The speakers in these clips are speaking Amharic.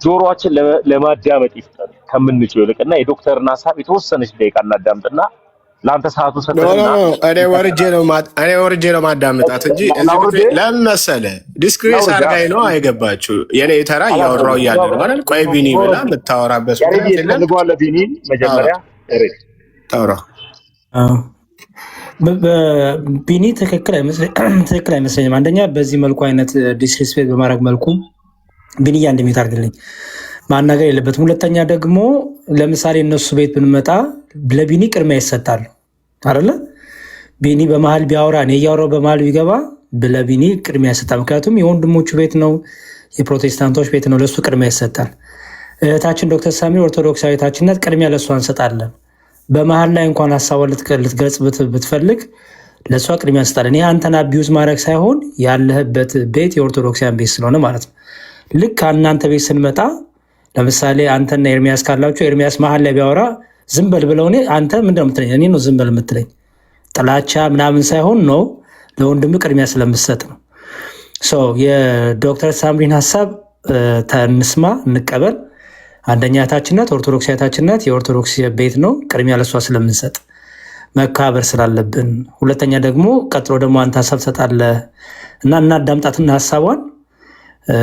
ጆሮአችን ለማዳመጥ ይፍጠን ከምንችለው ይልቅና የዶክተርን ሐሳብ የተወሰነች ደቂቃ እናዳምጥና ለአንተ ሰዓቱ ሰጠና እኔ ወርጄ ነው ማዳመጣት እንጂ ለምን መሰለህ ዲስክሬስ አድርጋኝ ነው አይገባችሁ። የኔ ተራ እያወራሁ እያለ ነው አይደል? ቆይ ቢኒ ብላ የምታወራበት ፈልጓለ ቢኒን መጀመሪያ ታውራ ቢኒ ትክክል አይመስለኝም። አንደኛ በዚህ መልኩ አይነት ዲስሪስፔክት በማድረግ መልኩ ቢኒ አንድ አድርግልኝ ማናገር የለበትም። ሁለተኛ ደግሞ ለምሳሌ እነሱ ቤት ብንመጣ ለቢኒ ቅድሚያ ይሰጣል አይደለ? ቢኒ በመሀል ቢያወራ እኔ እያወራሁ በመሀል ቢገባ ለቢኒ ቅድሚያ ይሰጣል። ምክንያቱም የወንድሞቹ ቤት ነው፣ የፕሮቴስታንቶች ቤት ነው፣ ለእሱ ቅድሚያ ይሰጣል። እህታችን ዶክተር ሳሚ ኦርቶዶክሳዊ እህታችንነት ቅድሚያ ለእሷ እንሰጣለን። በመሀል ላይ እንኳን ሀሳቧን ልትገልጽ ብትፈልግ ለእሷ ቅድሚያ እንሰጣለን። ይህ አንተን አቢዩዝ ማድረግ ሳይሆን ያለህበት ቤት የኦርቶዶክሳውያን ቤት ስለሆነ ማለት ነው። ልክ እናንተ ቤት ስንመጣ ለምሳሌ አንተና ኤርሚያስ ካላችሁ ኤርሚያስ መሀል ላይ ቢያወራ ዝም በል ብለው አንተ ምንድን ነው የምትለኝ? እኔ ነው ዝም በል የምትለኝ? ጥላቻ ምናምን ሳይሆን ነው ለወንድም ቅድሚያ ስለምሰጥ ነው። የዶክተር ሳምሪን ሀሳብ እንስማ፣ እንቀበል። አንደኛ እህታችን ናት፣ ኦርቶዶክስ እህታችን ናት፣ የኦርቶዶክስ ቤት ነው፣ ቅድሚያ ለእሷ ስለምንሰጥ መካበር ስላለብን። ሁለተኛ ደግሞ ቀጥሎ ደግሞ አንተ ሀሳብ ትሰጣለህ እና እናዳምጣትና ሀሳቧን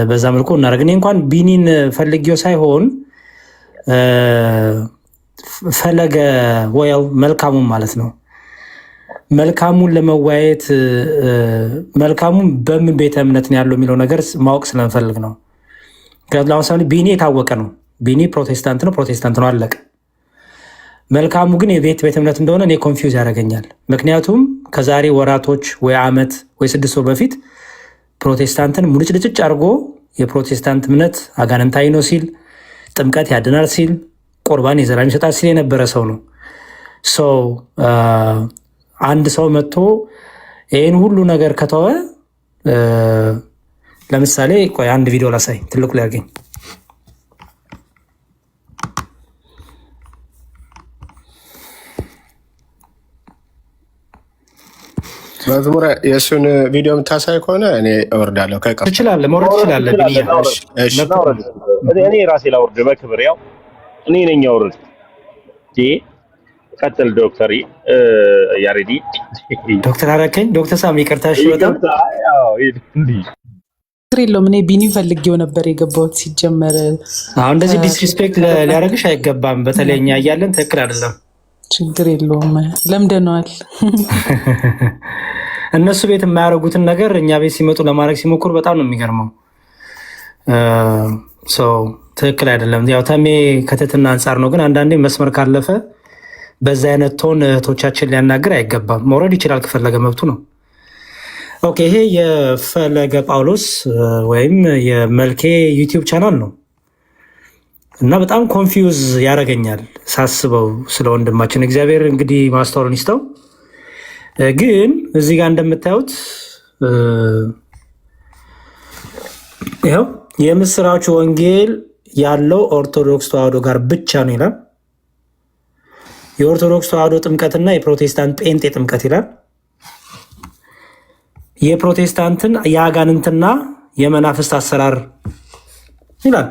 በዛ መልኩ እናደርግ። እኔ እንኳን ቢኒን ፈልጌው ሳይሆን ፈለገ ወይል መልካሙን ማለት ነው መልካሙን ለመወያየት መልካሙን በምን ቤተ እምነት ነው ያለው የሚለው ነገር ማወቅ ስለምፈልግ ነው። ለምሳሌ ቢኒ የታወቀ ነው፣ ቢኒ ፕሮቴስታንት ነው አለቀ። መልካሙ ግን የቤት እምነት እንደሆነ እኔ ኮንፊውዝ ያደርገኛል። ምክንያቱም ከዛሬ ወራቶች ወይ ዓመት ወይ 6 ወር በፊት ፕሮቴስታንትን ሙልጭልጭጭ አድርጎ የፕሮቴስታንት እምነት አጋንንታዊ ነው ሲል፣ ጥምቀት ያድናል ሲል፣ ቁርባን የዘላለም ይሰጣል ሲል የነበረ ሰው ነው። አንድ ሰው መጥቶ ይህን ሁሉ ነገር ከተወ ለምሳሌ ቆይ አንድ ቪዲዮ ላሳይ፣ ትልቁ ሊያገኝ መዝሙር የእሱን ቪዲዮ የምታሳይ ከሆነ እኔ እወርዳለሁ። ትችላለህ፣ መውረድ ትችላለህ። እኔ ራሴ ላውርድ በክብር ያው እኔ ነኝ ያውርድ። ቀጥል ዶክተር ያሬዲ። ዶክተር አረከኝ ዶክተር ሳሚ ይቅርታሽ በጣም የለውም። እኔ ቢኒ ፈልጌው ነበር የገባሁት ሲጀመር። አሁን እንደዚህ ዲስሪስፔክት ሊያደርግሽ አይገባም። በተለይ እኛ እያለን ትክክል አይደለም። ችግር የለውም፣ ለምደነዋል። እነሱ ቤት የማያደርጉትን ነገር እኛ ቤት ሲመጡ ለማድረግ ሲሞክሩ በጣም ነው የሚገርመው። ትክክል አይደለም። ያው ተሜ ከትህትና አንጻር ነው፣ ግን አንዳንዴ መስመር ካለፈ በዛ አይነት ቶን እህቶቻችን ሊያናግር አይገባም። መውረድ ይችላል ከፈለገ መብቱ ነው። ኦኬ፣ ይሄ የፈለገ ጳውሎስ ወይም የመልኬ ዩቲዩብ ቻናል ነው እና በጣም ኮንፊውዝ ያደርገኛል ሳስበው ስለ ወንድማችን። እግዚአብሔር እንግዲህ ማስተዋሉን ይስጠው። ግን እዚህ ጋር እንደምታዩት ይኸው የምስራቹ ወንጌል ያለው ኦርቶዶክስ ተዋህዶ ጋር ብቻ ነው ይላል። የኦርቶዶክስ ተዋህዶ ጥምቀትና የፕሮቴስታንት ጴንጤ ጥምቀት ይላል። የፕሮቴስታንትን የአጋንንትና የመናፍስት አሰራር ይላል።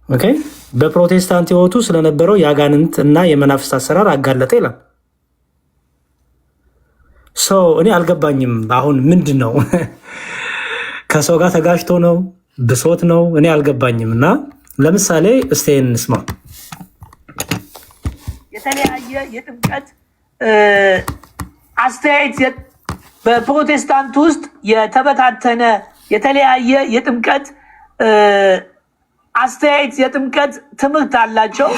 ኦኬ፣ በፕሮቴስታንት ሕይወቱ ስለነበረው የአጋንንት እና የመናፍስት አሰራር አጋለጠ ይላል። እኔ አልገባኝም። አሁን ምንድን ነው? ከሰው ጋር ተጋጭቶ ነው? ብሶት ነው? እኔ አልገባኝም። እና ለምሳሌ እስቲ እንስማ። የተለያየ የጥምቀት አስተያየት በፕሮቴስታንት ውስጥ የተበታተነ የተለያየ የጥምቀት አስተያየት የጥምቀት ትምህርት አላቸው።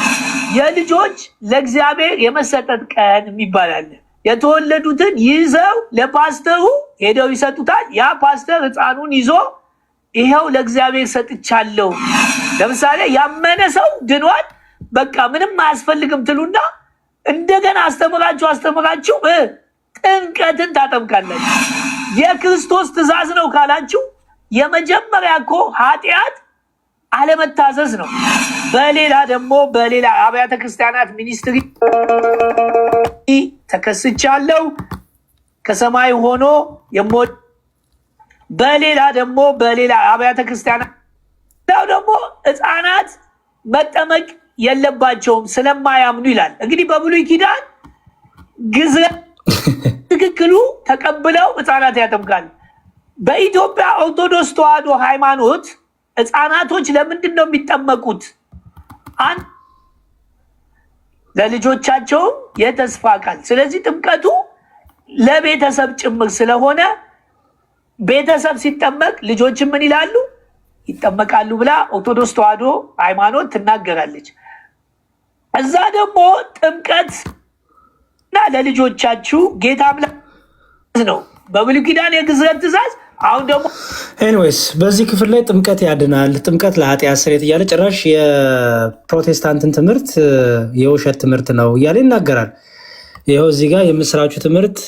የልጆች ለእግዚአብሔር የመሰጠት ቀን የሚባል አለ። የተወለዱትን ይዘው ለፓስተሩ ሄደው ይሰጡታል። ያ ፓስተር ሕፃኑን ይዞ ይኸው ለእግዚአብሔር ሰጥቻለሁ። ለምሳሌ ያመነ ሰው ድኗል፣ በቃ ምንም አያስፈልግም ትሉና እንደገና አስተምራችሁ ጥምቀትን ታጠምቃላችሁ። የክርስቶስ ትእዛዝ ነው ካላችሁ የመጀመሪያ እኮ ኃጢአት አለመታዘዝ ነው። በሌላ አብያተ ክርስቲያናት ሚኒስትሪ ተከስቻለሁ ከሰማይ ሆኖ በሌላ አብያተ ክርስቲያናት ሌላው ደግሞ ሕፃናት መጠመቅ የለባቸውም ስለማያምኑ ይላል። እንግዲህ በብሉይ ኪዳን ግዝረት ትክክሉ ተቀብለው ሕፃናት ያጠምቃል። በኢትዮጵያ ኦርቶዶክስ ተዋሕዶ ሃይማኖት ሕፃናቶች ለምንድን ነው የሚጠመቁት? ለልጆቻቸውም የተስፋ ቃል። ስለዚህ ጥምቀቱ ለቤተሰብ ጭምር ስለሆነ ቤተሰብ ሲጠመቅ ልጆችን ምን ይላሉ? ይጠመቃሉ ብላ ኦርቶዶክስ ተዋሕዶ ሃይማኖት ትናገራለች። እዛ ደግሞ ጥምቀት እና ለልጆቻችሁ ጌታ አምላክ ነው በብሉይ ኪዳን የግዝረት ትእዛዝ። አሁን ደግሞ ኤኒዌይስ በዚህ ክፍል ላይ ጥምቀት ያድናል፣ ጥምቀት ለኃጢአት ስርየት እያለ ጭራሽ የፕሮቴስታንትን ትምህርት የውሸት ትምህርት ነው እያለ ይናገራል። ይኸው እዚህ ጋር የምስራቹ ትምህርት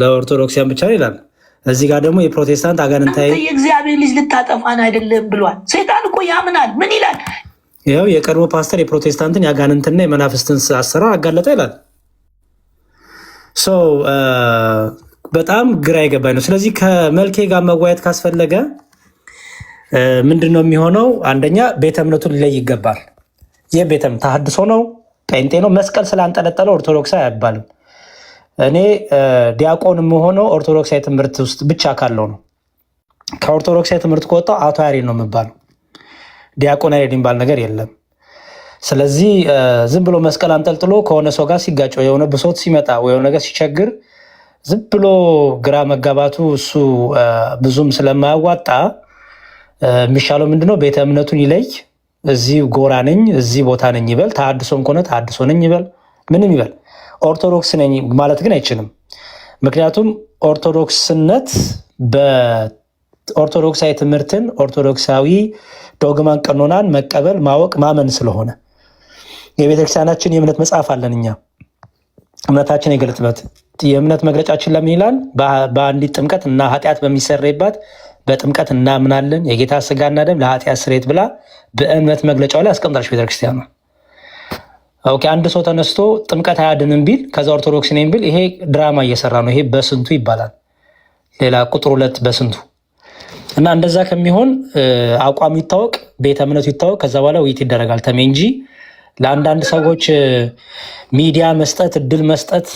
ለኦርቶዶክሲያን ብቻ ይላል። እዚህ ጋር ደግሞ የፕሮቴስታንት አጋንንታዊ የእግዚአብሔር ልጅ ልታጠፋን አይደለም ብሏል። ሰይጣን እኮ ያምናል። ምን ይላል? ይኸው የቀድሞ ፓስተር የፕሮቴስታንትን የአጋንንትና የመናፍስትን አሰራር አጋለጠ ይላል። በጣም ግራ የገባኝ ነው። ስለዚህ ከመልኬ ጋር መወያየት ካስፈለገ ምንድን ነው የሚሆነው? አንደኛ ቤተ እምነቱን ሊለይ ይገባል። ይህ ቤተ እምነት ተሐድሶ ነው፣ ጴንጤ ነው፣ መስቀል ስላንጠለጠለው ኦርቶዶክሳዊ አይባልም። እኔ ዲያቆን የምሆነው ኦርቶዶክሳዊ ትምህርት ውስጥ ብቻ ካለው ነው። ከኦርቶዶክሳዊ ትምህርት ከወጣው አቶ ያሬድ ነው የምባለው። ዲያቆን ያሬድ የሚባል ነገር የለም። ስለዚህ ዝም ብሎ መስቀል አንጠልጥሎ ከሆነ ሰው ጋር ሲጋጭ ወይ የሆነ ብሶት ሲመጣ ወይ የሆነ ነገር ሲቸግር ዝም ብሎ ግራ መጋባቱ እሱ ብዙም ስለማያዋጣ የሚሻለው ምንድነው? ቤተ እምነቱን ይለይ። እዚህ ጎራ ነኝ እዚህ ቦታ ነኝ ይበል። ተሐድሶም ከሆነ ተሐድሶ ነኝ ይበል፣ ምንም ይበል። ኦርቶዶክስ ነኝ ማለት ግን አይችልም። ምክንያቱም ኦርቶዶክስነት በኦርቶዶክሳዊ ትምህርትን ኦርቶዶክሳዊ ዶግማን ቀኖናን መቀበል ማወቅ ማመን ስለሆነ የቤተክርስቲያናችን የእምነት መጽሐፍ አለን። እኛ እምነታችን የገለጥበት የእምነት መግለጫችን ለምን ይላል? በአንዲት ጥምቀት እና ኃጢአት በሚሰረይባት በጥምቀት እናምናለን፣ የጌታ ስጋና ደም ለኃጢአት ስርየት ብላ በእምነት መግለጫው ላይ አስቀምጣለች ቤተክርስቲያኗ። ኦኬ፣ አንድ ሰው ተነስቶ ጥምቀት አያድንም ቢል ከዛ ኦርቶዶክስ ነኝ ቢል ይሄ ድራማ እየሰራ ነው። ይሄ በስንቱ ይባላል፣ ሌላ ቁጥር 2 በስንቱ እና እንደዛ ከሚሆን አቋም ይታወቅ፣ ቤተ እምነቱ ይታወቅ፣ ከዛ በኋላ ውይይት ይደረጋል ተሜ እንጂ ለአንዳንድ ሰዎች ሚዲያ መስጠት እድል መስጠት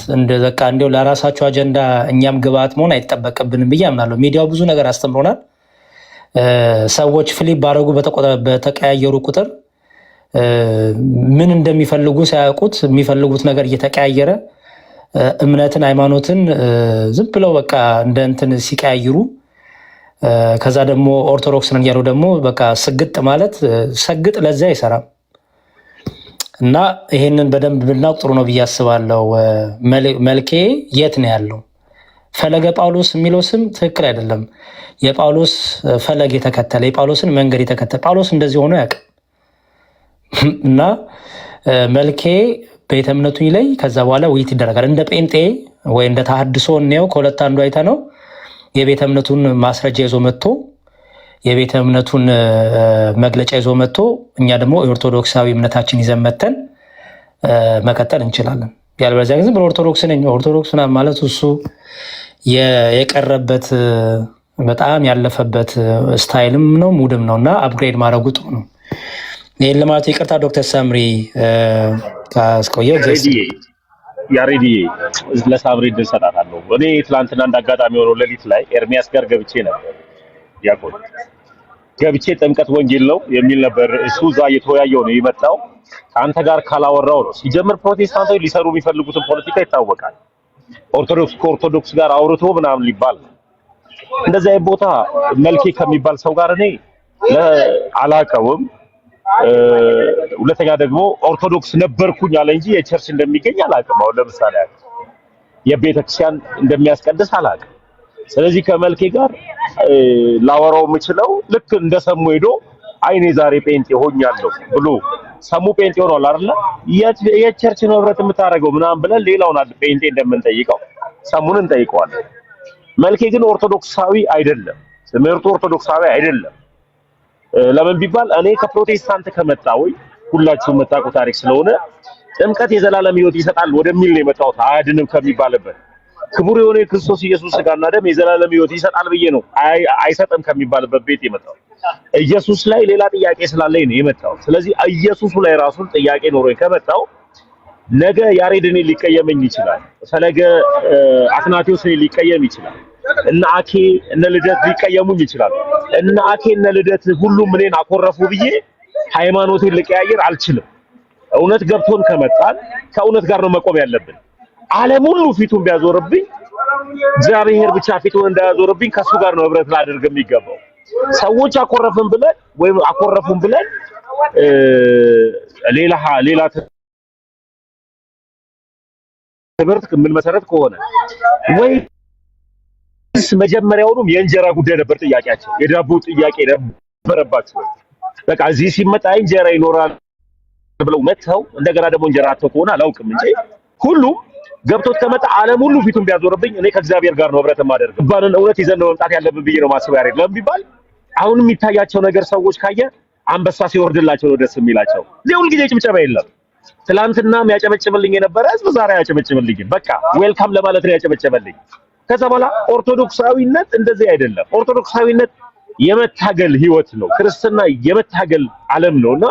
በቃ እንዲያው ለራሳቸው አጀንዳ እኛም ግብአት መሆን አይጠበቅብንም ብዬ አምናለሁ። ሚዲያው ብዙ ነገር አስተምሮናል። ሰዎች ፍሊፕ ባረጉ በተቀያየሩ ቁጥር ምን እንደሚፈልጉ ሳያውቁት የሚፈልጉት ነገር እየተቀያየረ እምነትን ሃይማኖትን ዝም ብለው በቃ እንደ እንትን ሲቀያይሩ ከዛ ደግሞ ኦርቶዶክስ ነን ያለው ደግሞ በቃ ስግጥ ማለት ሰግጥ ለዛ አይሰራም። እና ይሄንን በደንብ ብናውቅ ጥሩ ነው ብዬ አስባለሁ። መልኬ የት ነው ያለው? ፈለገ ጳውሎስ የሚለው ስም ትክክል አይደለም። የጳውሎስ ፈለግ የተከተለ የጳውሎስን መንገድ የተከተለ ጳውሎስ እንደዚህ ሆኖ ያውቅ እና መልኬ ቤተ እምነቱ ይለይ። ከዛ በኋላ ውይይት ይደረጋል። እንደ ጴንጤ ወይ እንደ ተሐድሶ እንየው፣ ከሁለት አንዱ አይተ ነው የቤተ እምነቱን ማስረጃ ይዞ መጥቶ የቤተ እምነቱን መግለጫ ይዞ መጥቶ እኛ ደግሞ የኦርቶዶክሳዊ እምነታችን ይዘን መተን መቀጠል እንችላለን። ያለበለዚያ ግን ዝም ብሎ ኦርቶዶክስ ነኝ ኦርቶዶክስ ማለት እሱ የቀረበት በጣም ያለፈበት ስታይልም ነው ሙድም ነው እና አፕግሬድ ማድረጉ ጥሩ ነው። ይህን ለማለት ይቅርታ ዶክተር ሳምሪ ካስቆየ ያሬዲ ለሳምሪ ድል ሰጣታለሁ። እኔ ትላንትና እንዳጋጣሚ ሆኖ ሌሊት ላይ ኤርሚያስ ጋር ገብቼ ነበር። ያቆይ ገብቼ ጥምቀት ወንጌል ነው የሚል ነበር እሱ እዛ እየተወያየው ነው የመጣው። ከአንተ ጋር ካላወራው ነው ሲጀምር ፕሮቴስታንቶች ሊሰሩ የሚፈልጉትን ፖለቲካ ይታወቃል። ኦርቶዶክስ ከኦርቶዶክስ ጋር አውርቶ ምናምን ሊባል እንደዚህ አይነት ቦታ መልኬ ከሚባል ሰው ጋር እኔ አላቀውም። ሁለተኛ ደግሞ ኦርቶዶክስ ነበርኩኝ አለ እንጂ የቸርች እንደሚገኝ አላውቅም። አሁን ለምሳሌ የቤተክርስቲያን እንደሚያስቀድስ አላውቅም። ስለዚህ ከመልኬ ጋር ላወራው የምችለው ልክ እንደሰሙ ሄዶ አይኔ ዛሬ ጴንጤ ሆኛለሁ ብሎ ሰሙ ጴንጤ ሆኗል አይደለ? የቸርች ነው ህብረት የምታደርገው ምናምን ብለን ሌላውን ጴንጤ እንደምንጠይቀው ሰሙን እንጠይቀዋለን። መልኬ ግን ኦርቶዶክሳዊ አይደለም፣ ትምህርቱ ኦርቶዶክሳዊ አይደለም። ለምን ቢባል እኔ ከፕሮቴስታንት ከመጣ ወይ ሁላችሁም መጣቁ ታሪክ ስለሆነ ጥምቀት የዘላለም ህይወት ይሰጣል ወደሚል ነው የመጣሁት። አያድንም ከሚባልበት ክቡር የሆነ የክርስቶስ ኢየሱስ ስጋና ደም የዘላለም ህይወት ይሰጣል ብዬ ነው አይሰጥም ከሚባልበት ቤት የመጣሁት። ኢየሱስ ላይ ሌላ ጥያቄ ስላለኝ ነው የመጣው። ስለዚህ ኢየሱሱ ላይ ራሱን ጥያቄ ኖሮኝ ከመጣው ነገ ያሬድ እኔን ሊቀየመኝ ይችላል። ፈለገ አትናቴዎስ እኔን ሊቀየም ይችላል። እነ አኬ እነ ልደት ሊቀየሙኝ ይችላል። እነ አኬ እነ ልደት ሁሉም እኔን አኮረፉ ብዬ ሃይማኖቴን ልቀያየር አልችልም። እውነት ገብቶን ከመጣን ከእውነት ጋር ነው መቆም ያለብን። ዓለም ሁሉ ፊቱን ቢያዞርብኝ እግዚአብሔር ብቻ ፊቱን እንዳያዞርብኝ ከሱ ጋር ነው ህብረት ላደርግ የሚገባው። ሰዎች አኮረፉን ብለን ወይም አኮረፉን ብለን ሌላ ትምህርት ምን መሰረት ከሆነ ወይስ መጀመሪያውኑም የእንጀራ ጉዳይ ነበር ጥያቄያቸው፣ የዳቦ ጥያቄ ነበረባቸው። በቃ እዚህ ሲመጣ እንጀራ ይኖራል ብለው መተው እንደገና ደግሞ እንጀራ አጥተው ከሆነ አላውቅም እንጂ ሁሉም ገብቶት ከመጣ ዓለም ሁሉ ፊቱን ቢያዞርብኝ እኔ ከእግዚአብሔር ጋር ነው ህብረት የማደርገው። ባንን እውነት ይዘን ነው መምጣት ያለብን ብዬ ነው ማስበው። ያሬድ ለምን ቢባል አሁን የሚታያቸው ነገር ሰዎች ካየ አንበሳ ሲወርድላቸው ነው ደስ የሚላቸው። እዚህ ሁልጊዜ ጭብጨባ የለም። ትላንትና የሚያጨበጭብልኝ የነበረ ህዝብ ዛሬ ያጨበጭብልኝ። በቃ ዌልካም ለማለት ነው ያጨበጨበልኝ። ከዛ በኋላ ኦርቶዶክሳዊነት እንደዚህ አይደለም። ኦርቶዶክሳዊነት የመታገል ህይወት ነው። ክርስትና የመታገል ዓለም ነውና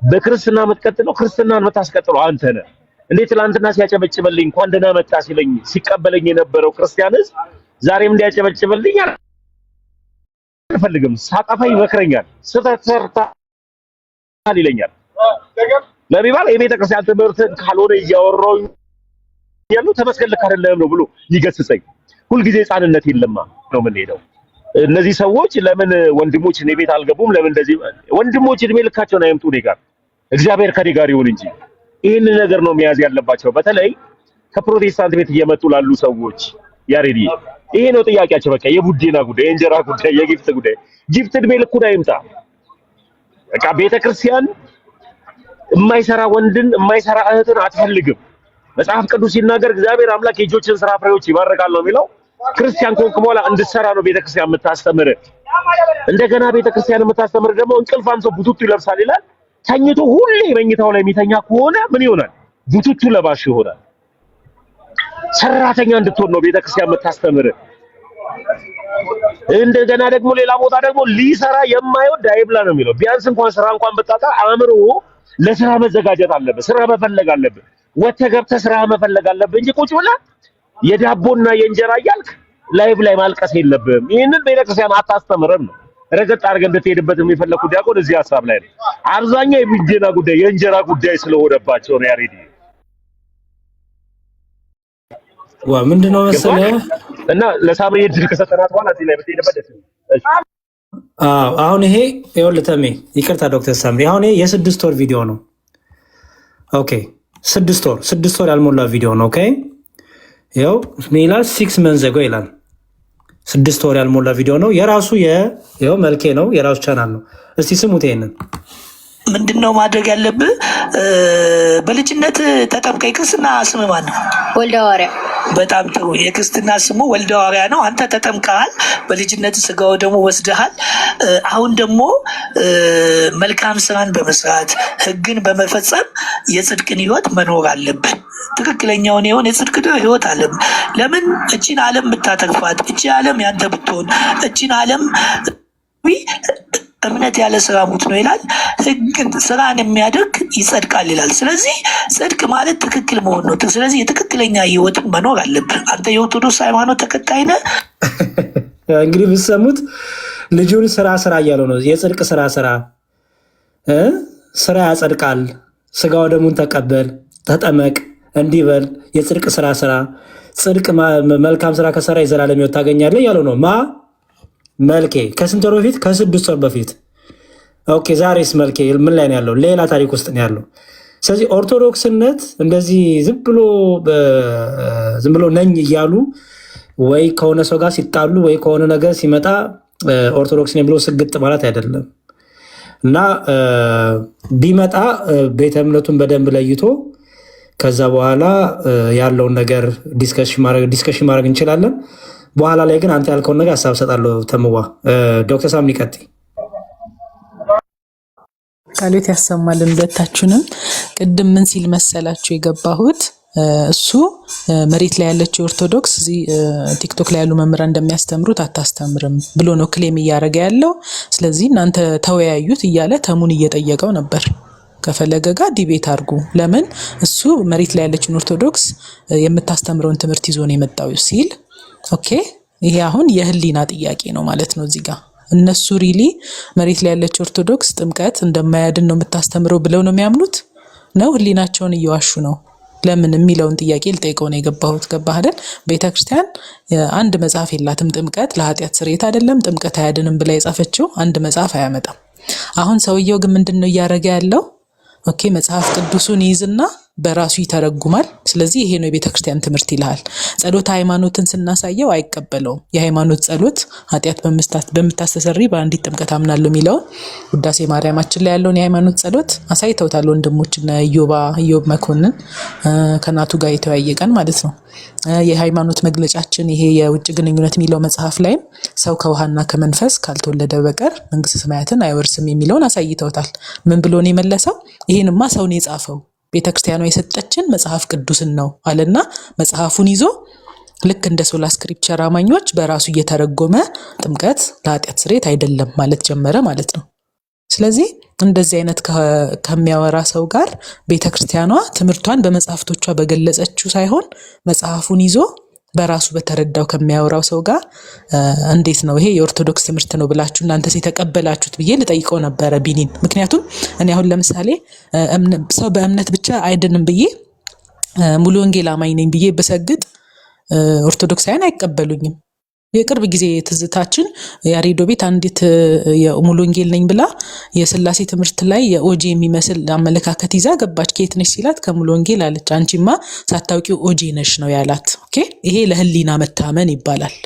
በክርስትና የምትቀጥለው ክርስትናን የምታስቀጥለው አንተ ነህ። እንዴ ትላንትና ሲያጨበጭብልኝ እንኳን ደህና መጣ ሲለኝ ሲቀበለኝ የነበረው ክርስቲያን ህዝብ ዛሬም እንዲያጨበጭብልኝ አልፈልግም። ሳጠፋ ይመክረኛል፣ ስህተት ሰርተሃል ይለኛል። ለሚባል የቤተ ክርስቲያን ትምህርትን ካልሆነ እያወራሁኝ ያለው ተመስገን ልክ አይደለም ነው ብሎ ይገስጸኝ። ሁልጊዜ ህፃንነት የለማ ነው የምንሄደው። እነዚህ ሰዎች ለምን ወንድሞች እኔ ቤት አልገቡም? ለምን እንደዚህ ወንድሞች እድሜ ልካቸውን አይምጡ እኔ ጋር፣ እግዚአብሔር ከኔ ጋር ይሁን እንጂ ይህን ነገር ነው መያዝ ያለባቸው። በተለይ ከፕሮቴስታንት ቤት እየመጡ ላሉ ሰዎች ያሬዲ ይሄ ነው ጥያቄያቸው። በቃ የቡድና ጉዳይ፣ የእንጀራ ጉዳይ፣ የጊፍት ጉዳይ። ጊፍት እድሜ ልኩን አይምጣ። በቃ ቤተክርስቲያን የማይሰራ ወንድን የማይሰራ እህትን አትፈልግም። መጽሐፍ ቅዱስ ሲናገር እግዚአብሔር አምላክ የእጆችን ስራ ፍሬዎች ይባርካል ነው የሚለው። ክርስቲያን ከሆንክ በኋላ እንድትሰራ ነው ቤተክርስቲያን የምታስተምር። እንደገና ቤተክርስቲያን የምታስተምር ደግሞ እንቅልፋም ሰው ቡቱቱ ይለብሳል ይላል። ተኝቶ ሁሌ መኝታው ላይ የሚተኛ ከሆነ ምን ይሆናል? ቡቱቱ ለባሽ ይሆናል። ሰራተኛ እንድትሆን ነው ቤተክርስቲያን የምታስተምር። እንደገና ደግሞ ሌላ ቦታ ደግሞ ሊሰራ የማይወድ አይብላ ነው የሚለው። ቢያንስ እንኳን ስራ እንኳን ብታጣ አእምሮ ለስራ መዘጋጀት አለበት። ስራ መፈለግ አለበት። ወጥተህ ገብተህ ስራ መፈለግ አለበት እንጂ ቁጭ ብለህ የዳቦና የእንጀራ እያልክ ላይቭ ላይ ማልቀስ የለብህም። ይህንን ቤተክርስቲያን አታስተምርም ነው። ረገጥ አድርገህ እንድትሄድበት የሚፈለጉ ዲያቆን እዚህ ሀሳብ ላይ ነው። አብዛኛው የቡድና ጉዳይ የእንጀራ ጉዳይ ስለሆነባቸው ነው። ያሬዲ ምንድነው መሰለህ እና ለሳምሪ እድል ከሰጠናት በኋላ እዚህ ላይ ብትሄድበት ደስ ይላል። አሁን ይሄ ይኸውልህ ተሜ፣ ይቅርታ ዶክተር ሳምሪ፣ አሁን ይሄ የ6 ወር ቪዲዮ ነው። ኦኬ 6 ወር ያልሞላ ቪዲዮ ነው። ኦኬ ይኸው ምን ይላል? 6 months ago ይላል። 6 ወር ያልሞላ ቪዲዮ ነው። የራሱ ይኸው መልኬ ነው፣ የራሱ ቻናል ነው። እስቲ ስሙት ይሄንን። ምንድነው ማድረግ ያለብህ? በልጅነት ተጠምቀ የክርስትና ስም ማን ነው? ወልደ ሐዋርያ። በጣም ጥሩ። የክርስትና ስሙ ወልደ ሐዋርያ ነው። አንተ ተጠምቀሃል፣ በልጅነት ስጋው ደግሞ ወስደሃል። አሁን ደግሞ መልካም ስራን በመስራት ህግን በመፈጸም የጽድቅን ህይወት መኖር አለብን። ትክክለኛውን የሆነ የጽድቅ ህይወት አለብን። ለምን እቺን ዓለም ብታተርፋት፣ እቺ ዓለም ያንተ ብትሆን፣ እቺን ዓለም እምነት ያለ ስራ ሙት ነው ይላል። ህግን ስራን የሚያደርግ ይጸድቃል ይላል። ስለዚህ ጽድቅ ማለት ትክክል መሆን ነው። ስለዚህ የትክክለኛ ህይወትን መኖር አለብን። አንተ የኦርቶዶክስ ሃይማኖት ተከታይ ነህ። እንግዲህ ብትሰሙት ልጁን ስራ እያለው ነው። የጽድቅ ስራ ያጸድቃል። ስጋው ደሙን ተቀበል፣ ተጠመቅ፣ እንዲበል የጽድቅ ስራ ጽድቅ መልካም ስራ ከሰራ የዘላለም ህይወት ታገኛለህ እያለው ነው። መልኬ ከስንት ወር በፊት? ከ6 ወር በፊት። ኦኬ ዛሬስ መልኬ ምን ላይ ነው ያለው? ሌላ ታሪክ ውስጥ ነው ያለው። ስለዚህ ኦርቶዶክስነት እንደዚህ ዝም ብሎ ነኝ እያሉ ወይ ከሆነ ሰው ጋር ሲጣሉ ወይ ከሆነ ነገር ሲመጣ ኦርቶዶክስ ነኝ ብሎ ስግጥ ማለት አይደለም። እና ቢመጣ ቤተ እምነቱን በደንብ ለይቶ ከዛ በኋላ ያለውን ነገር ዲስከሽን ማድረግ እንችላለን። በኋላ ላይ ግን አንተ ያልከውን ነገር ሀሳብ ሰጣለሁ። ተምዋ ዶክተር ሳምኒ ቀጥይ። ቃሎት ያሰማልን ሁለታችሁንም። ቅድም ምን ሲል መሰላችሁ የገባሁት? እሱ መሬት ላይ ያለችው ኦርቶዶክስ እዚህ ቲክቶክ ላይ ያሉ መምህራን እንደሚያስተምሩት አታስተምርም ብሎ ነው ክሌም እያደረገ ያለው። ስለዚህ እናንተ ተወያዩት እያለ ተሙን እየጠየቀው ነበር። ከፈለገ ጋር ዲቤት አድርጉ። ለምን እሱ መሬት ላይ ያለችውን ኦርቶዶክስ የምታስተምረውን ትምህርት ይዞ ነው የመጣው ሲል ኦኬ፣ ይሄ አሁን የህሊና ጥያቄ ነው ማለት ነው። እዚህ ጋር እነሱ ሪሊ መሬት ላይ ያለችው ኦርቶዶክስ ጥምቀት እንደማያድን ነው የምታስተምረው ብለው ነው የሚያምኑት ነው? ህሊናቸውን እየዋሹ ነው? ለምን የሚለውን ጥያቄ ልጠይቀው ነው የገባሁት። ገባህ አይደል? ቤተክርስቲያን አንድ መጽሐፍ የላትም ጥምቀት ለኃጢአት ስርየት አይደለም ጥምቀት አያድንም ብላ የጻፈችው አንድ መጽሐፍ አያመጣም። አሁን ሰውየው ግን ምንድነው እያደረገ ያለው? ኦኬ መጽሐፍ ቅዱሱን ይይዝና በራሱ ይተረጉማል። ስለዚህ ይሄ ነው የቤተክርስቲያን ትምህርት ይልሃል። ጸሎት ሃይማኖትን ስናሳየው አይቀበለውም። የሃይማኖት ጸሎት ኃጢአት በምታስተሰሪ በአንዲት ጥምቀት አምናለሁ የሚለው ውዳሴ ማርያማችን ላይ ያለውን የሃይማኖት ጸሎት አሳይተውታል ወንድሞችና ኢዮብ መኮንን ከናቱ ጋር የተወያየቀን ማለት ነው። የሃይማኖት መግለጫችን ይሄ የውጭ ግንኙነት የሚለው መጽሐፍ ላይም ሰው ከውሃና ከመንፈስ ካልተወለደ በቀር መንግስተ ሰማያትን አይወርስም የሚለውን አሳይተውታል። ምን ብሎ ነው የመለሰው? ይሄንማ ሰው ነው የጻፈው፣ ቤተክርስቲያኗ የሰጠችን መጽሐፍ ቅዱስን ነው አለና መጽሐፉን ይዞ ልክ እንደ ሶላ ስክሪፕቸር አማኞች በራሱ እየተረጎመ ጥምቀት ለኃጢአት ስርየት አይደለም ማለት ጀመረ ማለት ነው። ስለዚህ እንደዚህ አይነት ከሚያወራ ሰው ጋር ቤተክርስቲያኗ ትምህርቷን በመጽሐፍቶቿ በገለጸችው ሳይሆን መጽሐፉን ይዞ በራሱ በተረዳው ከሚያወራው ሰው ጋር እንዴት ነው ይሄ የኦርቶዶክስ ትምህርት ነው ብላችሁ እናንተስ የተቀበላችሁት ብዬ ልጠይቀው ነበረ ቢኒን። ምክንያቱም እኔ አሁን ለምሳሌ ሰው በእምነት ብቻ አይድንም ብዬ ሙሉ ወንጌል አማኝ ነኝ ብዬ በሰግጥ ኦርቶዶክሳውያን አይቀበሉኝም። የቅርብ ጊዜ ትዝታችን ያሬዶ ቤት አንዲት የሙሉ ወንጌል ነኝ ብላ የስላሴ ትምህርት ላይ የኦጂ የሚመስል አመለካከት ይዛ ገባች። ከየት ነሽ ሲላት ከሙሉ ወንጌል አለች። አንቺማ ሳታውቂው ኦጂ ነሽ ነው ያላት። ኦኬ ይሄ ለህሊና መታመን ይባላል።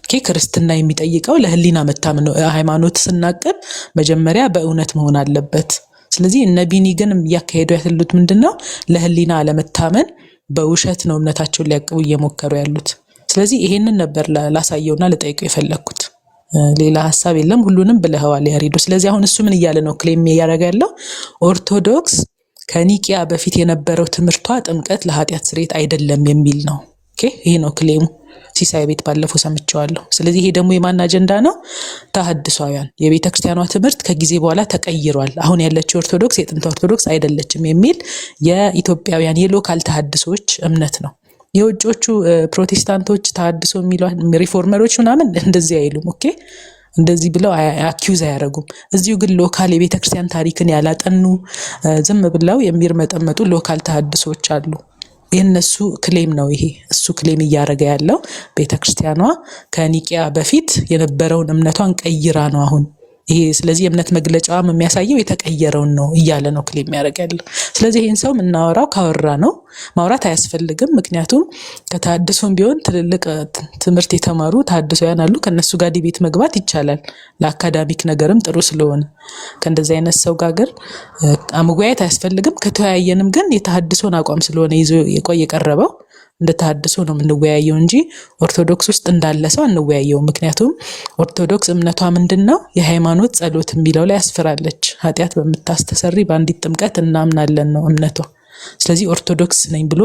ኦኬ ክርስትና የሚጠይቀው ለህሊና መታመን ነው። ሃይማኖት ስናቀብ መጀመሪያ በእውነት መሆን አለበት። ስለዚህ እነ ቢኒ ግን ያካሄዱ ያሉት ምንድነው? ለህሊና አለመታመን በውሸት ነው እምነታቸውን ሊያቅቡ እየሞከሩ ያሉት። ስለዚህ ይሄንን ነበር ላሳየውና ልጠይቀው የፈለኩት። ሌላ ሐሳብ የለም። ሁሉንም ብለህዋል ያሬዶ። ስለዚህ አሁን እሱ ምን እያለ ነው ክሌም እያደረገ ያለው? ኦርቶዶክስ ከኒቂያ በፊት የነበረው ትምህርቷ ጥምቀት ለኃጢአት ስርየት አይደለም የሚል ነው። ኦኬ ይሄ ነው ክሌሙ። ሲሳይ ቤት ባለፈው ሰምቼዋለሁ። ስለዚህ ይሄ ደግሞ የማን አጀንዳ ነው? ተሐድሷውያን። የቤተክርስቲያኗ ትምህርት ከጊዜ በኋላ ተቀይሯል፣ አሁን ያለችው ኦርቶዶክስ የጥንት ኦርቶዶክስ አይደለችም የሚል የኢትዮጵያውያን የሎካል ተሐድሶች እምነት ነው። የውጮቹ ፕሮቴስታንቶች ተሐድሶ የሚሉ ሪፎርመሮች ምናምን እንደዚህ አይሉም። ኦኬ እንደዚህ ብለው አኪዩዝ አያረጉም። እዚሁ ግን ሎካል የቤተክርስቲያን ታሪክን ያላጠኑ ዝም ብለው የሚርመጠመጡ ሎካል ተሐድሶች አሉ። የነሱ ክሌም ነው ይሄ። እሱ ክሌም እያደረገ ያለው ቤተክርስቲያኗ ከኒቂያ በፊት የነበረውን እምነቷን ቀይራ ነው አሁን ይሄ። ስለዚህ የእምነት መግለጫዋም የሚያሳየው የተቀየረውን ነው እያለ ነው ክሌም ያደርጋል። ስለዚህ ይሄን ሰው የምናወራው ካወራ ነው፣ ማውራት አያስፈልግም። ምክንያቱም ከተሐድሶም ቢሆን ትልልቅ ትምህርት የተማሩ ተሐድሶያን አሉ። ከነሱ ጋር ዲቤት መግባት ይቻላል፣ ለአካዳሚክ ነገርም ጥሩ ስለሆነ። ከእንደዚህ አይነት ሰው ጋር ግን መወያየት አያስፈልግም። ከተወያየንም ግን የተሐድሶን አቋም ስለሆነ ይዞ የቀረበው እንደ ተሐድሶ ነው የምንወያየው እንጂ ኦርቶዶክስ ውስጥ እንዳለ ሰው አንወያየው። ምክንያቱም ኦርቶዶክስ እምነቷ ምንድነው? የሃይማኖት ጸሎት የሚለው ላይ ያስፈራለች። ኃጢአት በምታስተሰሪ በአንዲት ጥምቀት እናምናለን ነው እምነቷ። ስለዚህ ኦርቶዶክስ ነኝ ብሎ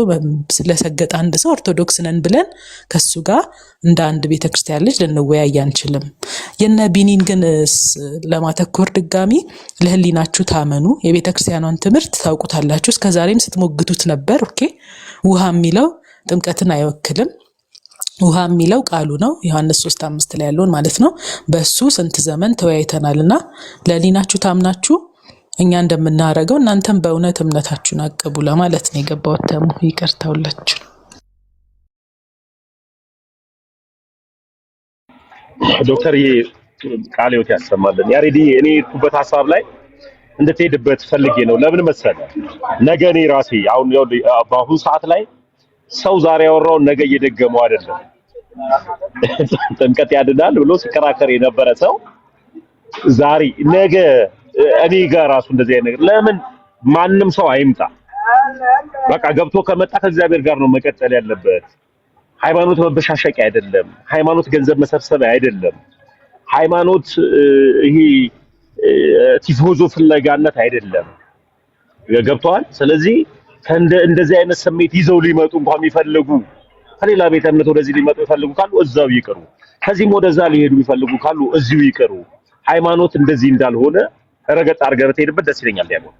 ስለሰገጠ አንድ ሰው ኦርቶዶክስ ነን ብለን ከሱ ጋር እንደ አንድ ቤተክርስቲያን ልጅ ልንወያይ አንችልም። የነ ቢኒን ግን ለማተኮር ድጋሚ ለህሊናችሁ ታመኑ፣ የቤተክርስቲያኗን ትምህርት ታውቁታላችሁ፣ እስከዛሬም ስትሞግቱት ነበር። ኦኬ ውሃ የሚለው ጥምቀትን አይወክልም። ውሃ የሚለው ቃሉ ነው፣ ዮሐንስ 3:5 ላይ ያለውን ማለት ነው። በሱ ስንት ዘመን ተወያይተናልና ለህሊናችሁ ታምናችሁ እኛ እንደምናረገው እናንተም በእውነት እምነታችሁን አቅቡ ለማለት ነው የገባው። ተሙ ይቅርታውላችሁ። ዶክተር ቃለ ሕይወት ያሰማልን። ያሬዲ እኔ የሄድኩበት ሀሳብ ላይ እንድትሄድበት ፈልጌ ነው። ለምን መሰለህ? ነገ እኔ ራሴ አሁን በአሁኑ ሰዓት ላይ ሰው ዛሬ ያወራውን ነገ እየደገመው አይደለም። ጥምቀት ያድናል ብሎ ሲከራከር የነበረ ሰው ዛሬ ነገ እኔ ጋር ራሱ እንደዚህ አይነት ነገር ለምን ማንም ሰው አይምጣ። በቃ ገብቶ ከመጣ ከእግዚአብሔር ጋር ነው መቀጠል ያለበት። ሃይማኖት መበሻሸቂያ አይደለም። ሃይማኖት ገንዘብ መሰብሰቢያ አይደለም። ሃይማኖት ይሄ ቲፎዞ ፍለጋነት አይደለም። ገብቷል? ስለዚህ እንደዚህ አይነት ስሜት ይዘው ሊመጡ እንኳን የሚፈልጉ ከሌላ ቤተ እምነት ወደዚህ ሊመጡ ይፈልጉ ካሉ እዛው ይቅሩ። ከዚህም ወደዛ ሊሄዱ ይፈልጉ ካሉ እዚሁ ይቅሩ። ሃይማኖት እንደዚህ እንዳልሆነ ረገጥ አድርገህ ብትሄድበት ደስ ይለኛል። ያለው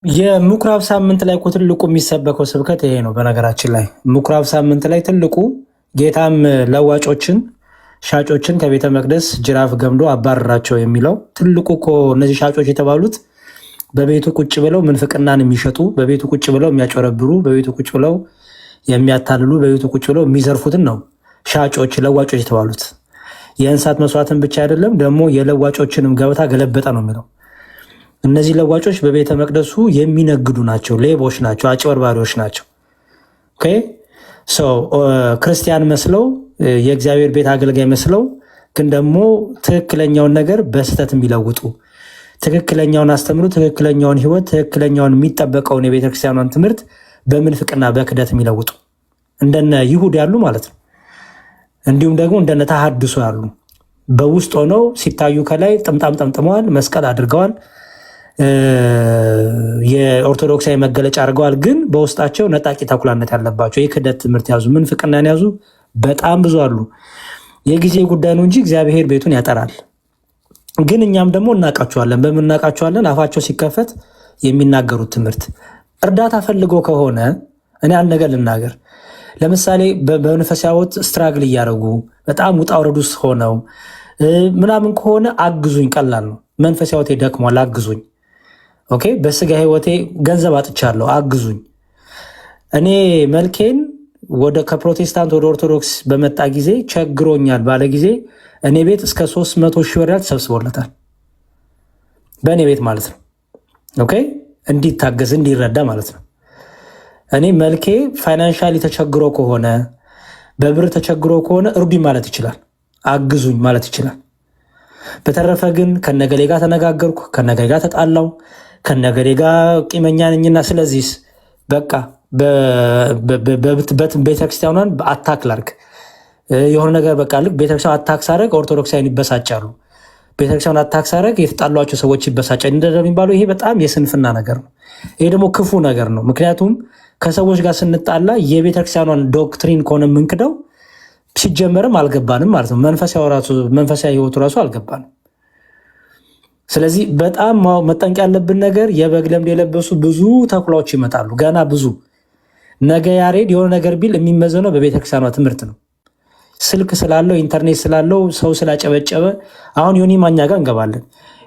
የምኩራብ ሳምንት ላይ እኮ ትልቁ የሚሰበከው ስብከት ይሄ ነው። በነገራችን ላይ ምኩራብ ሳምንት ላይ ትልቁ ጌታም ለዋጮችን ሻጮችን ከቤተ መቅደስ ጅራፍ ገምዶ አባረራቸው የሚለው ትልቁ እኮ እነዚህ ሻጮች የተባሉት በቤቱ ቁጭ ብለው ምንፍቅናን የሚሸጡ፣ በቤቱ ቁጭ ብለው የሚያጨረብሩ፣ በቤቱ ቁጭ ብለው የሚያታልሉ፣ በቤቱ ቁጭ ብለው የሚዘርፉትን ነው ሻጮች ለዋጮች የተባሉት። የእንስሳት መስዋዕትን ብቻ አይደለም ደግሞ የለዋጮችንም ገበታ ገለበጠ ነው የሚለው። እነዚህ ለዋጮች በቤተ መቅደሱ የሚነግዱ ናቸው፣ ሌቦች ናቸው፣ አጭበርባሪዎች ናቸው። ክርስቲያን መስለው የእግዚአብሔር ቤት አገልጋይ መስለው ግን ደግሞ ትክክለኛውን ነገር በስህተት የሚለውጡ፣ ትክክለኛውን አስተምሮ፣ ትክክለኛውን ሕይወት፣ ትክክለኛውን የሚጠበቀውን የቤተክርስቲያኗን ትምህርት በምንፍቅና በክደት የሚለውጡ እንደነ ይሁድ ያሉ ማለት ነው። እንዲሁም ደግሞ እንደነ ተሐድሶ ያሉ በውስጥ ሆነው ሲታዩ ከላይ ጥምጣም ጠምጥመዋል፣ መስቀል አድርገዋል፣ የኦርቶዶክሳዊ መገለጫ አድርገዋል። ግን በውስጣቸው ነጣቂ ተኩላነት ያለባቸው የክደት ትምህርት ያዙ፣ ምንፍቅናን ያዙ በጣም ብዙ አሉ። የጊዜ ጉዳይ ነው እንጂ እግዚአብሔር ቤቱን ያጠራል። ግን እኛም ደግሞ እናውቃቸዋለን። በምን እናውቃቸዋለን? አፋቸው ሲከፈት የሚናገሩት ትምህርት። እርዳታ ፈልገው ከሆነ እኔ አንድ ነገር ልናገር። ለምሳሌ በመንፈሳዊ ሕይወት ስትራግል እያደረጉ በጣም ውጣ ውረድ ውስጥ ሆነው ምናምን ከሆነ አግዙኝ፣ ቀላል ነው። መንፈሳዊ ሕይወቴ ደክሟል፣ አግዙኝ። ኦኬ፣ በስጋ ሕይወቴ ገንዘብ አጥቻለሁ፣ አግዙኝ። እኔ መልኬን ከፕሮቴስታንት ወደ ኦርቶዶክስ በመጣ ጊዜ ቸግሮኛል ባለ ጊዜ እኔ ቤት እስከ 300 ሺህ ብር ተሰብስቦለታል። በእኔ ቤት ማለት ነው። ኦኬ፣ እንዲታገዝ እንዲረዳ ማለት ነው። እኔ መልኬ ፋይናንሻሊ ተቸግሮ ከሆነ በብር ተቸግሮ ከሆነ እርዱኝ ማለት ይችላል፣ አግዙኝ ማለት ይችላል። በተረፈ ግን ከነገሌ ጋር ተነጋገርኩ፣ ከነገሌ ጋር ተጣላው፣ ከነገሌ ጋር ቂመኛ ነኝና ስለዚህ በቃ ቤተክርስቲያኗን አታክ ላርግ የሆነ ነገር በቃ ልክ ቤተክርስቲያን አታክ ሳረግ ኦርቶዶክሳውያን ይበሳጫሉ። ቤተክርስቲያን አታክ ሳረግ የተጣሏቸው ሰዎች ይበሳጫሉ እንደሚባለው ይሄ በጣም የስንፍና ነገር ነው። ይሄ ደግሞ ክፉ ነገር ነው። ምክንያቱም ከሰዎች ጋር ስንጣላ የቤተክርስቲያኗን ዶክትሪን ከሆነ የምንክደው ሲጀመርም አልገባንም ማለት ነው። መንፈሳዊ ሕይወቱ ራሱ አልገባንም። ስለዚህ በጣም መጠንቀቅ ያለብን ነገር የበግ ለምድ የለበሱ ብዙ ተኩላዎች ይመጣሉ። ገና ብዙ ነገ ያሬድ የሆነ ነገር ቢል የሚመዘነው በቤተክርስቲያኗ ትምህርት ነው። ስልክ ስላለው ኢንተርኔት ስላለው ሰው ስላጨበጨበ አሁን ዮኒ ማኛ ጋር እንገባለን።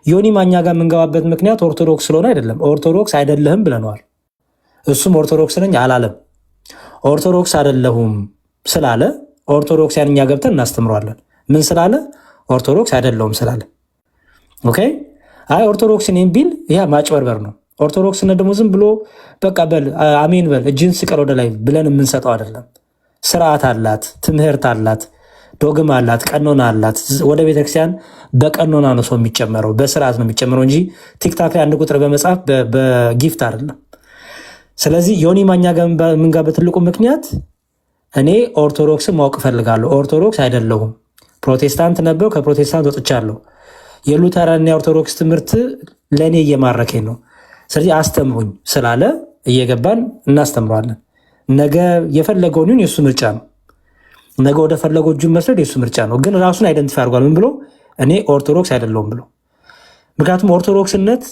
ዮኒ ማኛ ጋር የምንገባበት ምክንያት ኦርቶዶክስ ስለሆነ አይደለም። ኦርቶዶክስ አይደለህም ብለነዋል። እሱም ኦርቶዶክስ ነኝ አላለም። ኦርቶዶክስ አይደለሁም ስላለ ኦርቶዶክሳውያን እኛ ገብተን እናስተምረዋለን። ምን ስላለ? ኦርቶዶክስ አይደለሁም ስላለ። ኦኬ፣ አይ ኦርቶዶክስ ነኝ ቢል ያ ማጭበርበር ነው። ኦርቶዶክስነት ደግሞ ዝም ብሎ በቃ በል አሜን በል እጅን ስቀል ወደ ላይ ብለን የምንሰጠው አይደለም። ስርዓት አላት፣ ትምህርት አላት፣ ዶግማ አላት፣ ቀኖና አላት። ወደ ቤተክርስቲያን በቀኖና ነው ሰው የሚጨመረው፣ በስርዓት ነው የሚጨመረው እንጂ ቲክታክ ላይ አንድ ቁጥር በመጻፍ በጊፍት አይደለም። ስለዚህ ዮኒ ማኛ ምን ጋር በትልቁ ምክንያት እኔ ኦርቶዶክስን ማወቅ እፈልጋለሁ። ኦርቶዶክስ አይደለሁም፣ ፕሮቴስታንት ነበር፣ ከፕሮቴስታንት ወጥቻለሁ። የሉተራንና የኦርቶዶክስ ትምህርት ለእኔ እየማረከኝ ነው። ስለዚህ አስተምሩኝ ስላለ እየገባን እናስተምረዋለን። ነገ የፈለገውን ይሁን የእሱ ምርጫ ነው። ነገ ወደ ፈለገው እጁን መስደድ የእሱ ምርጫ ነው። ግን ራሱን አይደንቲፋይ አድርጓል። ምን ብሎ? እኔ ኦርቶዶክስ አይደለሁም ብሎ። ምክንያቱም ኦርቶዶክስነት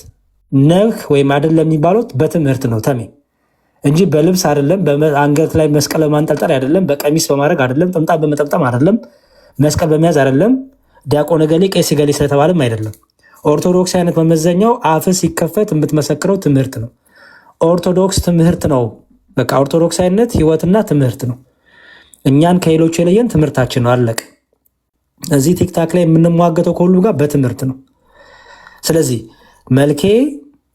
ነህ ወይም አይደለም የሚባለው በትምህርት ነው ተሜ እንጂ በልብስ አይደለም፣ በአንገት ላይ መስቀል በማንጠልጠል አይደለም፣ በቀሚስ በማድረግ አይደለም፣ ጥምጣም በመጠምጠም አይደለም፣ መስቀል በመያዝ አይደለም፣ ዲያቆን ገሌ ቄስ ገሌ ስለተባለም አይደለም። ኦርቶዶክስ አይነት መመዘኛው አፍ ሲከፈት የምትመሰክረው ትምህርት ነው። ኦርቶዶክስ ትምህርት ነው። በቃ ኦርቶዶክሳዊነት ህይወትና ትምህርት ነው። እኛን ከሌሎች የለየን ትምህርታችን ነው። አለቀ። እዚህ ቲክታክ ላይ የምንሟገተው ከሁሉ ጋር በትምህርት ነው። ስለዚህ መልኬ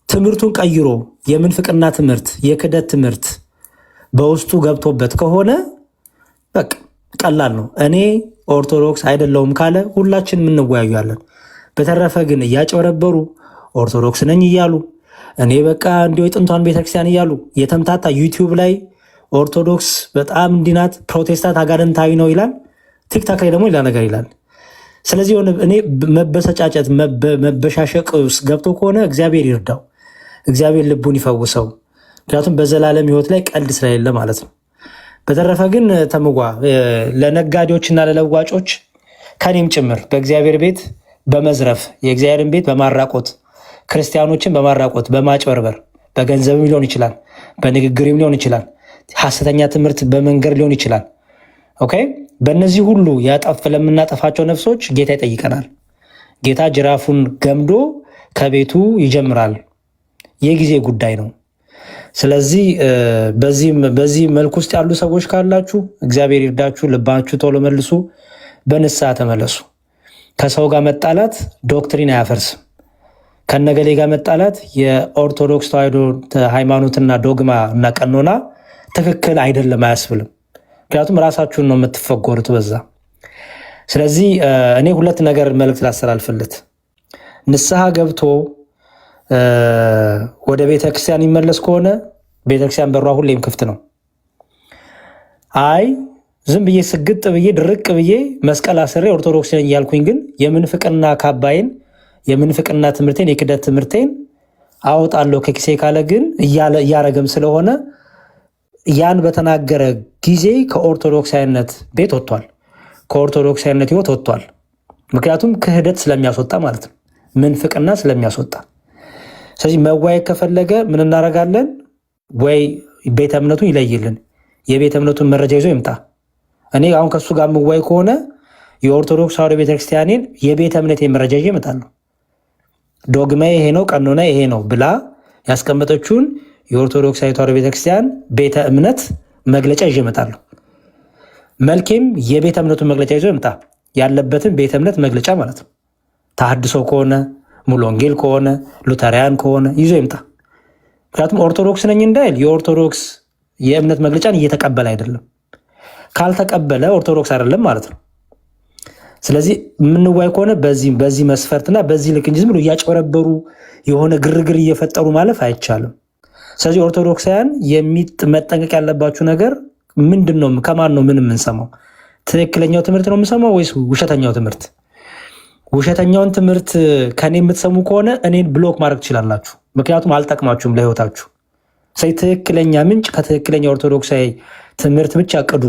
ትምህርቱን ቀይሮ የምንፍቅና ትምህርት፣ የክደት ትምህርት በውስጡ ገብቶበት ከሆነ በቃ ቀላል ነው። እኔ ኦርቶዶክስ አይደለሁም ካለ ሁላችን የምንወያዩያለን። በተረፈ ግን እያጨበረበሩ ኦርቶዶክስ ነኝ እያሉ እኔ በቃ እንዲሁ የጥንቷን ቤተክርስቲያን እያሉ የተምታታ ዩቲዩብ ላይ ኦርቶዶክስ በጣም እንዲናት ፕሮቴስታንት አጋንንታዊ ነው ይላል። ቲክታክ ላይ ደግሞ ሌላ ነገር ይላል። ስለዚህ እኔ መበሰጫጨት መበሻሸቅ ውስጥ ገብቶ ከሆነ እግዚአብሔር ይርዳው። እግዚአብሔር ልቡን ይፈውሰው። ምክንያቱም በዘላለም ህይወት ላይ ቀልድ ስለሌለ ማለት ነው። በተረፈ ግን ተምጓ ለነጋዴዎችና ለለዋጮች ከኔም ጭምር በእግዚአብሔር ቤት በመዝረፍ የእግዚአብሔርን ቤት በማራቆት ክርስቲያኖችን በማራቆት በማጭበርበር በገንዘብም ሊሆን ይችላል፣ በንግግርም ሊሆን ይችላል፣ ሐሰተኛ ትምህርት በመንገር ሊሆን ይችላል። ኦኬ፣ በእነዚህ ሁሉ ለምናጠፋቸው ነፍሶች ጌታ ይጠይቀናል። ጌታ ጅራፉን ገምዶ ከቤቱ ይጀምራል። የጊዜ ጉዳይ ነው። ስለዚህ በዚህ መልኩ ውስጥ ያሉ ሰዎች ካላችሁ እግዚአብሔር ይርዳችሁ፣ ልባችሁ ቶሎ መልሱ፣ በንስሐ ተመለሱ። ከሰው ጋር መጣላት ዶክትሪን አያፈርስም። ከነገሌ ጋር መጣላት የኦርቶዶክስ ተዋሕዶ ሃይማኖትና ዶግማ እና ቀኖና ትክክል አይደለም አያስብልም። ምክንያቱም ራሳችሁን ነው የምትፈጎሩት በዛ። ስለዚህ እኔ ሁለት ነገር መልእክት ላስተላልፍለት። ንስሐ ገብቶ ወደ ቤተክርስቲያን ይመለስ ከሆነ ቤተክርስቲያን በሯ ሁሌም ክፍት ነው። አይ ዝም ብዬ ስግጥ ብዬ ድርቅ ብዬ መስቀል አስሬ ኦርቶዶክስ ነኝ እያልኩኝ ግን የምንፍቅና ካባይን የምንፍቅና ትምህርቴን የክደት ትምህርቴን አወጣለሁ ከኪሴ ካለ ግን እያረገም ስለሆነ ያን በተናገረ ጊዜ ከኦርቶዶክሳዊነት ቤት ወጥቷል፣ ከኦርቶዶክሳዊነት ህይወት ወጥቷል። ምክንያቱም ክህደት ስለሚያስወጣ ማለት ነው፣ ምንፍቅና ስለሚያስወጣ። ስለዚህ መዋየት ከፈለገ ምን እናደርጋለን? ወይ ቤተ እምነቱን ይለይልን፣ የቤተ እምነቱን መረጃ ይዞ ይምጣ። እኔ አሁን ከሱ ጋር የምዋይ ከሆነ የኦርቶዶክስ ተዋሕዶ ቤተክርስቲያኔን የቤተ እምነቴን መረጃ ይዤ እመጣለሁ። ዶግማ ይሄ ነው፣ ቀኖና ይሄ ነው ብላ ያስቀመጠችውን የኦርቶዶክስ ተዋሕዶ ቤተክርስቲያን ቤተ እምነት መግለጫ ይዤ እመጣለሁ። መልኬም የቤተ እምነቱን መግለጫ ይዞ ይምጣ፣ ያለበትን ቤተ እምነት መግለጫ ማለት ነው። ተሐድሶ ከሆነ ሙሉ ወንጌል ከሆነ ሉተሪያን ከሆነ ይዞ ይምጣ። ምክንያቱም ኦርቶዶክስ ነኝ እንዳይል የኦርቶዶክስ የእምነት መግለጫን እየተቀበለ አይደለም። ካልተቀበለ ኦርቶዶክስ አይደለም ማለት ነው። ስለዚህ የምንዋይ ከሆነ በዚህ መስፈርትና በዚህ ልክ እንጂ ዝም ብሎ እያጭበረበሩ የሆነ ግርግር እየፈጠሩ ማለፍ አይቻልም። ስለዚህ ኦርቶዶክሳውያን መጠንቀቅ ያለባችሁ ነገር ምንድን ነው? ከማን ነው ምን የምንሰማው? ትክክለኛው ትምህርት ነው የምንሰማው ወይስ ውሸተኛው ትምህርት? ውሸተኛውን ትምህርት ከኔ የምትሰሙ ከሆነ እኔን ብሎክ ማድረግ ትችላላችሁ። ምክንያቱም አልጠቅማችሁም ለህይወታችሁ። ስለዚህ ትክክለኛ ምንጭ ከትክክለኛ ኦርቶዶክሳዊ ትምህርት ብቻ ቅዱ።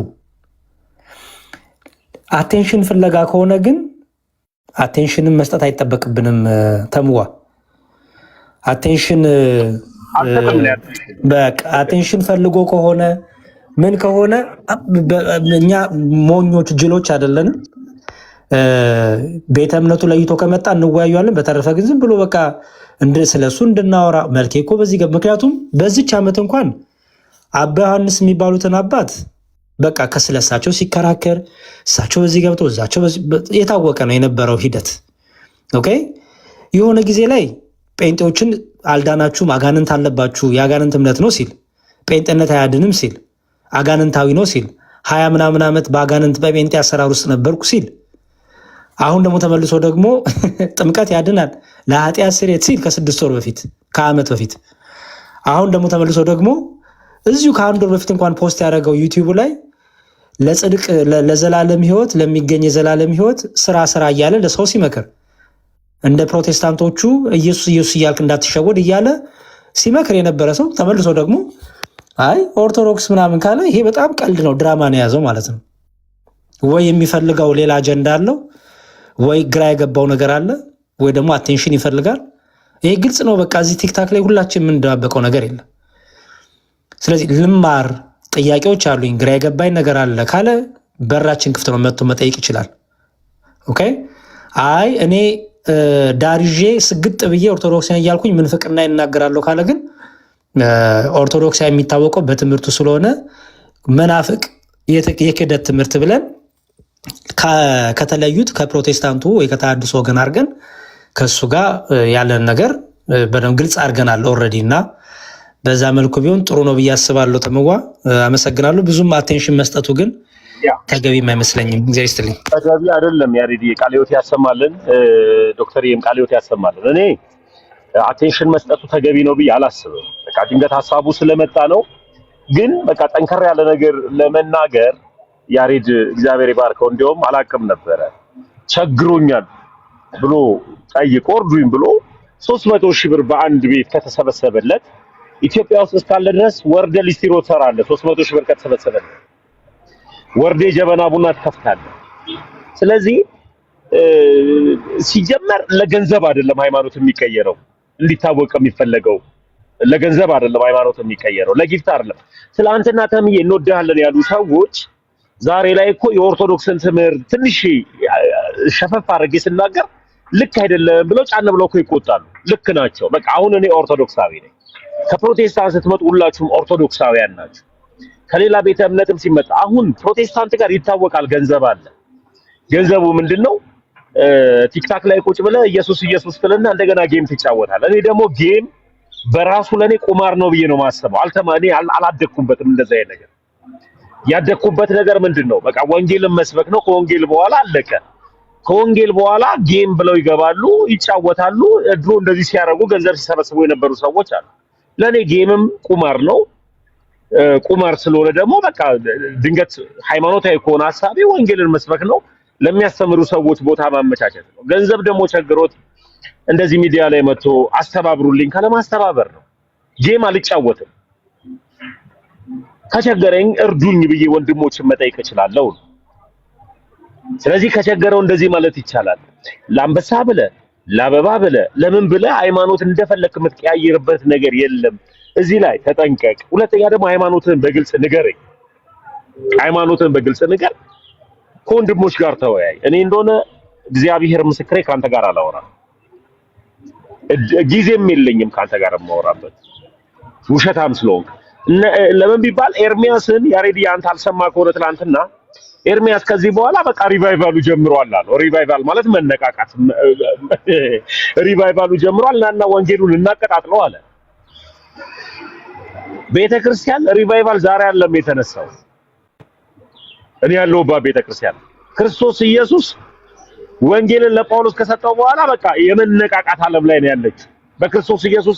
አቴንሽን ፍለጋ ከሆነ ግን አቴንሽንን መስጠት አይጠበቅብንም። ተምዋ አቴንሽን ፈልጎ ከሆነ ምን ከሆነ እኛ ሞኞች ጅሎች አይደለንም። ቤተ እምነቱ ለይቶ ከመጣ እንወያዩዋለን። በተረፈ ግን ዝም ብሎ በቃ ስለሱ እንድናወራ መልኬ እኮ በዚህ ምክንያቱም በዚች ዓመት እንኳን አባ ዮሐንስ የሚባሉትን አባት በቃ ከስለሳቸው ሲከራከር እሳቸው በዚህ ገብተው እዛቸው የታወቀ ነው የነበረው ሂደት። ኦኬ የሆነ ጊዜ ላይ ጴንጤዎችን አልዳናችሁም፣ አጋንንት አለባችሁ፣ የአጋንንት እምነት ነው ሲል፣ ጴንጤነት አያድንም ሲል፣ አጋንንታዊ ነው ሲል፣ 20 ምናምን ዓመት በአጋንንት በጴንጤ አሰራር ውስጥ ነበርኩ ሲል፣ አሁን ደግሞ ተመልሶ ደግሞ ጥምቀት ያድናል ለኃጢአት ስርየት ሲል ከ6 ወር በፊት ከዓመት በፊት አሁን ደግሞ ተመልሶ ደግሞ እዚሁ ከአንድ ወር በፊት እንኳን ፖስት ያደረገው ዩቲዩብ ላይ ለጽድቅ ለዘላለም ህይወት ለሚገኝ የዘላለም ህይወት ስራ እያለ ለሰው ሲመክር እንደ ፕሮቴስታንቶቹ ኢየሱስ እያልክ እንዳትሸወድ እያለ ሲመክር የነበረ ሰው ተመልሶ ደግሞ አይ ኦርቶዶክስ ምናምን ካለ ይሄ በጣም ቀልድ ነው፣ ድራማ ነው የያዘው ማለት ነው። ወይ የሚፈልገው ሌላ አጀንዳ አለው፣ ወይ ግራ የገባው ነገር አለ፣ ወይ ደግሞ አቴንሽን ይፈልጋል። ይሄ ግልጽ ነው። በቃ እዚህ ቲክታክ ላይ ሁላችን የምንደባበቀው ነገር የለም። ስለዚህ ልማር፣ ጥያቄዎች አሉኝ፣ ግራ የገባኝ ነገር አለ ካለ በራችን ክፍት ነው፣ መጥቶ መጠየቅ ይችላል። ኦኬ አይ እኔ ዳርዤ ስግጥ ብዬ ኦርቶዶክስ እያልኩኝ ምንፍቅና ይናገራለሁ ካለ ግን ኦርቶዶክስ የሚታወቀው በትምህርቱ ስለሆነ መናፍቅ የክህደት ትምህርት ብለን ከተለዩት ከፕሮቴስታንቱ ወይ ከተሐድሶ ወገን አድርገን ከሱ ጋር ያለን ነገር በደንብ ግልጽ አድርገናል ኦልሬዲ እና በዛ መልኩ ቢሆን ጥሩ ነው ብዬ አስባለሁ። ተመዋ አመሰግናለሁ። ብዙም አቴንሽን መስጠቱ ግን ተገቢም አይመስለኝም። እግዚአብሔር ይስጥልኝ። ተገቢ አይደለም። ያሬድ ቃለ ሕይወት ያሰማልን፣ ዶክተር ቃለ ሕይወት ያሰማልን። እኔ አቴንሽን መስጠቱ ተገቢ ነው ብዬ አላስብም። በቃ ድንገት ሀሳቡ ስለመጣ ነው። ግን በቃ ጠንከር ያለ ነገር ለመናገር ያሬድ እግዚአብሔር ይባርከው እንዲያውም አላቅም ነበረ ቸግሮኛል ብሎ ጠይቆ እርዱኝ ብሎ 300 ሺህ ብር በአንድ ቤት ከተሰበሰበለት ኢትዮጵያ ውስጥ እስካለ ድረስ ወርደ ሊስትሮ ትሰራለህ። 300 ሺህ ብር ከተሰበሰበለት ወርደ ጀበና ቡና ትከፍታለህ። ስለዚህ ሲጀመር ለገንዘብ አይደለም ሃይማኖት የሚቀየረው፣ እንዲታወቅ የሚፈለገው ለገንዘብ አይደለም ሃይማኖት የሚቀየረው፣ ለጊፍት አይደለም። ትላንትና ተምዬ እንወድሃለን ያሉ ሰዎች ዛሬ ላይ እኮ የኦርቶዶክስን ትምህርት ትንሽ ሸፈፍ አድርጌ ስናገር ልክ አይደለም ብለው ጫን ብለው እኮ ይቆጣሉ። ልክ ናቸው። በቃ አሁን እኔ ኦርቶዶክሳዊ ነኝ። ከፕሮቴስታንት ስትመጡ ሁላችሁም ኦርቶዶክሳውያን ናችሁ። ከሌላ ቤተ እምነትም ሲመጣ አሁን ፕሮቴስታንት ጋር ይታወቃል፣ ገንዘብ አለ። ገንዘቡ ምንድነው? ቲክታክ ላይ ቁጭ ብለህ ኢየሱስ ኢየሱስ ትልና እንደገና ጌም ትጫወታለህ። እኔ ደግሞ ጌም በራሱ ለኔ ቁማር ነው ብዬ ነው የማስበው። እኔ አላደግኩበትም እንደዛ አይነት ነገር። ያደግኩበት ነገር ምንድነው? በቃ ወንጌልን መስበክ ነው። ከወንጌል በኋላ አለቀ። ከወንጌል በኋላ ጌም ብለው ይገባሉ፣ ይጫወታሉ። ድሮ እንደዚህ ሲያደርጉ ገንዘብ ሲሰበስቡ የነበሩ ሰዎች አሉ። ለኔ ጌምም ቁማር ነው። ቁማር ስለሆነ ደግሞ በቃ ድንገት ሃይማኖታዊ ከሆነ ሐሳቤ ወንጌልን መስበክ ነው። ለሚያስተምሩ ሰዎች ቦታ ማመቻቸት ነው። ገንዘብ ደግሞ ቸግሮት እንደዚህ ሚዲያ ላይ መጥቶ አስተባብሩልኝ ካለማስተባበር ነው። ጌም አልጫወትም። ከቸገረኝ እርዱኝ ብዬ ወንድሞችን መጠየቅ እችላለሁ። ስለዚህ ከቸገረው እንደዚህ ማለት ይቻላል። ለአንበሳ ብለ ለአበባ ብለ ለምን ብለ ሃይማኖት እንደፈለክ የምትቀያየርበት ነገር የለም። እዚህ ላይ ተጠንቀቅ። ሁለተኛ ደግሞ ሃይማኖትን በግልጽ ንገረኝ። ሃይማኖትን በግልጽ ንገር። ከወንድሞች ጋር ተወያይ። እኔ እንደሆነ እግዚአብሔር ምስክሬ ካንተ ጋር አላወራም። ጊዜም የለኝም ካንተ ጋር የማወራበት ውሸታም ስለሆንክ። ለምን ቢባል ኤርሚያስን ያሬድ አንተ አልሰማ ከሆነ ትላንትና ኤርሚያስ ከዚህ በኋላ በቃ ሪቫይቫሉ ጀምሯል አለ። ሪቫይቫል ማለት መነቃቃት፣ ሪቫይቫሉ ጀምሯል እና ወንጌሉን እናቀጣጥለው አለ። ቤተክርስቲያን ሪቫይቫል ዛሬ አይደለም የተነሳው። እኔ ያለሁባት ቤተክርስቲያን ክርስቶስ ኢየሱስ ወንጌልን ለጳውሎስ ከሰጠው በኋላ በቃ የመነቃቃት ዓለም ላይ ነው ያለች። በክርስቶስ ኢየሱስ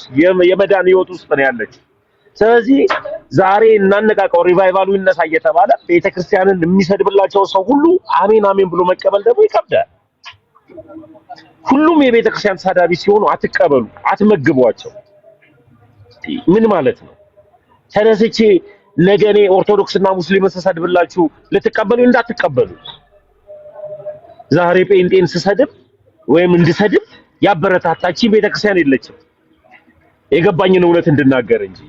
የመዳን ህይወት ውስጥ ነው ያለች። ስለዚህ ዛሬ እናነቃቀው፣ ሪቫይቫሉ ይነሳ እየተባለ ቤተክርስቲያንን የሚሰድብላቸው ሰው ሁሉ አሜን አሜን ብሎ መቀበል ደግሞ ይከብዳል። ሁሉም የቤተክርስቲያን ተሳዳቢ ሲሆኑ አትቀበሉ፣ አትመግቧቸው። ምን ማለት ነው? ተነስቼ ነገ እኔ ኦርቶዶክስና ሙስሊምን ስሰድብላችሁ ልትቀበሉ እንዳትቀበሉ። ዛሬ ጴንጤን ስሰድብ ወይም እንድሰድብ ያበረታታችኝ ቤተክርስቲያን የለችም፣ የገባኝን እውነት እንድናገር እንጂ።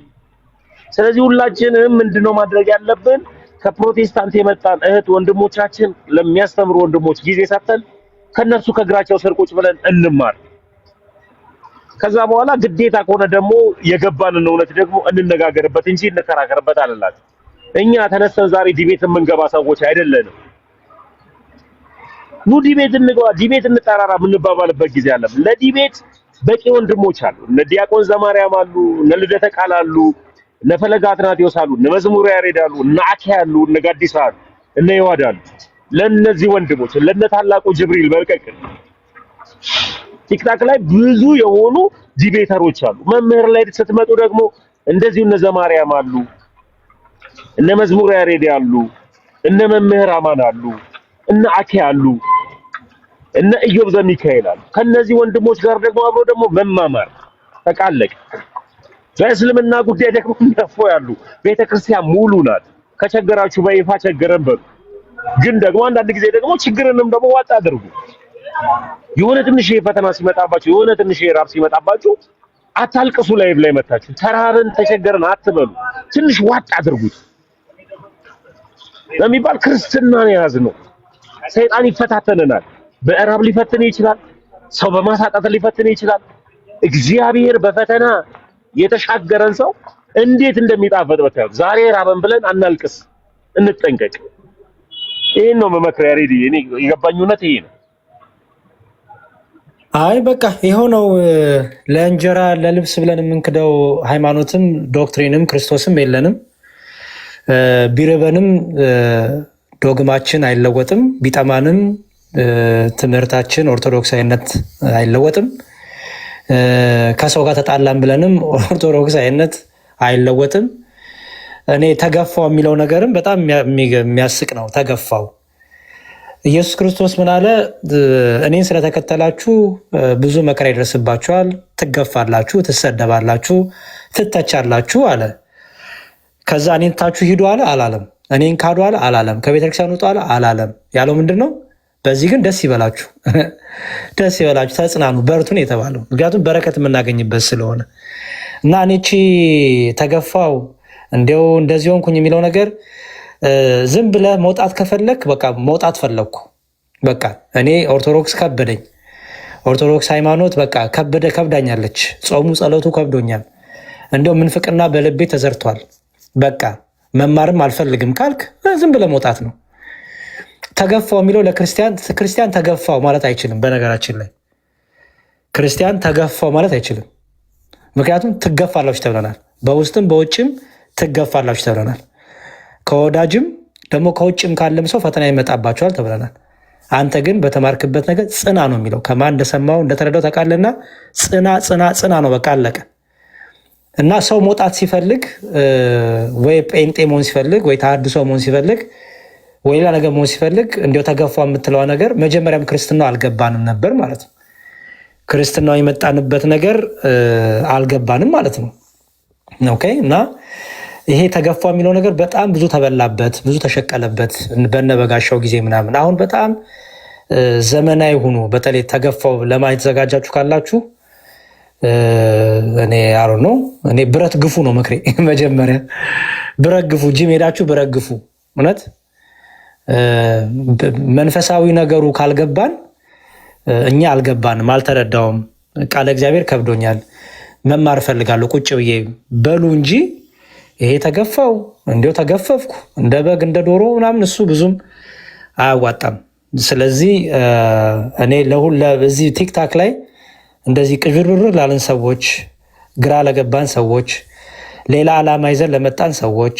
ስለዚህ ሁላችንም ምንድነው ማድረግ ያለብን? ከፕሮቴስታንት የመጣን እህት ወንድሞቻችን ለሚያስተምሩ ወንድሞች ጊዜ ሰጥተን ከነሱ ከእግራቸው ስር ቁጭ ብለን እንማር። ከዛ በኋላ ግዴታ ከሆነ ደግሞ የገባንን እውነት ደግሞ እንነጋገርበት እንጂ እንከራከርበት አለላችሁ። እኛ ተነስተን ዛሬ ዲቤት የምንገባ ሰዎች አይደለንም። ኑ ዲቤት እንግባ፣ ዲቤት እንጠራራ የምንባባልበት ጊዜ አለ። ለዲቤት በቂ ወንድሞች አሉ። እነ ዲያቆን ዘማርያም አሉ፣ እነ ልደተ ቃል አሉ፣ እነ ፈለገ አትናቴዎስ አሉ፣ እነ መዝሙር ያሬድ አሉ፣ እነ አኬ አሉ፣ እነ ጋዲሳ አሉ፣ እነ ይዋድ አሉ። ለነዚህ ወንድሞች ለነ ታላቁ ጅብሪል መልቀቅ ቲክታክ ላይ ብዙ የሆኑ ዲቤተሮች አሉ። መምህር ላይ ስትመጡ ደግሞ እንደዚሁ እነ ዘማርያም አሉ፣ እነ መዝሙር ያሬድ አሉ፣ እነ መምህር አማን አሉ፣ እነ አኬ አሉ፣ እነ ኢዮብ ዘሚካኤል አሉ። ከነዚህ ወንድሞች ጋር ደግሞ አብሮ ደግሞ መማማር ተቃለቀ። በእስልምና ጉዳይ ደግሞ እንደፎ ያሉ ቤተክርስቲያን ሙሉ ናት። ከቸገራችሁ በይፋ ቸገረን በሉ። ግን ደግሞ አንዳንድ ጊዜ ደግሞ ችግርንም ደግሞ ዋጣ አድርጉ። የሆነ ትንሽ ፈተና ሲመጣባችሁ፣ የሆነ ትንሽ ራብ ሲመጣባችሁ አታልቅሱ። ላይ መታችሁ ተራብን ተቸገረን አትበሉ። ትንሽ ዋጣ አድርጉት ለሚባል ክርስትናን የያዝነው። ሰይጣን ይፈታተነናል። በእራብ ሊፈትን ይችላል። ሰው በማሳጣት ሊፈትን ይችላል። እግዚአብሔር በፈተና የተሻገረን ሰው እንዴት እንደሚጣፈጥ በታዩ። ዛሬ ራበን ብለን አናልቅስ፣ እንጠንቀቅ። ይሄን ነው መመክሪያ። ሬዲ እኔ የገባኝ እውነት ይሄ ነው። አይ በቃ ይኸው ነው። ለእንጀራ ለልብስ ብለን የምንክደው ሃይማኖትም ዶክትሪንም ክርስቶስም የለንም። ቢርበንም ዶግማችን አይለወጥም። ቢጠማንም ትምህርታችን ኦርቶዶክሳዊነት አይለወጥም። ከሰው ጋር ተጣላን ብለንም ኦርቶዶክሳዊነት አይለወጥም። እኔ ተገፋው የሚለው ነገርም በጣም የሚያስቅ ነው። ተገፋው ኢየሱስ ክርስቶስ ምን አለ? እኔን ስለተከተላችሁ ብዙ መከራ ይደርስባችኋል፣ ትገፋላችሁ፣ ትሰደባላችሁ፣ ትተቻላችሁ አለ። ከዛ እኔን ትታችሁ ሂዱ አለ አላለም? እኔን ካዱ አለ አላለም? ከቤተክርስቲያን ውጡ አለ አላለም? ያለው ምንድን ነው? በዚህ ግን ደስ ይበላችሁ፣ ደስ ይበላችሁ፣ ተጽናኑ፣ በርቱን የተባለው ምክንያቱም በረከት የምናገኝበት ስለሆነ እና እኔቺ ተገፋው እንዲያው እንደዚህ ሆንኩኝ የሚለው ነገር ዝም ብለህ መውጣት ከፈለክ በቃ መውጣት ፈለግኩ። በቃ እኔ ኦርቶዶክስ ከበደኝ፣ ኦርቶዶክስ ሃይማኖት በቃ ከብዳኛለች፣ ጾሙ ጸሎቱ ከብዶኛል፣ እንዲያው ምንፍቅና በልቤ ተዘርቷል፣ በቃ መማርም አልፈልግም ካልክ ዝም ብለህ መውጣት ነው። ተገፋው የሚለው ለክርስቲያን ተገፋው ማለት አይችልም። በነገራችን ላይ ክርስቲያን ተገፋው ማለት አይችልም። ምክንያቱም ትገፋላችሁ ተብለናል። በውስጥም በውጭም ትገፋላችሁ ተብለናል። ከወዳጅም ደግሞ ከውጭም ካለም ሰው ፈተና ይመጣባቸዋል ተብለናል። አንተ ግን በተማርክበት ነገር ጽና ነው የሚለው። ከማን እንደሰማው እንደተረዳው ታውቃለና ጽና ነው። በቃ አለቀ። እና ሰው መውጣት ሲፈልግ ወይ ጴንጤ መሆን ሲፈልግ ወይ ተሐድሶ መሆን ሲፈልግ ወይ ሌላ ነገር መሆን ሲፈልግ እንዲያው ተገፋ የምትለዋ ነገር መጀመሪያም ክርስትናው አልገባንም ነበር ማለት ነው። ክርስትናው የመጣንበት ነገር አልገባንም ማለት ነው። ኦኬ። እና ይሄ ተገፋ የሚለው ነገር በጣም ብዙ ተበላበት፣ ብዙ ተሸቀለበት በነበጋሻው ጊዜ ምናምን። አሁን በጣም ዘመናዊ ሁኑ። በተለይ ተገፋው ለማየት ተዘጋጃችሁ ካላችሁ እኔ አሮ ነው እኔ ብረት ግፉ ነው ምክሬ። መጀመሪያ ብረት ግፉ፣ ጂም ሄዳችሁ ብረት ግፉ። እውነት መንፈሳዊ ነገሩ ካልገባን እኛ አልገባንም፣ አልተረዳውም። ቃለ እግዚአብሔር ከብዶኛል፣ መማር እፈልጋለሁ ቁጭ ብዬ በሉ እንጂ ይሄ ተገፋው እንዲያው ተገፈፍኩ እንደ በግ እንደ ዶሮ ምናምን እሱ ብዙም አያዋጣም። ስለዚህ እኔ እዚህ ቲክታክ ላይ እንደዚህ ቅዥርር ላለን ሰዎች፣ ግራ ለገባን ሰዎች፣ ሌላ ዓላማ ይዘን ለመጣን ሰዎች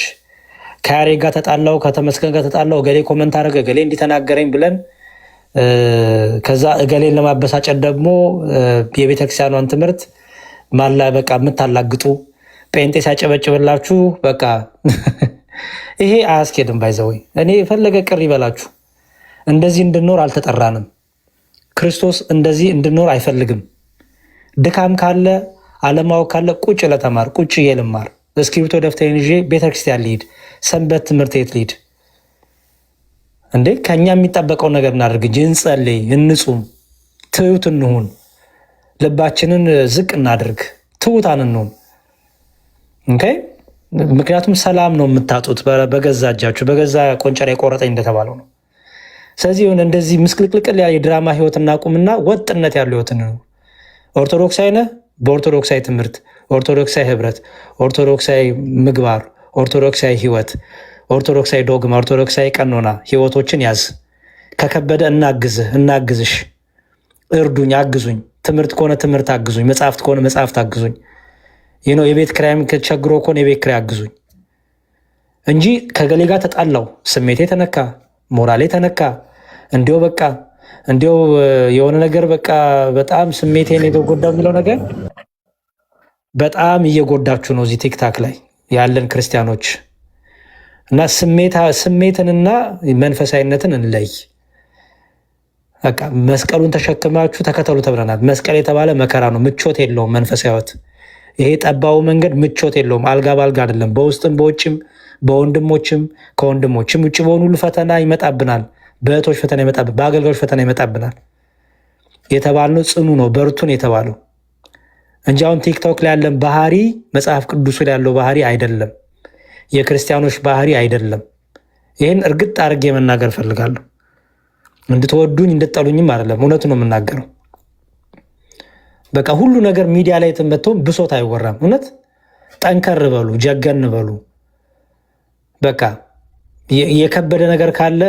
ከያሬ ጋር ተጣላው ከተመስገን ጋር ተጣላው እገሌ ኮመንት አደረገ እገሌ እንዲተናገረኝ ብለን ከዛ እገሌን ለማበሳጨት ደግሞ የቤተክርስቲያኗን ትምህርት ማላ በቃ የምታላግጡ ጴንጤ ሲያጨበጭብላችሁ በቃ ይሄ አያስኬድም። ባይዘወይ እኔ የፈለገ ቅር ይበላችሁ፣ እንደዚህ እንድንኖር አልተጠራንም። ክርስቶስ እንደዚህ እንድንኖር አይፈልግም። ድካም ካለ አለማወቅ ካለ ቁጭ ለተማር ቁጭ የልማር እስክሪብቶ ደፍተሬን ይዤ ቤተክርስቲያን ልሂድ፣ ሰንበት ትምህርት ቤት ልሂድ። እንዴ ከኛ የሚጠበቀው ነገር እናድርግ እንጂ እንጸልይ፣ እንጹም፣ ትሑት እንሁን፣ ልባችንን ዝቅ እናድርግ፣ ትሑታን እንሁን። ኦኬ። ምክንያቱም ሰላም ነው የምታጡት በገዛ እጃችሁ፣ በገዛ ቆንጨራ የቆረጠኝ እንደተባለው ነው። ስለዚህ ሆነ እንደዚህ ምስቅልቅልቅል ያለ የድራማ ህይወት እናቁምና ወጥነት ያለው ህይወት ነው። ኦርቶዶክሳዊ ነህ፣ በኦርቶዶክሳዊ ትምህርት፣ ኦርቶዶክሳዊ ህብረት፣ ኦርቶዶክሳዊ ምግባር፣ ኦርቶዶክሳዊ ህይወት፣ ኦርቶዶክሳዊ ዶግማ፣ ኦርቶዶክሳዊ ቀኖና ህይወቶችን ያዝ። ከከበደ እናግዝሽ፣ እርዱኝ፣ አግዙኝ። ትምህርት ከሆነ ትምህርት አግዙኝ፣ መጽሐፍት ከሆነ መጽሐፍት አግዙኝ። የቤት ክራይም ቸግሮ ከሆነ የቤት ክራይ አግዙኝ እንጂ ከገሌ ጋር ተጣላው፣ ስሜቴ ተነካ፣ ሞራሌ ተነካ፣ እንዲያው በቃ እንዲያው የሆነ ነገር በቃ በጣም ስሜቴን የተጎዳው የሚለው ነገር በጣም እየጎዳችሁ ነው። እዚህ ቲክታክ ላይ ያለን ክርስቲያኖች እና ስሜትንና መንፈሳዊነትን እንለይ። በቃ መስቀሉን ተሸክማችሁ ተከተሉ ተብለናል። መስቀል የተባለ መከራ ነው፣ ምቾት የለውም። መንፈሳዊ ሕይወት ይሄ ጠባቡ መንገድ ምቾት የለውም። አልጋ ባልጋ አይደለም። በውስጥም በውጭም በወንድሞችም ከወንድሞችም ውጭ በሆኑ ሁሉ ፈተና ይመጣብናል። በእህቶች ፈተና ይመጣብናል። በአገልጋዮች ፈተና ይመጣብናል። የተባልነው ጽኑ ነው፣ በርቱን የተባለው እንጂ አሁን ቲክቶክ ላይ ያለን ባህሪ መጽሐፍ ቅዱስ ላይ ያለው ባህሪ አይደለም፣ የክርስቲያኖች ባህሪ አይደለም። ይህን እርግጥ አድርጌ መናገር እፈልጋለሁ። እንድትወዱኝ እንድትጠሉኝም አይደለም፣ እውነቱ ነው የምናገረው። በቃ ሁሉ ነገር ሚዲያ ላይ ተመጥቶ ብሶት አይወራም። እውነት ጠንከር በሉ፣ ጀገን በሉ። በቃ የከበደ ነገር ካለ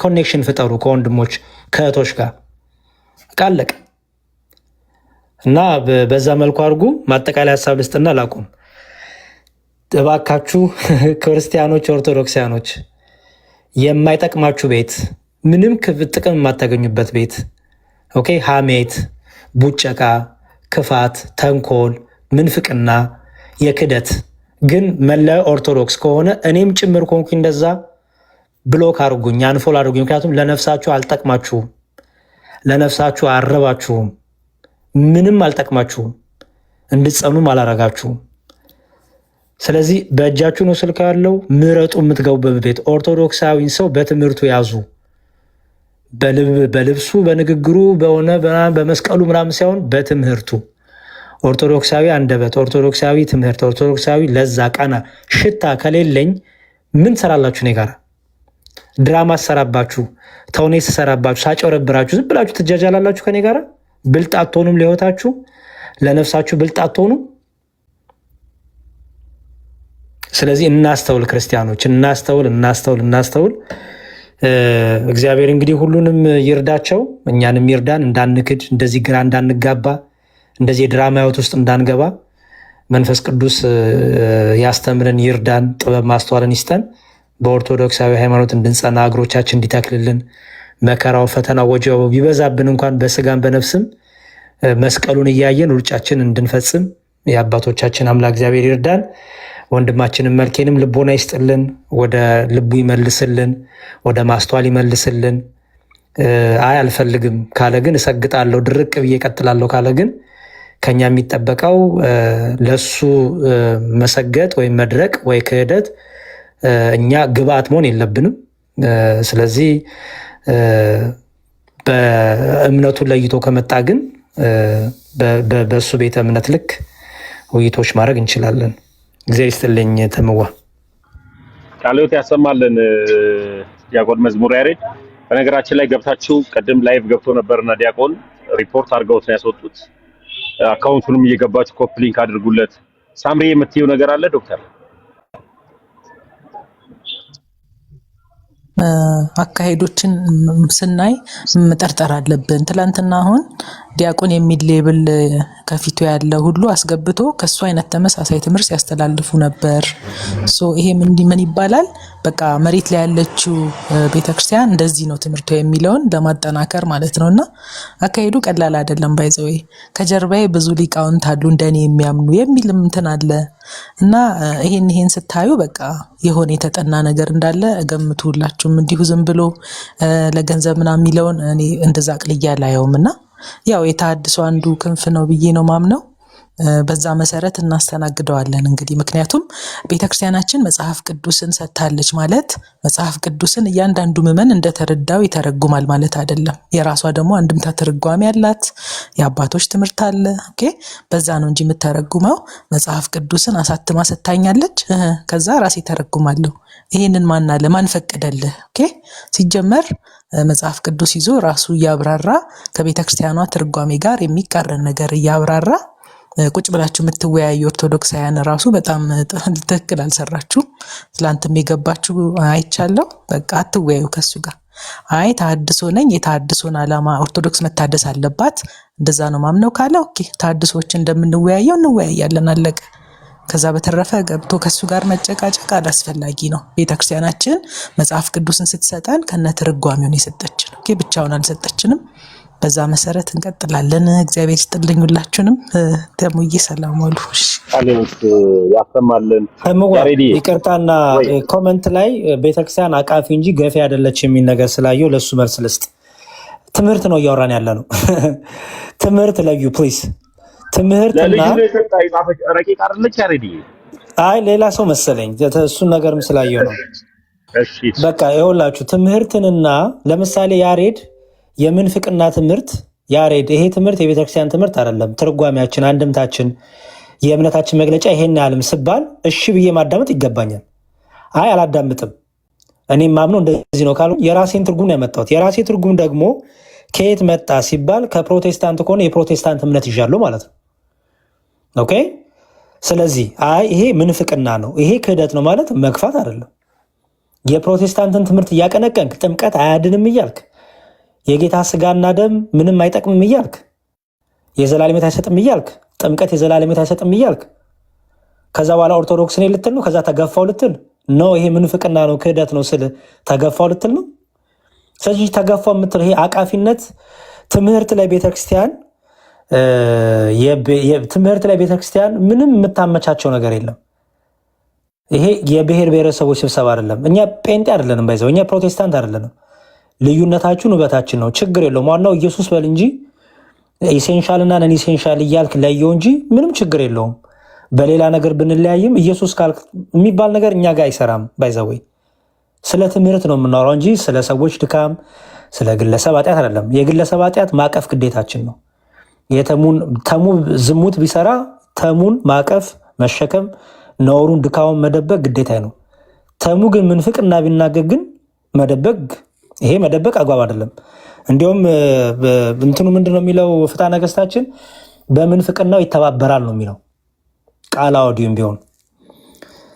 ኮኔክሽን ፍጠሩ ከወንድሞች ከእህቶች ጋር ቃለቅ እና በዛ መልኩ አድርጉ። ማጠቃላይ ሀሳብ ልስጥና ላቁም። እባካችሁ ክርስቲያኖች፣ ኦርቶዶክሲያኖች የማይጠቅማችሁ ቤት፣ ምንም ጥቅም የማታገኙበት ቤት፣ ኦኬ፣ ሐሜት፣ ቡጨቃ፣ ክፋት፣ ተንኮል፣ ምንፍቅና፣ የክደት ግን መለያ ኦርቶዶክስ ከሆነ እኔም ጭምር ኮንኩ እንደዛ ብሎክ አድርጉኝ፣ አንፎል አድርጉኝ። ምክንያቱም ለነፍሳችሁ አልጠቅማችሁም፣ ለነፍሳችሁ አረባችሁም፣ ምንም አልጠቅማችሁም፣ እንድትጸኑም አላረጋችሁም። ስለዚህ በእጃችሁ ነው ስልክ ያለው፣ ምረጡ የምትገቡበት ቤት። ኦርቶዶክሳዊን ሰው በትምህርቱ ያዙ፣ በልብሱ በንግግሩ በሆነ በመስቀሉ ምናምን ሳይሆን በትምህርቱ። ኦርቶዶክሳዊ አንደበት፣ ኦርቶዶክሳዊ ትምህርት፣ ኦርቶዶክሳዊ ለዛ ቃና ሽታ ከሌለኝ ምን ትሰራላችሁ? እኔ ጋር ድራማ ትሰራባችሁ፣ ተውኔት ትሰራባችሁ፣ ሳጨረብራችሁ ዝም ብላችሁ ትጃጃላላችሁ ከኔ ጋር። ብልጥ አትሆኑም፣ ለህይወታችሁ ለነፍሳችሁ ብልጥ አትሆኑም። ስለዚህ እናስተውል ክርስቲያኖች፣ እናስተውል። እግዚአብሔር እንግዲህ ሁሉንም ይርዳቸው፣ እኛንም ይርዳን። እንዳንክድ፣ እንደዚህ ግራ እንዳንጋባ፣ እንደዚህ የድራማ ህይወት ውስጥ እንዳንገባ መንፈስ ቅዱስ ያስተምረን፣ ይርዳን፣ ጥበብ ማስተዋልን ይስጠን። በኦርቶዶክሳዊ ሃይማኖት እንድንጸና እግሮቻችን እንዲተክልልን፣ መከራው ፈተና ወጀው ቢበዛብን እንኳን በስጋም በነፍስም መስቀሉን እያየን ሩጫችን እንድንፈጽም የአባቶቻችን አምላክ እግዚአብሔር ይርዳን። ወንድማችንን መልኬንም ልቦና ይስጥልን፣ ወደ ልቡ ይመልስልን፣ ወደ ማስተዋል ይመልስልን። አይ አልፈልግም ካለ ግን እሰግጣለሁ፣ ድርቅ ብዬ እቀጥላለሁ ካለ ግን ከኛ የሚጠበቀው ለሱ መሰገጥ ወይም መድረቅ ወይ ክህደት እኛ ግብአት መሆን የለብንም። ስለዚህ በእምነቱን ለይቶ ከመጣ ግን በእሱ ቤተ እምነት ልክ ውይይቶች ማድረግ እንችላለን። እግዚአብሔር ይስጥልኝ። ተመዋ ቃልዮት ያሰማልን። ዲያቆን መዝሙር ያሬድ በነገራችን ላይ ገብታችሁ ቅድም ላይቭ ገብቶ ነበርና ዲያቆን ሪፖርት አድርገውት ነው ያስወጡት። አካውንቱንም እየገባችሁ ኮፒ ሊንክ አድርጉለት። ሳምሪ የምትይው ነገር አለ ዶክተር? አካሄዶችን ስናይ መጠርጠር አለብን። ትላንትና አሁን ዲያቆን የሚል ሌብል ከፊቱ ያለ ሁሉ አስገብቶ ከሱ አይነት ተመሳሳይ ትምህርት ሲያስተላልፉ ነበር። ይሄ ምን ይባላል? በቃ መሬት ላይ ያለችው ቤተክርስቲያን እንደዚህ ነው ትምህርቱ የሚለውን ለማጠናከር ማለት ነውና አካሄዱ ቀላል አይደለም። ባይዘው ከጀርባዬ ብዙ ሊቃውንት አሉ እንደኔ የሚያምኑ የሚልም እንትን አለ እና ይሄን ስታዩ በቃ የሆነ የተጠና ነገር እንዳለ ገምቱ። ሁላችሁም እንዲሁ ዝም ብሎ ለገንዘብ ምናምን የሚለውን እኔ እንደዛ አቅልያ ላየውምና ያው የተሐድሶ አንዱ ክንፍ ነው ብዬ ነው ማምነው። በዛ መሰረት እናስተናግደዋለን። እንግዲህ ምክንያቱም ቤተክርስቲያናችን መጽሐፍ ቅዱስን ሰጥታለች ማለት መጽሐፍ ቅዱስን እያንዳንዱ ምዕመን እንደተረዳው ይተረጉማል ማለት አይደለም። የራሷ ደግሞ አንድምታ ትርጓሜ ያላት የአባቶች ትምህርት አለ። ኦኬ፣ በዛ ነው እንጂ የምተረጉመው መጽሐፍ ቅዱስን አሳትማ ሰጥታኛለች ከዛ ራሴ ተረጉማለሁ። ይሄንን ማን ፈቀደልህ? ኦኬ፣ ሲጀመር መጽሐፍ ቅዱስ ይዞ ራሱ እያብራራ ከቤተክርስቲያኗ ትርጓሜ ጋር የሚቃረን ነገር እያብራራ ቁጭ ብላችሁ የምትወያዩ ኦርቶዶክሳውያን ራሱ በጣም ትክክል አልሰራችሁ። ትላንትም የገባችሁ አይቻለሁ። በቃ አትወያዩ ከሱ ጋር። አይ ተሐድሶ ነኝ፣ የተሐድሶን ዓላማ ኦርቶዶክስ መታደስ አለባት እንደዛ ነው ማምነው ካለ ኦኬ፣ ተሐድሶች እንደምንወያየው እንወያያለን፣ አለቀ። ከዛ በተረፈ ገብቶ ከሱ ጋር መጨቃጨቅ አላስፈላጊ ነው። ቤተክርስቲያናችን መጽሐፍ ቅዱስን ስትሰጠን ከነ ትርጓሜውን የሰጠችን ኦኬ፣ ብቻውን አልሰጠችንም። በዛ መሰረት እንቀጥላለን። እግዚአብሔር ይስጥልኝ ሁላችሁንም። ደሙዬ ሰላም ዋሉ። ቃልዮት ያሰማልን። ይቅርታና ኮመንት ላይ ቤተክርስቲያን አቃፊ እንጂ ገፊ አይደለች የሚል ነገር ስላየው ለሱ መልስ ልስጥ። ትምህርት ነው እያወራን ያለ ነው። ትምህርት ለዩ ፕሊዝ። ትምህርትና ረቂቅ አይደለች ያሬዲ። አይ ሌላ ሰው መሰለኝ እሱን ነገርም ስላየው ነው። በቃ ይኸውላችሁ ትምህርትንና ለምሳሌ ያሬድ የምንፍቅና ትምህርት ያሬድ ይሄ ትምህርት የቤተክርስቲያን ትምህርት አይደለም። ትርጓሜያችን፣ አንድምታችን፣ የእምነታችን መግለጫ ይሄን ያህልም ስባል እሺ ብዬ ማዳመጥ ይገባኛል። አይ አላዳምጥም፣ እኔም ማምነው እንደዚህ ነው ካሉ የራሴን ትርጉም ነው ያመጣሁት። የራሴ ትርጉም ደግሞ ከየት መጣ ሲባል ከፕሮቴስታንት ከሆነ የፕሮቴስታንት እምነት ይዣለሁ ማለት ነው። ኦኬ። ስለዚህ አይ ይሄ ምንፍቅና ነው ይሄ ክህደት ነው ማለት መግፋት አይደለም። የፕሮቴስታንትን ትምህርት እያቀነቀንክ ጥምቀት አያድንም እያልክ የጌታ ስጋና ደም ምንም አይጠቅምም እያልክ የዘላለሜት አይሰጥም እያልክ ጥምቀት የዘላለሜት አይሰጥም እያልክ ከዛ በኋላ ኦርቶዶክስ ነኝ ልትል ነው። ከዛ ተገፋው ልትል ነው። ይሄ ምንፍቅና ነው ክህደት ነው ስል ተገፋው ልትል ነው። ስለዚህ ተገፋው የምትል ይሄ አቃፊነት ትምህርት ላይ ቤተክርስቲያን ምንም የምታመቻቸው ነገር የለም። ይሄ የብሔር ብሔረሰቦች ስብሰባ አይደለም። እኛ ጴንጤ አይደለንም፣ ባይዘው እኛ ፕሮቴስታንት አይደለንም። ልዩነታችን ውበታችን ነው። ችግር የለውም። ዋናው ኢየሱስ በል እንጂ ኢሴንሻል እና ነን ኢሴንሻል እያልክ ለየው እንጂ ምንም ችግር የለውም። በሌላ ነገር ብንለያይም ኢየሱስ የሚባል ነገር እኛ ጋር አይሰራም። ባይዘወይ ስለ ትምህርት ነው የምናወራው እንጂ ስለ ሰዎች ድካም፣ ስለ ግለሰብ ኃጢአት አይደለም። የግለሰብ ኃጢአት ማቀፍ ግዴታችን ነው። ተሙ ዝሙት ቢሰራ ተሙን ማቀፍ መሸከም፣ ነውሩን ድካውን መደበቅ ግዴታ ነው። ተሙ ግን ምንፍቅና ቢናገር ግን መደበቅ አግባብ አይደለም። እንዲሁም እንትኑ ምንድን ነው የሚለው ፍትሐ ነገሥታችን በምንፍቅናው ይተባበራል ነው የሚለው ቃል አዋዲውም ቢሆን።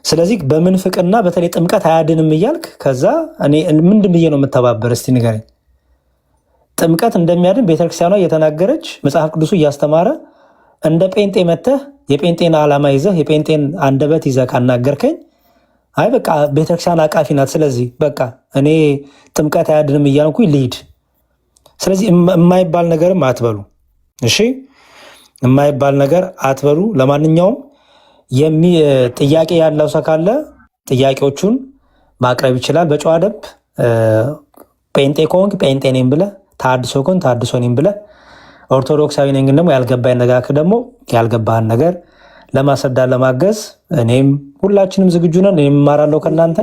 ስለዚህ በምንፍቅና በተለይ ጥምቀት አያድንም እያልክ ከዛ እኔ ምንድን ብዬ ነው የምተባበር? እስቲ ንገረኝ። ጥምቀት እንደሚያድን ቤተክርስቲያኗ እየተናገረች መጽሐፍ ቅዱሱ እያስተማረ እንደ ጴንጤ መተህ የጴንጤን ዓላማ ይዘህ የጴንጤን አንደበት ይዘህ ካናገርከኝ አይ በቃ ቤተክርስቲያን አቃፊ ናት፣ ስለዚህ በቃ እኔ ጥምቀት አያድንም እያልኩኝ ልሂድ። ስለዚህ የማይባል ነገርም አትበሉ። እሺ የማይባል ነገር አትበሉ። ለማንኛውም ጥያቄ ያለው ሰው ካለ ጥያቄዎቹን ማቅረብ ይችላል በጨዋ ደንብ። ጴንጤ ከሆንክ ጴንጤ ነኝ ብለህ፣ ተሐድሶ ከሆንክ ተሐድሶ ነኝ ብለህ፣ ኦርቶዶክሳዊ ነኝ ግን ደግሞ ያልገባኝ ነገር ደግሞ ያልገባህን ነገር ለማስረዳት ለማገዝ እኔም ሁላችንም ዝግጁ ነን። እኔም እማራለሁ ከእናንተ፣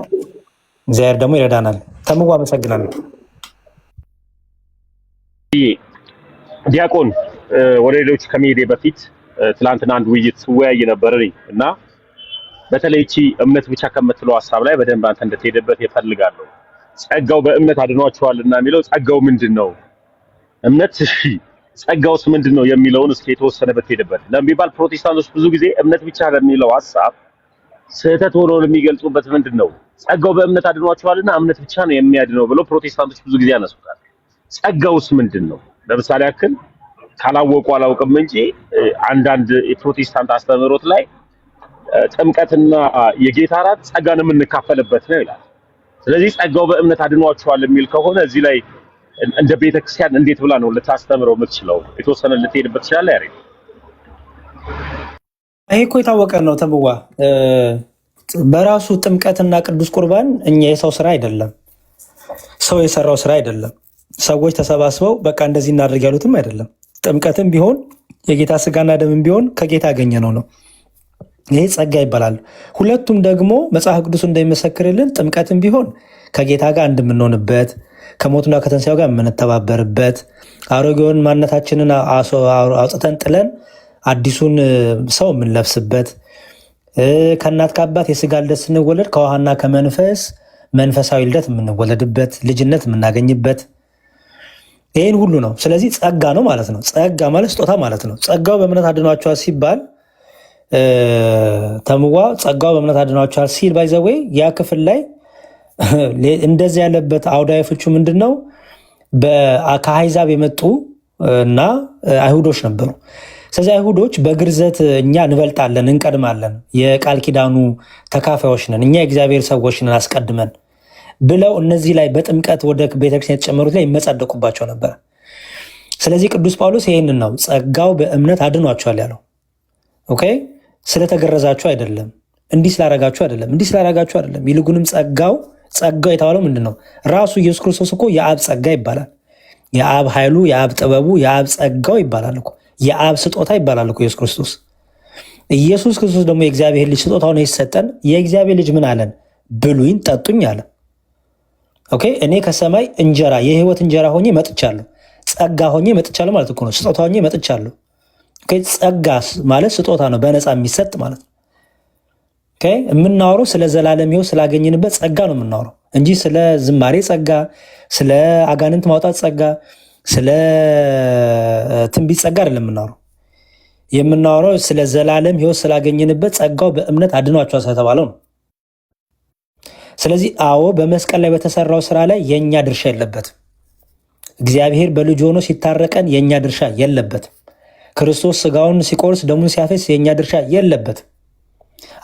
እግዚአብሔር ደግሞ ይረዳናል። ተምዋ አመሰግናለሁ። ዲያቆን ወደ ሌሎች ከመሄዴ በፊት ትላንትና አንድ ውይይት ስወያይ ነበር እና በተለይ እቺ እምነት ብቻ ከምትለው ሀሳብ ላይ በደንብ አንተ እንድትሄድበት ይፈልጋለሁ። ጸጋው በእምነት አድኗቸዋልና የሚለው ጸጋው ምንድን ነው? እምነት እሺ ጸጋውስ ምንድን ነው የሚለውን እስኪ የተወሰነ ብትሄድበት። ለሚባል ፕሮቴስታንቶች ብዙ ጊዜ እምነት ብቻ ለሚለው ሀሳብ ስህተት ሆኖ የሚገልጹበት ምንድን ነው? ጸጋው በእምነት አድኗቸዋልና እምነት ብቻ ነው የሚያድነው ብለው ፕሮቴስታንቶች ብዙ ጊዜ ያነሱታል። ጸጋውስ ምንድን ነው? ለምሳሌ ያክል ካላወቁ አላውቅም እንጂ አንዳንድ የፕሮቴስታንት አስተምህሮት ላይ ጥምቀትና የጌታ እራት ጸጋን የምንካፈልበት ነው ይላል። ስለዚህ ጸጋው በእምነት አድኗቸዋል የሚል ከሆነ እዚህ ላይ እንደ ቤተክርስቲያን እንዴት ብላ ነው ልታስተምረው የምትችለው? የተወሰነ ልትሄድበት ትችላለህ ያሬድ? ይሄ እኮ የታወቀ ነው ተብዋ። በራሱ ጥምቀትና ቅዱስ ቁርባን እኛ የሰው ስራ አይደለም፣ ሰው የሰራው ስራ አይደለም። ሰዎች ተሰባስበው በቃ እንደዚህ እናድርግ ያሉትም አይደለም። ጥምቀትም ቢሆን የጌታ ስጋና ደምም ቢሆን ከጌታ ያገኘ ነው። ይሄ ጸጋ ይባላል። ሁለቱም ደግሞ መጽሐፍ ቅዱስ እንደሚመሰክርልን ጥምቀትም ቢሆን ከጌታ ጋር እንደምንሆንበት ከሞቱና ከተንሳኤው ጋር የምንተባበርበት አሮጌውን ማንነታችንን አውጥተን ጥለን አዲሱን ሰው የምንለብስበት ከእናት ከአባት የስጋ ልደት ስንወለድ ከውሃና ከመንፈስ መንፈሳዊ ልደት የምንወለድበት ልጅነት የምናገኝበት ይህን ሁሉ ነው። ስለዚህ ጸጋ ነው ማለት ነው። ጸጋ ማለት ስጦታ ማለት ነው። ጸጋው በእምነት አድኗቸዋል ሲባል ተምዋ ጸጋው በእምነት አድኗቸዋል ሲል ባይዘዌ ያ ክፍል ላይ እንደዚህ ያለበት አውዳዊ ፍቹ ምንድን ነው? ከአሕዛብ የመጡ እና አይሁዶች ነበሩ። ስለዚህ አይሁዶች በግርዘት እኛ እንበልጣለን፣ እንቀድማለን፣ የቃል ኪዳኑ ተካፋዮች ነን፣ እኛ የእግዚአብሔር ሰዎች ነን አስቀድመን ብለው እነዚህ ላይ በጥምቀት ወደ ቤተክርስቲያን የተጨመሩት ላይ ይመጻደቁባቸው ነበር። ስለዚህ ቅዱስ ጳውሎስ ይህንን ነው ጸጋው በእምነት አድኗቸዋል ያለው። ኦኬ ስለተገረዛችሁ አይደለም፣ እንዲህ ስላረጋችሁ አይደለም፣ እንዲህ ስላረጋችሁ አይደለም። ይልቁንም ጸጋው የተባለው ምንድን ነው? ራሱ ኢየሱስ ክርስቶስ እኮ የአብ ጸጋ ይባላል። የአብ ኃይሉ፣ የአብ ጥበቡ፣ የአብ ጸጋው ይባላል እኮ፣ የአብ ስጦታ ይባላል እኮ ኢየሱስ ክርስቶስ። ኢየሱስ ክርስቶስ ደግሞ የእግዚአብሔር ልጅ ስጦታው ነው የሰጠን። የእግዚአብሔር ልጅ ምን አለን? ብሉኝ ጠጡኝ አለ። ኦኬ እኔ ከሰማይ እንጀራ የህይወት እንጀራ ሆኜ መጥቻለሁ፣ ጸጋ ሆኜ መጥቻለሁ ማለት እኮ ነው። ስጦታ ሆኜ መጥቻለሁ። ጸጋ ማለት ስጦታ ነው፣ በነፃ የሚሰጥ ማለት ነው። የምናወረው ስለ ዘላለም ሕይወት ስላገኝንበት ጸጋ ነው የምናወረው እንጂ ስለ ዝማሬ ጸጋ፣ ስለ አጋንንት ማውጣት ጸጋ፣ ስለ ትንቢት ጸጋ አይደለም የምናወረው። የምናወረው ስለ ዘላለም ሕይወት ስላገኝንበት ጸጋው በእምነት አድኗቸዋል ስለተባለው ነው። ስለዚህ አዎ በመስቀል ላይ በተሰራው ስራ ላይ የእኛ ድርሻ የለበትም። እግዚአብሔር በልጁ ሆኖ ሲታረቀን የእኛ ድርሻ የለበትም። ክርስቶስ ስጋውን ሲቆርስ ደሙን ሲያፈስ የእኛ ድርሻ የለበትም።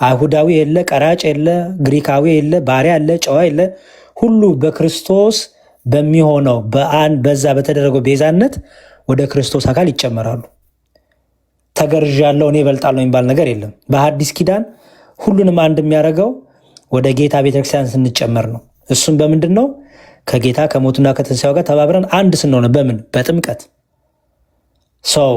አይሁዳዊ የለ፣ ቀራጭ የለ፣ ግሪካዊ የለ፣ ባሪያ የለ፣ ጨዋ የለ፣ ሁሉ በክርስቶስ በሚሆነው በዛ በተደረገው ቤዛነት ወደ ክርስቶስ አካል ይጨመራሉ። ተገርዣለሁ እኔ እበልጣለሁ የሚባል ነገር የለም። በሐዲስ ኪዳን ሁሉንም አንድ የሚያደርገው ወደ ጌታ ቤተክርስቲያን ስንጨመር ነው። እሱም በምንድን ነው? ከጌታ ከሞቱና ከትንሣኤው ጋር ተባብረን አንድ ስንሆነ በምን? በጥምቀት ሰው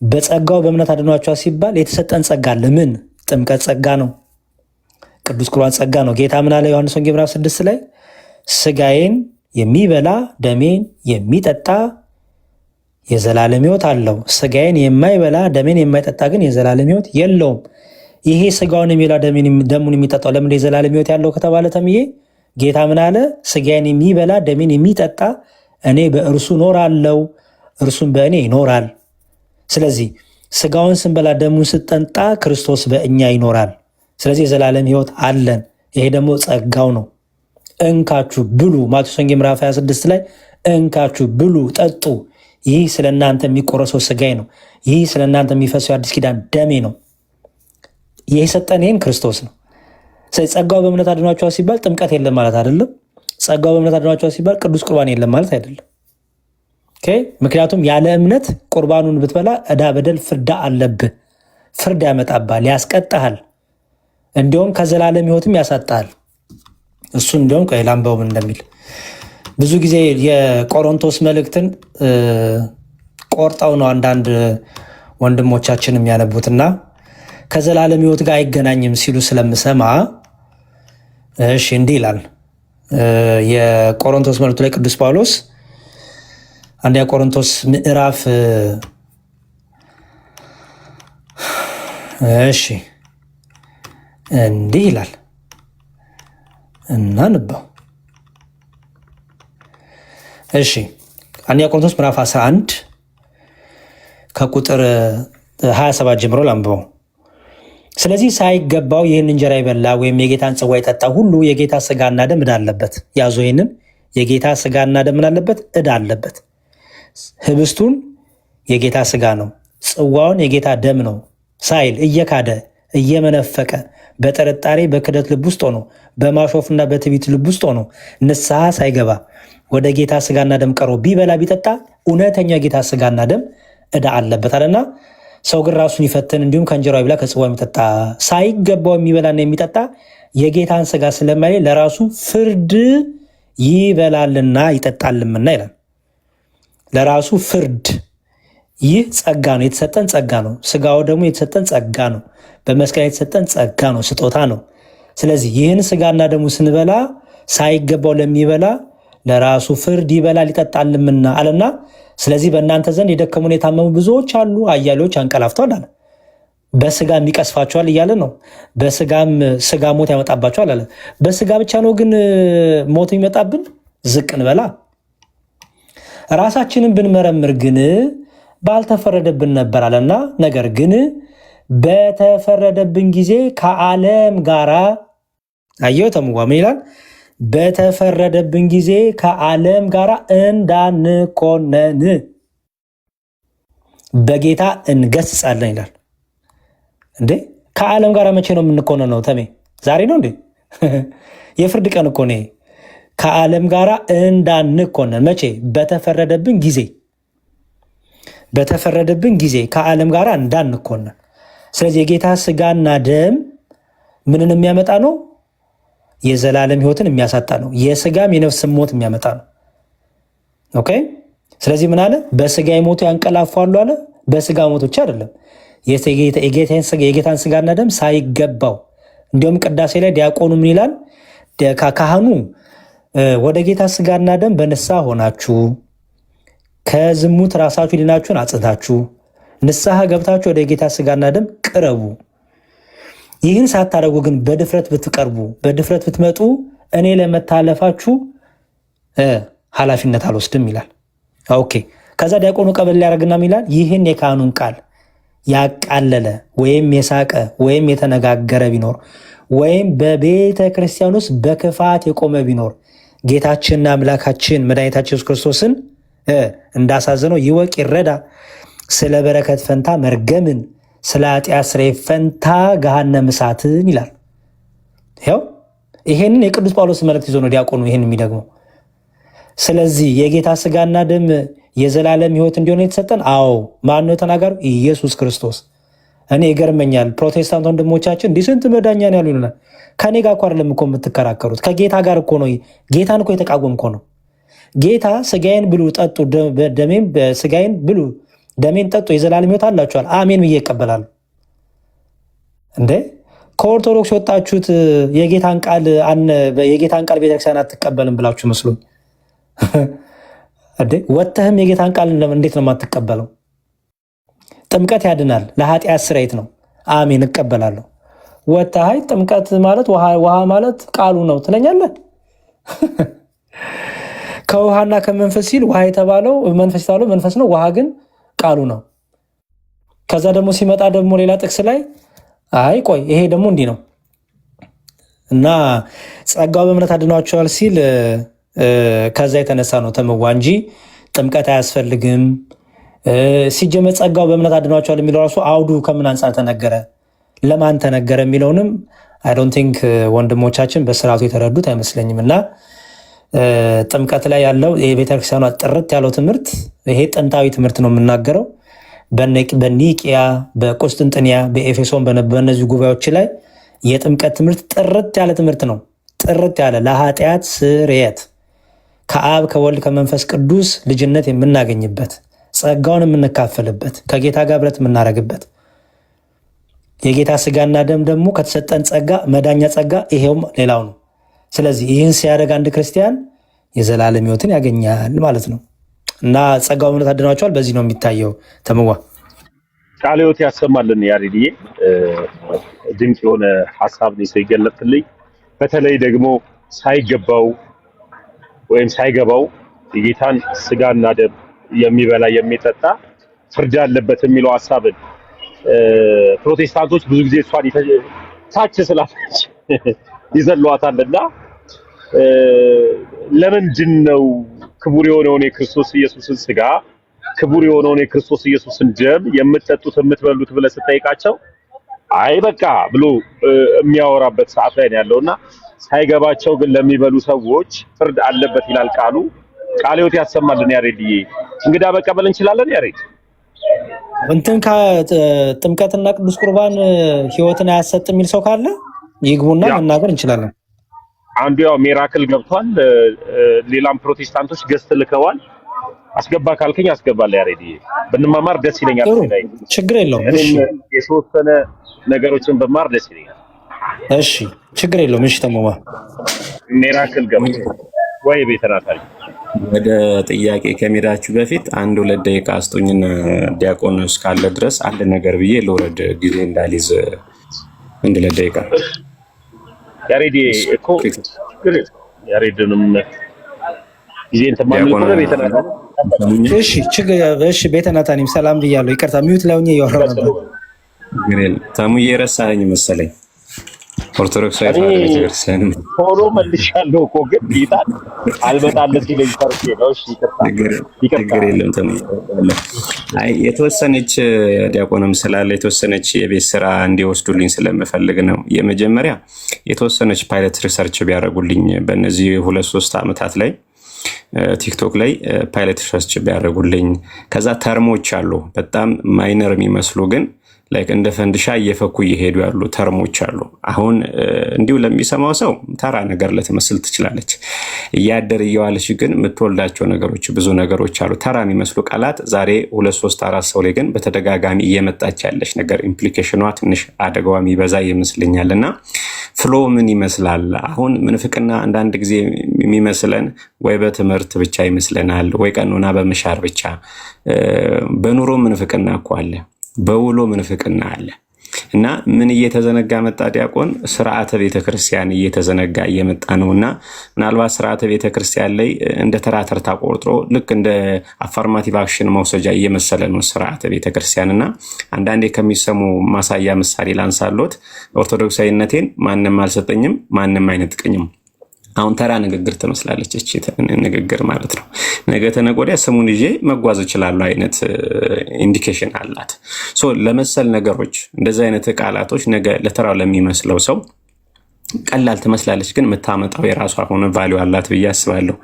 በጸጋው በእምነት አድኗቸዋል ሲባል የተሰጠን ጸጋ አለ። ምን? ጥምቀት ጸጋ ነው። ቅዱስ ቁርባን ጸጋ ነው። ጌታ ምን አለ? ዮሐንስ ወንጌል ምዕራፍ 6 ላይ ስጋዬን የሚበላ ደሜን የሚጠጣ የዘላለም ሕይወት አለው፣ ስጋዬን የማይበላ ደሜን የማይጠጣ ግን የዘላለም ሕይወት የለውም። ይሄ ስጋውን የሚበላ ደሙን የሚጠጣው ለምን የዘላለም ሕይወት ያለው ከተባለ ተምዬ ጌታ ምን አለ? ስጋዬን የሚበላ ደሜን የሚጠጣ እኔ በእርሱ እኖራለሁ፣ እርሱም በእኔ ይኖራል። ስለዚህ ስጋውን ስንበላ ደሙን ስንጠጣ ክርስቶስ በእኛ ይኖራል። ስለዚህ የዘላለም ሕይወት አለን። ይሄ ደግሞ ጸጋው ነው። እንካችሁ ብሉ። ማቴዎስ ወንጌል ምዕራፍ 26 ላይ እንካችሁ ብሉ ጠጡ፣ ይህ ስለ እናንተ የሚቆረሰው ስጋዬ ነው፣ ይህ ስለ እናንተ የሚፈሰው የአዲስ ኪዳን ደሜ ነው። ይህ የሰጠን ይህን ክርስቶስ ነው። ስለዚህ ጸጋው በእምነት አድኗቸዋል ሲባል ጥምቀት የለም ማለት አይደለም። ጸጋው በእምነት አድኗቸዋል ሲባል ቅዱስ ቁርባን የለም ማለት አይደለም። ምክንያቱም ያለ እምነት ቁርባኑን ብትበላ ዕዳ በደል ፍዳ አለብህ። ፍርድ ያመጣብሃል፣ ያስቀጣሃል፣ እንዲሁም ከዘላለም ሕይወትም ያሳጣሃል። እሱ እንዲሁም ላንበውም እንደሚል ብዙ ጊዜ የቆሮንቶስ መልእክትን ቆርጠው ነው አንዳንድ ወንድሞቻችን የሚያነቡትና ከዘላለም ሕይወት ጋር አይገናኝም ሲሉ ስለምሰማ እሺ እንዲህ ይላል የቆሮንቶስ መልእክቱ ላይ ቅዱስ ጳውሎስ አንደኛ ቆሮንቶስ ምዕራፍ እሺ እንዲህ ይላል እናንባው። እሺ አንደኛ ቆሮንቶስ ምዕራፍ 11 ከቁጥር 27 ጀምሮ ላንብበው። ስለዚህ ሳይገባው ይህን እንጀራ ይበላ ወይም የጌታን ጽዋ የጠጣ ሁሉ የጌታ ስጋና ደም ዕዳ አለበት። ያዙ፣ ይህንን የጌታ ስጋና ደም ምን አለበት? ዕዳ አለበት። ህብስቱን የጌታ ስጋ ነው፣ ጽዋውን የጌታ ደም ነው ሳይል እየካደ እየመነፈቀ በጥርጣሬ በክደት ልብ ውስጥ ሆኖ በማሾፍና በትዕቢት ልብ ውስጥ ሆኖ ንስሐ ሳይገባ ወደ ጌታ ስጋና ደም ቀርቦ ቢበላ ቢጠጣ እውነተኛ የጌታ ስጋና ደም ዕዳ አለበት አለና፣ ሰው ግን ራሱን ይፈትን፣ እንዲሁም ከእንጀራው ይብላ ከጽዋው የሚጠጣ ሳይገባው የሚበላና የሚጠጣ የጌታን ስጋ ስለማይለይ ለራሱ ፍርድ ይበላልና ይጠጣልምና ይላል። ለራሱ ፍርድ። ይህ ጸጋ ነው፣ የተሰጠን ጸጋ ነው። ስጋው ደግሞ የተሰጠን ጸጋ ነው፣ በመስቀል የተሰጠን ጸጋ ነው፣ ስጦታ ነው። ስለዚህ ይህን ስጋና ደግሞ ስንበላ ሳይገባው ለሚበላ ለራሱ ፍርድ ይበላል ይጠጣልምና አለና፣ ስለዚህ በእናንተ ዘንድ የደከሙን የታመሙ ብዙዎች አሉ፣ አያሌዎች አንቀላፍተዋል አለ። በስጋም ይቀስፋቸዋል እያለ ነው። በስጋም ስጋ ሞት ያመጣባቸዋል አለ። በስጋ ብቻ ነው ግን ሞት የሚመጣብን? ዝቅ እንበላ። ራሳችንን ብንመረምር ግን ባልተፈረደብን ነበር አለና፣ ነገር ግን በተፈረደብን ጊዜ ከዓለም ጋራ አየው ተምዋ ምን ይላል? በተፈረደብን ጊዜ ከዓለም ጋር እንዳንኮነን በጌታ እንገስጻለን ይላል። እንዴ ከዓለም ጋር መቼ ነው የምንኮነነው? ተሜ ዛሬ ነው እንዴ? የፍርድ ቀን እኮ ነው። ከዓለም ጋር እንዳንኮነን መቼ? በተፈረደብን ጊዜ። በተፈረደብን ጊዜ ከዓለም ጋር እንዳንኮነን። ስለዚህ የጌታ ስጋና ደም ምንን የሚያመጣ ነው? የዘላለም ሕይወትን የሚያሳጣ ነው። የስጋም የነፍስ ሞት የሚያመጣ ነው። ኦኬ። ስለዚህ ምን አለ? በስጋ የሞቱ ያንቀላፋሉ አለ። በስጋ ሞት ብቻ አይደለም፣ የጌታን ስጋና ደም ሳይገባው። እንዲሁም ቅዳሴ ላይ ዲያቆኑ ምን ይላል? ካህኑ ወደ ጌታ ስጋና ደም በንስሐ ሆናችሁ ከዝሙት ራሳችሁ ሊናችሁን አጽታችሁ ንስሐ ገብታችሁ ወደ ጌታ ስጋና ደም ቅረቡ። ይህን ሳታደርጉ ግን በድፍረት ብትቀርቡ በድፍረት ብትመጡ እኔ ለመታለፋችሁ ኃላፊነት አልወስድም ይላል። ኦኬ። ከዛ ዲያቆኑ ቀበል ሊያደርግና ይላል ይህን የካህኑን ቃል ያቃለለ ወይም የሳቀ ወይም የተነጋገረ ቢኖር ወይም በቤተ ክርስቲያን ውስጥ በክፋት የቆመ ቢኖር ጌታችንና አምላካችን መድኃኒታችን ኢየሱስ ክርስቶስን እንዳሳዘነው ይወቅ፣ ይረዳ። ስለ በረከት ፈንታ መርገምን፣ ስለ ኃጢአት ስርየት ፈንታ ገሃነመ እሳትን ይላል። ይኸው ይሄንን የቅዱስ ጳውሎስ መልእክት ይዞ ነው ዲያቆኑ ይሄን የሚደግመው። ስለዚህ የጌታ ስጋና ደም የዘላለም ሕይወት እንዲሆን የተሰጠን፣ አዎ ማን ነው ተናጋሪው? ኢየሱስ ክርስቶስ እኔ ይገርመኛል። ፕሮቴስታንት ወንድሞቻችን እንዲህ ስንት መዳኛ ነው ያሉ ይሉናል። ከኔ ጋር እኮ አይደለም እኮ የምትከራከሩት፣ ከጌታ ጋር እኮ ነው። ጌታን እኮ የተቃወምኮ ነው። ጌታ ስጋዬን ብሉ ጠጡ፣ ደሜን ስጋዬን ብሉ ደሜን ጠጡ የዘላለም ሕይወት አላችኋል። አሜን ብዬ ይቀበላሉ። እንዴ ከኦርቶዶክስ የወጣችሁት የጌታን ቃል ቤተክርስቲያን አትቀበልም ብላችሁ መስሎኝ። እንዴ ወጥተህም የጌታን ቃል እንዴት ነው የማትቀበለው? ጥምቀት ያድናል፣ ለኃጢአት ስርየት ነው። አሜን እቀበላለሁ። ወጥተህ ጥምቀት ማለት ውሃ ማለት ቃሉ ነው ትለኛለህ። ከውሃና ከመንፈስ ሲል ውሃ የተባለው መንፈስ የተባለው መንፈስ ነው፣ ውሃ ግን ቃሉ ነው። ከዛ ደግሞ ሲመጣ ደግሞ ሌላ ጥቅስ ላይ አይ ቆይ ይሄ ደግሞ እንዲህ ነው እና ጸጋው በእምነት አድኗቸዋል ሲል ከዛ የተነሳ ነው ተመዋ እንጂ ጥምቀት አያስፈልግም። ሲጀመር ጸጋው በእምነት አድኗቸዋል የሚለው ራሱ አውዱ ከምን አንጻር ተነገረ፣ ለማን ተነገረ የሚለውንም አይ ዶንት ቲንክ ወንድሞቻችን በስርዓቱ የተረዱት አይመስለኝም። እና ጥምቀት ላይ ያለው የቤተክርስቲያኗ ጥርት ያለው ትምህርት ይሄ ጥንታዊ ትምህርት ነው የምናገረው። በኒቅያ፣ በቁስጥንጥንያ፣ በኤፌሶን በእነዚህ ጉባኤዎች ላይ የጥምቀት ትምህርት ጥርት ያለ ትምህርት ነው። ጥርት ያለ ለኃጢአት ስርየት ከአብ ከወልድ ከመንፈስ ቅዱስ ልጅነት የምናገኝበት ጸጋውን የምንካፈልበት ከጌታ ጋር ብረት የምናደርግበት የጌታ ስጋና ደም ደግሞ ከተሰጠን ጸጋ መዳኛ ጸጋ ይሄውም ሌላው ነው። ስለዚህ ይህን ሲያደርግ አንድ ክርስቲያን የዘላለም ሕይወትን ያገኛል ማለት ነው። እና ጸጋው በእምነት አድኗቸዋል። በዚህ ነው የሚታየው። ተመዋ ቃለ ሕይወት ያሰማልን። ያሬድዬ ድንቅ የሆነ ሀሳብ ነው ሰው ይገለጥልኝ። በተለይ ደግሞ ሳይገባው ወይም ሳይገባው የጌታን ስጋና ደም የሚበላ የሚጠጣ ፍርድ አለበት የሚለው ሀሳብን ፕሮቴስታንቶች ብዙ ጊዜ እሷን ታች ስላፈች ይዘሏታልና ለምንድን ነው ክቡር የሆነውን የክርስቶስ ኢየሱስን ስጋ ክቡር የሆነውን የክርስቶስ ኢየሱስን ደም የምትጠጡት የምትበሉት ብለህ ስጠይቃቸው አይ በቃ ብሎ የሚያወራበት ሰዓት ላይ ነው ያለውና ሳይገባቸው ግን ለሚበሉ ሰዎች ፍርድ አለበት ይላል ቃሉ። ቃለ ሕይወት ያሰማልን። ያሬድዬ እንግዳ መቀበል እንችላለን። ያሬድ እንትን ከጥምቀትና ቅዱስ ቁርባን ሕይወትን አያሰጥ የሚል ሰው ካለ ይግቡና መናገር እንችላለን። አንዱ ያው ሚራክል ገብቷል። ሌላም ፕሮቴስታንቶች ገዝት ልከዋል። አስገባ ካልከኝ አስገባለሁ። ያሬድዬ ብንማማር ደስ ይለኛል። ችግር የለውም። እሺ የተወሰነ ነገሮችን በማር ደስ ይለኛል። እሺ ችግር የለውም። እሺ ተሞማ ሚራክል ገብቷል ወይ ቤተናታል? ወደ ጥያቄ ከመሄዳችሁ በፊት 1-2 ደቂቃ አስጡኝና ዲያቆን እስካለ ድረስ አንድ ነገር ብዬ ልውረድ፣ ጊዜ እንዳልይዝ 1-2 ደቂቃ። ያሬድ እኮ ያሬድንም ጊዜ እንተማምን እኮ ቤተናታል። እሺ ቤተናታኒም ሰላም ብያለሁ። ይቅርታ ሚዩት ላይ ሆኜ እያወራሁ ነበር። ታሙዬ ረሳኸኝ መሰለኝ። ኦርቶዶክሳዊ ቤተክርስቲያን ቶሎ መልሻለሁ እኮ ግን ጌታ አልመጣለት ይለኝ ፈርቼ ነው። እሺ ችግር የለም። አይ የተወሰነች ዲያቆንም ስላለ የተወሰነች የቤት ስራ እንዲወስዱልኝ ስለምፈልግ ነው። የመጀመሪያ የተወሰነች ፓይለት ሪሰርች ቢያደርጉልኝ በእነዚህ 2-3 ዓመታት ላይ ቲክቶክ ላይ ፓይለት ሪሰርች ቢያደርጉልኝ። ከዛ ተርሞች አሉ በጣም ማይነር የሚመስሉ ግን ላይክ እንደ ፈንድሻ እየፈኩ እየሄዱ ያሉ ተርሞች አሉ። አሁን እንዲሁ ለሚሰማው ሰው ተራ ነገር ልትመስል ትችላለች። እያደር እየዋለች ግን የምትወልዳቸው ነገሮች ብዙ ነገሮች አሉ። ተራ የሚመስሉ ቃላት ዛሬ 2-3-4 ሰው ላይ ግን በተደጋጋሚ እየመጣች ያለች ነገር ኢምፕሊኬሽኗ ትንሽ አደጋዋ የሚበዛ ይመስለኛል። እና ፍሎ ምን ይመስላል? አሁን ምንፍቅና አንዳንድ ጊዜ የሚመስለን ወይ በትምህርት ብቻ ይመስለናል፣ ወይ ቀኖና በመሻር ብቻ። በኑሮ ምንፍቅና እኮ አለ፣ በውሎ ምንፍቅና አለ። እና ምን እየተዘነጋ መጣ ዲያቆን? ስርዓተ ቤተክርስቲያን እየተዘነጋ እየመጣ ነውና ምናልባት ስርዓተ ቤተክርስቲያን ላይ እንደ ተራ ተርታ ቆርጦ ልክ እንደ አፋርማቲቭ አክሽን መውሰጃ እየመሰለ ነው ስርዓተ ቤተክርስቲያንና አንዳንዴ ከሚሰሙ ማሳያ ምሳሌ ላንሳሎት። ኦርቶዶክሳዊነቴን ማንም አልሰጠኝም፣ ማንም አይነጥቀኝም። አሁን ተራ ንግግር ትመስላለች እቺ ንግግር ማለት ነው። ነገ ተነገ ወዲያ ስሙን ይዤ መጓዝ እችላለሁ አይነት ኢንዲኬሽን አላት። ሶ ለመሰል ነገሮች እንደዚህ አይነት ቃላቶች ነገ ለተራው ለሚመስለው ሰው ቀላል ትመስላለች፣ ግን የምታመጣው የራሷ ሆነ ቫልዩ አላት ብዬ አስባለሁ።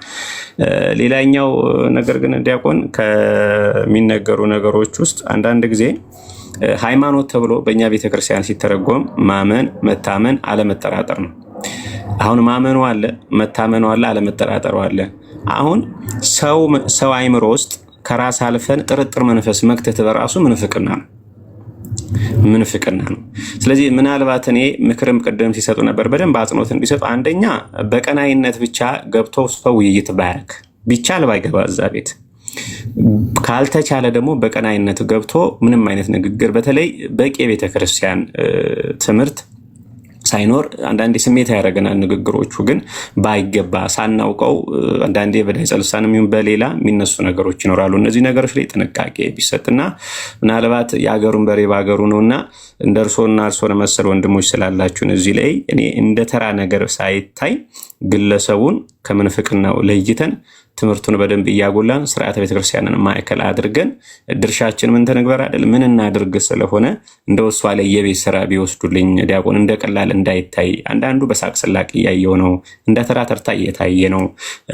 ሌላኛው ነገር ግን ዲያቆን ከሚነገሩ ነገሮች ውስጥ አንዳንድ ጊዜ ሃይማኖት ተብሎ በእኛ ቤተክርስቲያን ሲተረጎም ማመን፣ መታመን፣ አለመጠራጠር ነው። አሁን ማመኑ አለ፣ መታመኑ አለ፣ አለመጠራጠሩ አለ። አሁን ሰው አይምሮ ውስጥ ከራስ አልፈን ጥርጥር መንፈስ መክተት በራሱ ምንፍቅና ነው። ስለዚህ ምናልባት እኔ ምክርም ቅድም ሲሰጡ ነበር በደንብ አጽንኦት እንዲሰጡ፣ አንደኛ በቀናይነት ብቻ ገብቶ ሰው ውይይት ባያክ ቢቻል ባይገባ እዛ ቤት፣ ካልተቻለ ደግሞ በቀናይነት ገብቶ ምንም አይነት ንግግር በተለይ በቂ የቤተክርስቲያን ትምህርት ሳይኖር አንዳንዴ ስሜት ያደርገናል ንግግሮቹ። ግን ባይገባ ሳናውቀው አንዳንዴ በዳይ ጸልሳንም ይሁን በሌላ የሚነሱ ነገሮች ይኖራሉ። እነዚህ ነገሮች ላይ ጥንቃቄ ቢሰጥና ምናልባት የሀገሩን በሬ በሀገሩ ነውና እንደ እርሶና እርሶን መሰል ወንድሞች ስላላችሁን እዚህ ላይ እኔ እንደ ተራ ነገር ሳይታይ ግለሰቡን ከምንፍቅናው ለይተን ትምህርቱን በደንብ እያጎላን ስርዓተ ቤተክርስቲያንን ማዕከል አድርገን ድርሻችን ምን ተነግበር አይደል ምን እናድርግ ስለሆነ እንደው እሷ ላይ የቤት ስራ ቢወስዱልኝ ዲያቆን እንደቀላል እንዳይታይ። አንዳንዱ በሳቅ ስላቅ እያየው ነው፣ እንደ ተራ ተርታ እየታየ ነው።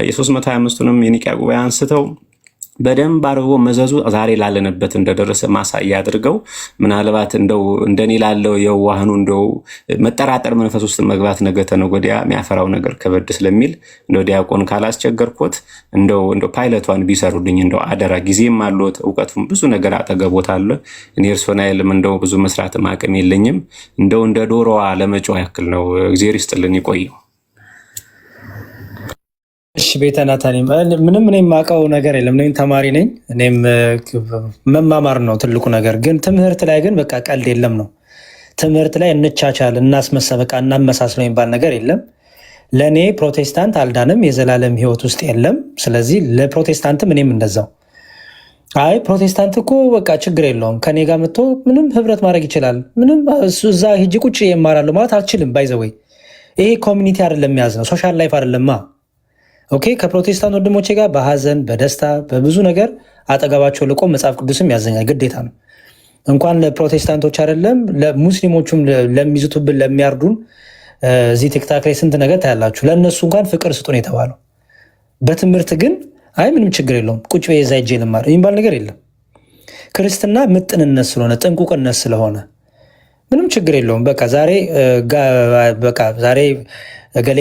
የ325ቱንም የኒቅያ ጉባኤ አንስተው በደንብ አድርጎ መዘዙ ዛሬ ላለንበት እንደደረሰ ማሳያ አድርገው ምናልባት እንደው እንደኔ ላለው የዋህኑ እንደው መጠራጠር መንፈስ ውስጥ መግባት ነገ ተነገ ወዲያ የሚያፈራው ነገር ከበድ ስለሚል እንደው ዲያቆን ካላስቸገርኩት እንደው ፓይለቷን ቢሰሩልኝ እንደው አደራ። ጊዜም አለዎት እውቀቱም ብዙ ነገር አጠገቦት አለ። እኔ እርሶና አይልም እንደው ብዙ መስራት አቅም የለኝም። እንደው እንደ ዶሮዋ ለመጮህ ያክል ነው። እግዚአብሔር ይስጥልን፣ ይቆየው። እሺ ቤተ ናታኒ ምንም እኔ የማውቀው ነገር የለም። እኔም ተማሪ ነኝ። እኔም መማማር ነው ትልቁ ነገር። ግን ትምህርት ላይ ግን በቃ ቀልድ የለም ነው። ትምህርት ላይ እንቻቻል፣ እናስመሰል፣ በቃ እናመሳስለው የሚባል ነገር የለም። ለእኔ ፕሮቴስታንት አልዳንም፣ የዘላለም ሕይወት ውስጥ የለም። ስለዚህ ለፕሮቴስታንትም እኔም እንደዛው አይ ፕሮቴስታንት እኮ በቃ ችግር የለውም ከኔ ጋር መጥቶ ምንም ህብረት ማድረግ ይችላል፣ ምንም እዛ ሂጂ ቁጭ የማራለሁ ማለት አልችልም። ባይዘወይ ይሄ ኮሚኒቲ አይደለም፣ ያዝ ነው ሶሻል ላይፍ አይደለማ። ኦኬ ከፕሮቴስታንት ወንድሞቼ ጋር በሀዘን በደስታ በብዙ ነገር አጠገባቸው ልቆም መጽሐፍ ቅዱስም ያዘኛል፣ ግዴታ ነው። እንኳን ለፕሮቴስታንቶች አይደለም ለሙስሊሞቹም ለሚይዙትብን ለሚያርዱን እዚህ ቲክታክ ላይ ስንት ነገር ታያላችሁ። ለእነሱ እንኳን ፍቅር ስጡን የተባለው። በትምህርት ግን አይ ምንም ችግር የለውም ቁጭ በይ እዛ ሂጅ ልማር የሚባል ነገር የለም። ክርስትና ምጥንነት ስለሆነ ጥንቁቅነት ስለሆነ ምንም ችግር የለውም። በቃ ዛሬ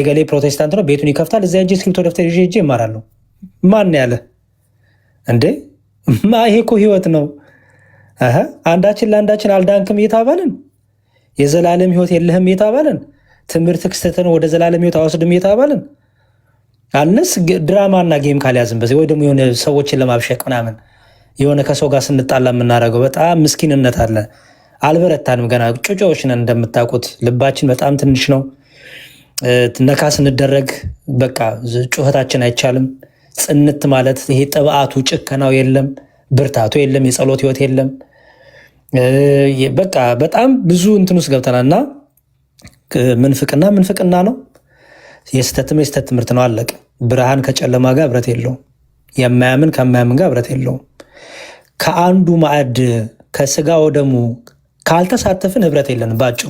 ገሌ ፕሮቴስታንት ነው ቤቱን ይከፍታል፣ እዚያ ሂጅ እስክሪብቶ ደብተር ይዤ ሂጅ እማራለሁ። ማን ያለ እንዴ? ይሄ እኮ ህይወት ነው። አንዳችን ለአንዳችን አልዳንክም እየተባልን የዘላለም ህይወት የለህም እየተባልን ትምህርት ክስተትን ወደ ዘላለም ህይወት አወስድም እየተባልን አልነስ ድራማና ጌም ካልያዝን በዚህ ወይ ደግሞ የሆነ ሰዎችን ለማብሸቅ ምናምን የሆነ ከሰው ጋር ስንጣላ የምናደርገው በጣም ምስኪንነት አለ። አልበረታንም፣ ገና ጩጮዎች ነን። እንደምታውቁት ልባችን በጣም ትንሽ ነው። ነካ ስንደረግ በቃ ጩኸታችን አይቻልም። ጽንት ማለት ይሄ ጥብዓቱ ጭከናው የለም፣ ብርታቱ የለም፣ የጸሎት ህይወት የለም። በቃ በጣም ብዙ እንትን ውስጥ ገብተናል እና ምንፍቅና ነው። የስተትም የስተት ትምህርት ነው። አለቀ። ብርሃን ከጨለማ ጋር ህብረት የለውም። የማያምን ከማያምን ጋር ህብረት የለውም። ከአንዱ ማዕድ ከስጋ ወደሙ ካልተሳተፍን ህብረት የለንም ባጭሩ።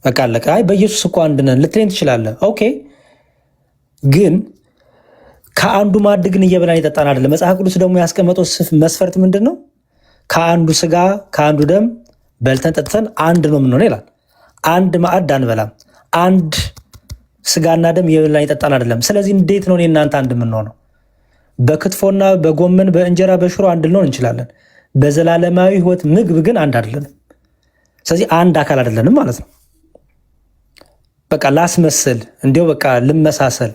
በቃ አለቀ። አይ በኢየሱስ እኮ አንድ ነን ልትለኝ ትችላለህ። ኦኬ፣ ግን ከአንዱ ማዕድ ግን እየበላን የጠጣን አይደለም። መጽሐፍ ቅዱስ ደግሞ ያስቀመጠው መስፈርት ምንድን ነው? ከአንዱ ስጋ ከአንዱ ደም በልተን ጠጥተን አንድ ነው የምንሆነው ይላል። አንድ ማዕድ አንበላም። አንድ ስጋና ደም እየበላን የጠጣን አይደለም። ስለዚህ እንዴት ነው እኔ እናንተ አንድ የምንሆነው? በክትፎና በጎመን በእንጀራ በሽሮ አንድ ልንሆን እንችላለን። በዘላለማዊ ህይወት ምግብ ግን አንድ አይደለንም። ስለዚህ አንድ አካል አይደለንም ማለት ነው። በቃ ላስመስል እንዲው በቃ ልመሳሰል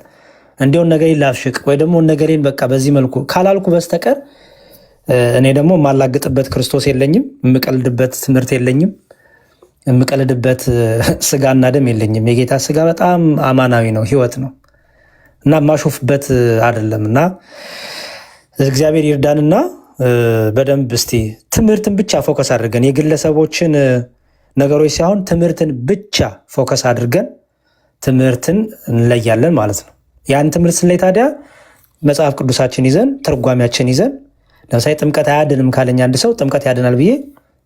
እንዲው ነገሬን ላፍሽቅ ወይ ደግሞ ነገሬን በቃ በዚህ መልኩ ካላልኩ በስተቀር እኔ ደግሞ የማላግጥበት ክርስቶስ የለኝም፣ የምቀልድበት ትምህርት የለኝም፣ የምቀልድበት ስጋና ደም የለኝም። የጌታ ስጋ በጣም አማናዊ ነው፣ ህይወት ነው እና የማሾፍበት አይደለም። እና እግዚአብሔር ይርዳንና በደንብ እስቲ ትምህርትን ብቻ ፎከስ አድርገን የግለሰቦችን ነገሮች ሳይሆን ትምህርትን ብቻ ፎከስ አድርገን ትምህርትን እንለያለን ማለት ነው። ያን ትምህርት ስንለይ ታዲያ መጽሐፍ ቅዱሳችን ይዘን ትርጓሜያችን ይዘን ለምሳሌ ጥምቀት አያድንም ካለኝ አንድ ሰው ጥምቀት ያድናል ብዬ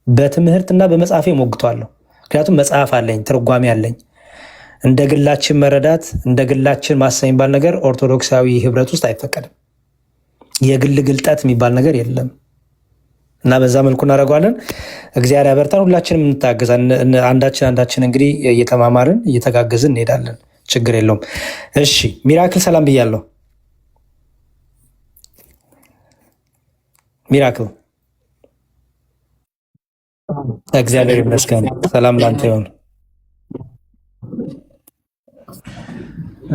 በትምህርትና በመጽሐፌ ሞግቷለሁ። ምክንያቱም መጽሐፍ አለኝ፣ ትርጓሜ አለኝ። እንደ ግላችን መረዳት እንደ ግላችን ማሰብ የሚባል ነገር ኦርቶዶክሳዊ ህብረት ውስጥ አይፈቀድም። የግል ግልጠት የሚባል ነገር የለም። እና በዛ መልኩ እናደርገዋለን። እግዚአብሔር ያበርታን። ሁላችንም እንታገዛለን። አንዳችን እንግዲህ እየተማማርን እየተጋገዝን እንሄዳለን። ችግር የለውም። እሺ ሚራክል ሰላም ብያለሁ። ሚራክል እግዚአብሔር ይመስገን። ሰላም ላንተ ይሁን።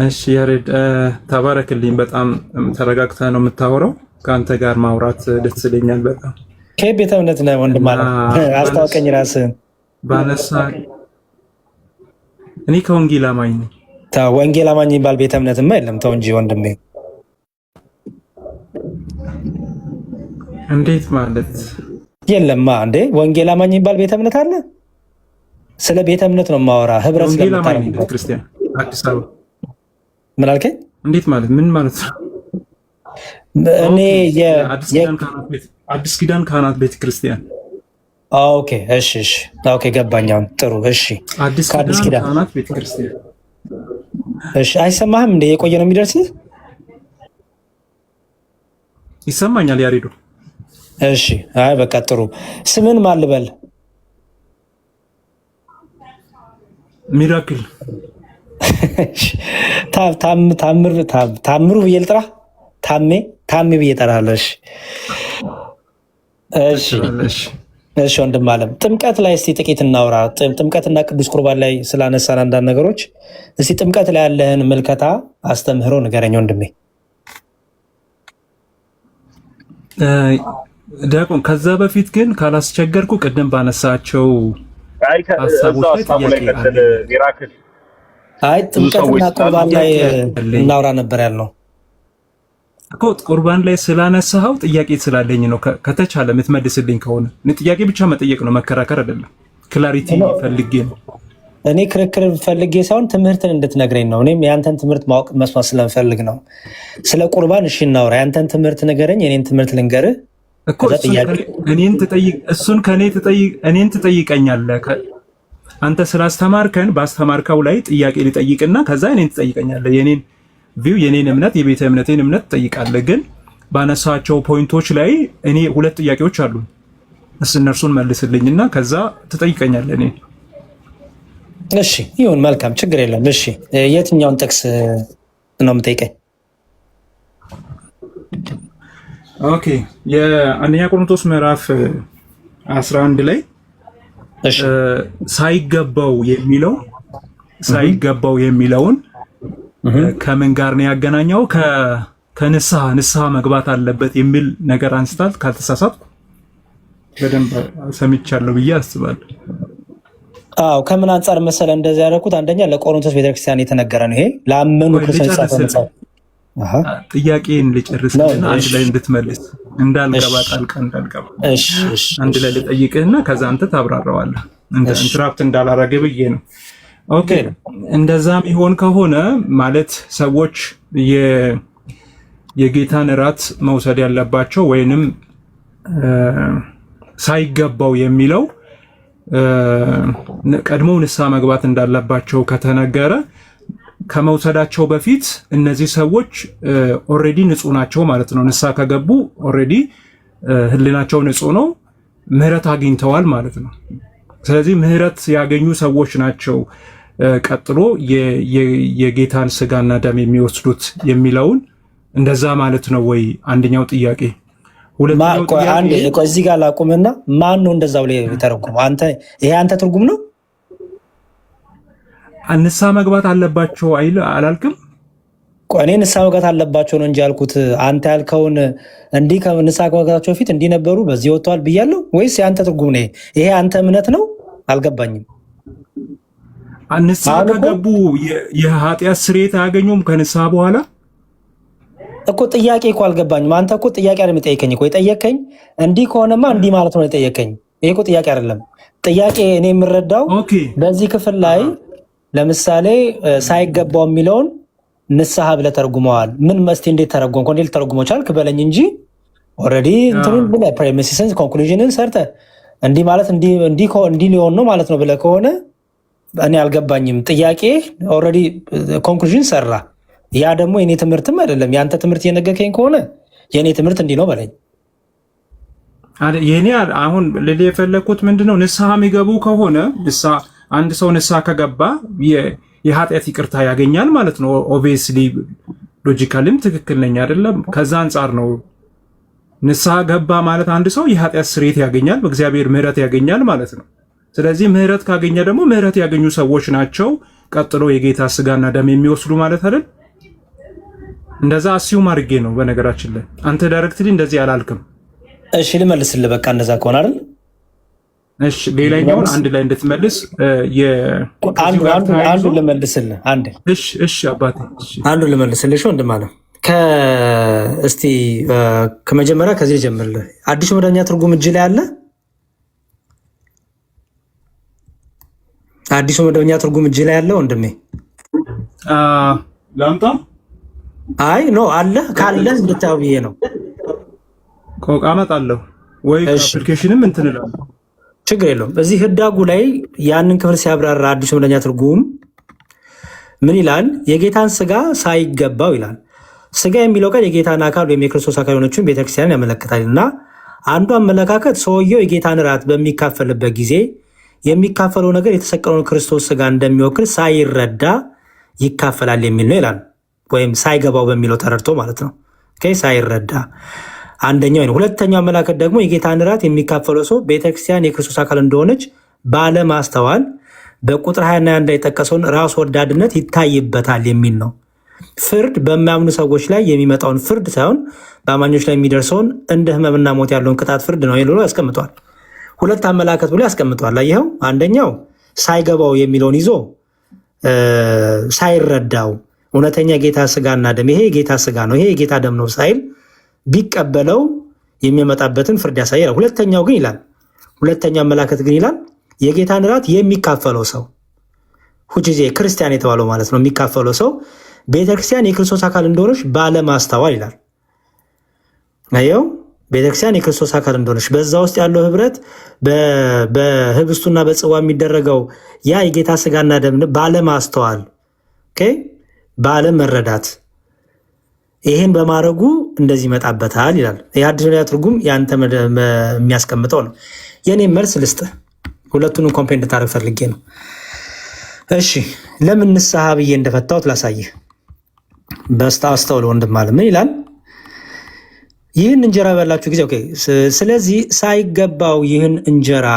እሺ ያሬድ ተባረክልኝ። በጣም ተረጋግተህ ነው የምታወራው። ከአንተ ጋር ማውራት ደስ ይለኛል በጣም። ከቤተ እምነት ነህ ወንድም አለ አስታውቀኝ ራስህን። ባነሳ እኔ ከወንጌል አማኝ ነኝ። ወንጌል አማኝ የሚባል ቤተ እምነትማ የለም። ተው እንጂ ወንድሜ። እንዴት ማለት የለማ እንዴ? ወንጌል አማኝ የሚባል ቤተ እምነት አለ? ስለ ቤተ እምነት ነው የማወራ። ህብረት ስለምታረግ ክርስቲያን አዲስ አበባ ምን አልከኝ? እንዴት ማለት ምን ማለት ነው? እኔ አዲስ ኪዳን ካህናት ቤተ ክርስቲያን። ኦኬ እሺ ኦኬ ገባኝ። አሁን ጥሩ እሺ። አዲስ ኪዳን ካህናት ቤተ ክርስቲያን እሺ። አይሰማህም እንዴ? የቆየ ነው የሚደርስህ? ይሰማኛል ያሬዶ። እሺ አይ በቃ ጥሩ። ስምን ማን ልበል? ሚራክል ታምሩ ብዬ ልጥራ? ታሜ ብዬ እጠራለሁ። እሺ ወንድም አለም ጥምቀት ላይ እስቲ ጥቂት እናውራ። ጥምቀትና ቅዱስ ቁርባን ላይ ስላነሳን አንዳንድ ነገሮች እስቲ ጥምቀት ላይ ያለህን ምልከታ አስተምህሮ ንገረኝ ወንድሜ። ዲያቆን ከዛ በፊት ግን ካላስቸገርኩ ቅድም ባነሳቸው ሀሳቦች ላይ ሚራክል አይ ጥምቀትና ቁርባን ላይ እናውራ ነበር ያልነው እኮ። ቁርባን ላይ ስላነሳኸው ጥያቄ ስላለኝ ነው። ከተቻለ የምትመልስልኝ ከሆነ ጥያቄ ብቻ መጠየቅ ነው፣ መከራከር አይደለም። ክላሪቲ ፈልጌ ነው። እኔ ክርክር ፈልጌ ሳይሆን ትምህርትን እንድትነግረኝ ነው። እኔም የአንተን ትምህርት ማወቅ መስማት ስለምፈልግ ነው። ስለ ቁርባን እሺ እናውራ። የአንተን ትምህርት ንገረኝ፣ የኔን ትምህርት ልንገርህ እኮ። እሱን እኔን ትጠይቀኛለህ። አንተ ስላስተማርከን ባስተማርከው ላይ ጥያቄ ሊጠይቅና ከዛ እኔን ትጠይቀኛለህ። የኔን ቪው የኔን እምነት የቤተ እምነቴን እምነት ትጠይቃለህ። ግን ባነሳቸው ፖይንቶች ላይ እኔ ሁለት ጥያቄዎች አሉ። እነርሱን መልስልኝና ከዛ ትጠይቀኛለህ እኔ። እሺ ይሁን መልካም ችግር የለም። እሺ የትኛውን ጥቅስ ነው የምጠይቀኝ? ኦኬ የአንደኛ ቆሮንቶስ ምዕራፍ 11 ላይ ሳይገባው የሚለውን ከምን ጋር ነው ያገናኘው? ከንስሐ መግባት አለበት የሚል ነገር አንስታል። ካልተሳሳትኩ በደንብ ሰምቻለሁ ብዬ አስባለሁ። አዎ ከምን አንጻር መሰለ እንደዚህ ያደረኩት? አንደኛ ለቆሮንቶስ ቤተክርስቲያን የተነገረ ነው። ይሄ ለአመኑ ክርስቲያኖች ጥያቄን ልጨርስና አንድ ላይ እንድትመልስ እንዳልገባ ጣልቃ እንዳልገባ አንድ ላይ ልጠይቅህና ከዛ አንተ ታብራራዋለህ። ኢንትራፕት እንዳላረገ ብዬ ነው። ኦኬ እንደዛም ይሆን ከሆነ ማለት ሰዎች የጌታን እራት መውሰድ ያለባቸው ወይንም ሳይገባው የሚለው ቀድሞ ንስሐ መግባት እንዳለባቸው ከተነገረ ከመውሰዳቸው በፊት እነዚህ ሰዎች ኦልሬዲ ንጹህ ናቸው ማለት ነው። ንስሐ ከገቡ ኦልሬዲ ህሊናቸው ንጹህ ነው፣ ምህረት አግኝተዋል ማለት ነው። ስለዚህ ምህረት ያገኙ ሰዎች ናቸው ቀጥሎ የጌታን ስጋና ደም የሚወስዱት የሚለውን እንደዛ ማለት ነው ወይ? አንደኛው ጥያቄ። ሁለተኛው ጥያቄ እዚህ ጋር ላቁምና ማን ነው እንደዛው ላይ የተረጎመው? ይሄ አንተ ትርጉም ነው? ንስሐ መግባት አለባቸው አላልክም? እኔ ንስሐ መግባት አለባቸው ነው እንጂ ያልኩት አንተ ያልከውን እንዲህ ከንስሐ ከመግባታቸው በፊት እንዲህ ነበሩ በዚህ ወጥተዋል ብያለሁ ወይስ የአንተ ትርጉም ነው? ይሄ አንተ እምነት ነው? አልገባኝም። ንስሐ ከገቡ የኃጢአት ስርየት አያገኙም ከንስሐ በኋላ እኮ? ጥያቄ እኮ አልገባኝም። አንተ እኮ ጥያቄ አይደለም የጠየቀኝ እኮ። የጠየቀኝ እንዲህ ከሆነማ እንዲህ ማለት ነው የጠየቀኝ። ይሄ እኮ ጥያቄ አይደለም። ጥያቄ እኔ የምረዳው በዚህ ክፍል ላይ ለምሳሌ ሳይገባው የሚለውን ንስሐ ብለህ ተርጉመዋል። ምን መስቲ እንዴት ተረጎምከው? እንዴት ተረጉመው ቻልክ በለኝ እንጂ ኦልሬዲ እንትኑን ብለህ ፕሬሚስን ኮንክሉዥንን ሰርተህ እንዲህ ማለት እንዲህ ሊሆን ነው ማለት ነው ብለህ ከሆነ እኔ አልገባኝም። ጥያቄ ኦልሬዲ ኮንክሉዥን ሰራ። ያ ደግሞ የኔ ትምህርትም አይደለም። የአንተ ትምህርት እየነገርከኝ ከሆነ የኔ ትምህርት እንዲህ ነው በለኝ። የኔ አሁን ልል የፈለኩት ምንድነው ንስሐ የሚገቡ ከሆነ አንድ ሰው ንስሐ ከገባ የኃጢአት ይቅርታ ያገኛል ማለት ነው። ኦብቪየስሊ ሎጂካሊም ትክክል ነኝ አይደለም? ከዛ አንጻር ነው ንስሐ ገባ ማለት አንድ ሰው የኃጢአት ስርየት ያገኛል፣ በእግዚአብሔር ምህረት ያገኛል ማለት ነው። ስለዚህ ምህረት ካገኘ ደግሞ ምህረት ያገኙ ሰዎች ናቸው ቀጥሎ የጌታ ስጋና ደም የሚወስዱ ማለት አይደል? እንደዛ አስዩም አድርጌ ነው። በነገራችን ላይ አንተ ዳይሬክትሊ እንደዚህ አላልክም። እሺ ልመልስልህ። በቃ እንደዛ ከሆነ አይደል? እሺ ሌላኛውን አንድ ላይ እንድትመልስ አንዱ ልመልስልህ። እሺ አባቴ፣ አንዱ ልመልስልሽ ወንድም አለ። እስቲ ከመጀመሪያ ከዚህ ጀምርልህ። አዲሱ መደበኛ ትርጉም እጅ ላይ አለ። አዲሱ መደበኛ ትርጉም እጅ ላይ አለ ወንድሜ? ላምጣ? አይ ኖ አለ። ካለ እንድታው ብዬ ነው። ቆቃ አመጣለሁ ወይ አፕሊኬሽንም እንትን እላለሁ። ችግር የለውም። እዚህ ህዳጉ ላይ ያንን ክፍል ሲያብራራ አዲሱ መደበኛ ትርጉም ምን ይላል? የጌታን ስጋ ሳይገባው ይላል። ስጋ የሚለው ቃል የጌታን አካል ወይም የክርስቶስ አካል የሆነችውን ቤተክርስቲያንን ያመለክታል እና አንዱ አመለካከት ሰውየው የጌታን እራት በሚካፈልበት ጊዜ የሚካፈለው ነገር የተሰቀለውን ክርስቶስ ስጋ እንደሚወክል ሳይረዳ ይካፈላል የሚል ነው ይላል። ወይም ሳይገባው በሚለው ተረድቶ ማለት ነው። ሳይረዳ አንደኛው ነው። ሁለተኛው አመለካከት ደግሞ የጌታን እራት የሚካፈለው ሰው ቤተክርስቲያን የክርስቶስ አካል እንደሆነች ባለማስተዋል በቁጥር 21 ላይ የጠቀሰውን ራስ ወዳድነት ይታይበታል የሚል ነው። ፍርድ በማያምኑ ሰዎች ላይ የሚመጣውን ፍርድ ሳይሆን በአማኞች ላይ የሚደርሰውን እንደ ሕመምና ሞት ያለውን ቅጣት ፍርድ ነው ብሎ ያስቀምጧል። ሁለት አመላከት ብሎ ያስቀምጧል። ይኸው አንደኛው ሳይገባው የሚለውን ይዞ ሳይረዳው እውነተኛ ጌታ ስጋና ደም ይሄ የጌታ ስጋ ነው ይሄ የጌታ ደም ነው ሳይል ቢቀበለው የሚመጣበትን ፍርድ ያሳያል። ሁለተኛው ግን ይላል ሁለተኛው አመላከት ግን ይላል የጌታን እራት የሚካፈለው ሰው ሁጂዜ ክርስቲያን የተባለው ማለት ነው የሚካፈለው ሰው ቤተክርስቲያን የክርስቶስ አካል እንደሆነች ባለማስተዋል ይላል። አየው ቤተክርስቲያን የክርስቶስ አካል እንደሆነች በዛ ውስጥ ያለው ህብረት በህብስቱና በጽዋ የሚደረገው ያ የጌታ ስጋና ደም ባለማስተዋል ባለመረዳት ይሄን በማድረጉ እንደዚህ ይመጣበታል ይላል። የአዲስ መደበኛ ትርጉም ያንተ የሚያስቀምጠው ነው። የኔ መልስ ልስጥ ሁለቱንም ኮምፔንድ ታረግ ፈልጌ ነው። እሺ ለምን ንስሐ ብዬ እንደፈታሁት ላሳይህ። በስተአስተውል ወንድም አለ ምን ይላል? ይህን እንጀራ በላችሁ ጊዜ ስለዚህ ሳይገባው ይህን እንጀራ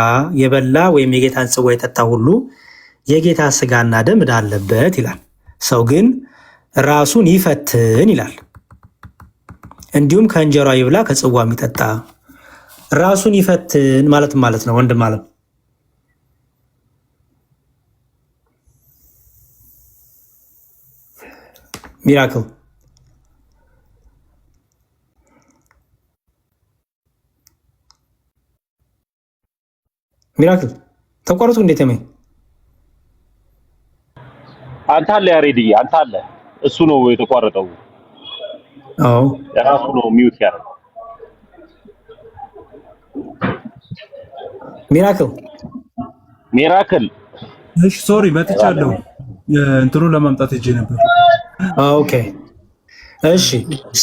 የበላ ወይም የጌታን ጽዋ የጠጣ ሁሉ የጌታ ስጋና ደም ዕዳ አለበት ይላል። ሰው ግን ራሱን ይፈትን ይላል። እንዲሁም ከእንጀራ ይብላ ከጽዋ የሚጠጣ ራሱን ይፈትን ማለት ነው ወንድም አለ። ሚራክል ተቋረጡ እንዴት ነው? አንተ አለ ያሬድዬ አንተ አለ እሱ ነው የተቋረጠው። አዎ ራሱ ነው ሚውት ያደረገው። ሚራክል እሺ ሶሪ መጥቻለሁ። እንትኑን ለማምጣት ሄጄ ነበር። ኦኬ እሺ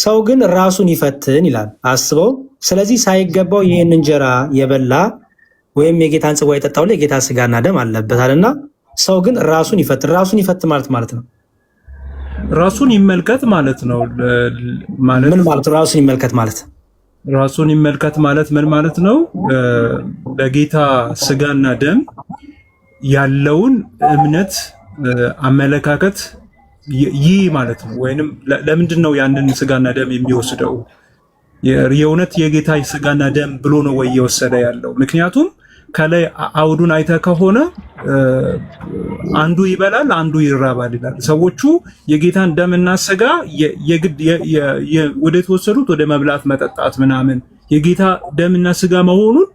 ሰው ግን ራሱን ይፈትን ይላል። አስበው። ስለዚህ ሳይገባው ይህን እንጀራ የበላ ወይም የጌታን ጽዋ የጠጣው ላይ የጌታ ስጋና ደም አለበታልና ሰው ግን ራሱን ይፈትን። ራሱን ይፈትን ማለት ነው ራሱን ይመልከት ማለት ነው። ምን ማለት ነው? ራሱን ይመልከት ማለት ራሱን ይመልከት ማለት ምን ማለት ነው? ለጌታ ስጋና ደም ያለውን እምነት አመለካከት ይህ ማለት ነው። ወይንም ለምንድን ነው ያንን ስጋና ደም የሚወስደው? የእውነት የጌታ ስጋና ደም ብሎ ነው ወይ እየወሰደ ያለው? ምክንያቱም ከላይ አውዱን አይተ ከሆነ አንዱ ይበላል አንዱ ይራባል ይላል። ሰዎቹ የጌታን ደምና ስጋ ወደ ተወሰዱት ወደ መብላት መጠጣት ምናምን የጌታ ደምና ስጋ መሆኑን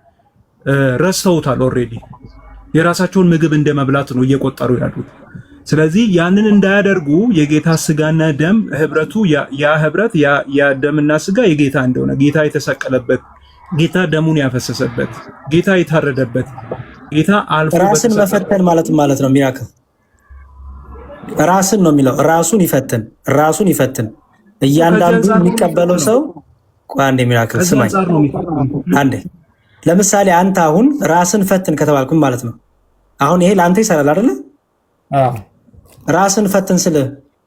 ረስተውታል። ኦልሬዲ የራሳቸውን ምግብ እንደ መብላት ነው እየቆጠሩ ያሉት። ስለዚህ ያንን እንዳያደርጉ የጌታ ስጋና ደም ህብረቱ ያ ህብረት ያ ደምና ስጋ የጌታ እንደሆነ ጌታ የተሰቀለበት ጌታ ደሙን ያፈሰሰበት ጌታ የታረደበት ጌታ አልፎ ራስን መፈተን ማለት ነው። ሚራክል ራስን ነው የሚለው። ራሱን ይፈትን እያንዳንዱ የሚቀበለው ሰው አንዴ ሚራክል ስማኝ አንዴ ለምሳሌ አንተ አሁን ራስን ፈትን ከተባልኩም ማለት ነው። አሁን ይሄ ለአንተ ይሰራል አይደለ? ራስን ፈትን ስለ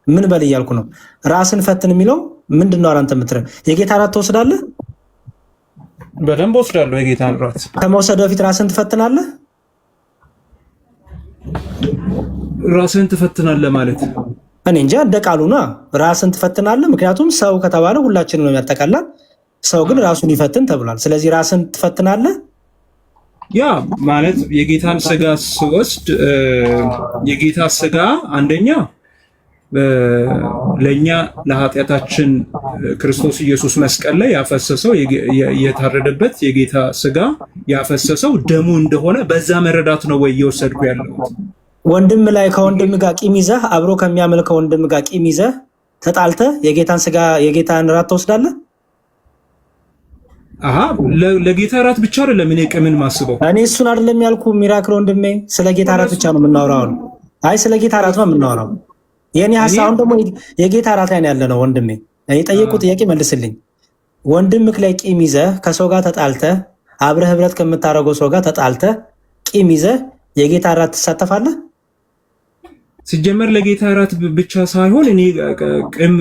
ምን በል እያልኩ ነው። ራስን ፈትን የሚለው ምንድነው? አንተ የምትረ የጌታ እራት ትወስዳለህ? በደንብ ወስዳለሁ። የጌታ እራት ከመውሰድ በፊት ራስን ትፈትናለህ? ራስን ትፈትናለህ ማለት እኔ እንጃ፣ እንደ ቃሉ ነው። ራስን ትፈትናለህ። ምክንያቱም ሰው ከተባለ ሁላችንም ነው የሚያጠቃላል። ሰው ግን ራሱን ይፈትን ተብሏል። ስለዚህ ራስን ትፈትናለህ። ያ ማለት የጌታን ስጋ ስወስድ የጌታ ስጋ አንደኛ ለኛ ለኃጢአታችን ክርስቶስ ኢየሱስ መስቀል ላይ ያፈሰሰው የታረደበት የጌታ ስጋ ያፈሰሰው ደሙ እንደሆነ በዛ መረዳት ነው ወይ እየወሰድኩ ያለው? ወንድም ላይ ከወንድም ጋር ቂም ይዘህ አብሮ ከሚያመልከው ወንድም ጋር ቂም ይዘህ ተጣልተህ የጌታን ስጋ የጌታን እራት ትወስዳለህ? አሃ ለጌታ እራት ብቻ አይደለም እኔ ቂምን ማስበው። እኔ እሱን አይደለም ያልኩ ሚራክል ወንድሜ፣ ስለ ጌታ እራት ብቻ ነው የምናወራው። አይ ስለ ጌታ እራት ነው የምናወራው። የኔ ሐሳቡን ደግሞ የጌታ እራት ላይ ያለ ነው ወንድሜ። የጠየቁ ጥያቄ መልስልኝ። ወንድምክ ላይ ቂም ይዘህ ከሰው ጋር ተጣልተህ አብረህ ህብረት ከምታረገው ሰው ጋር ተጣልተህ ቂም ይዘህ የጌታ እራት ትሳተፋለህ? ሲጀመር ለጌታ እራት ብቻ ሳይሆን እኔ ቂም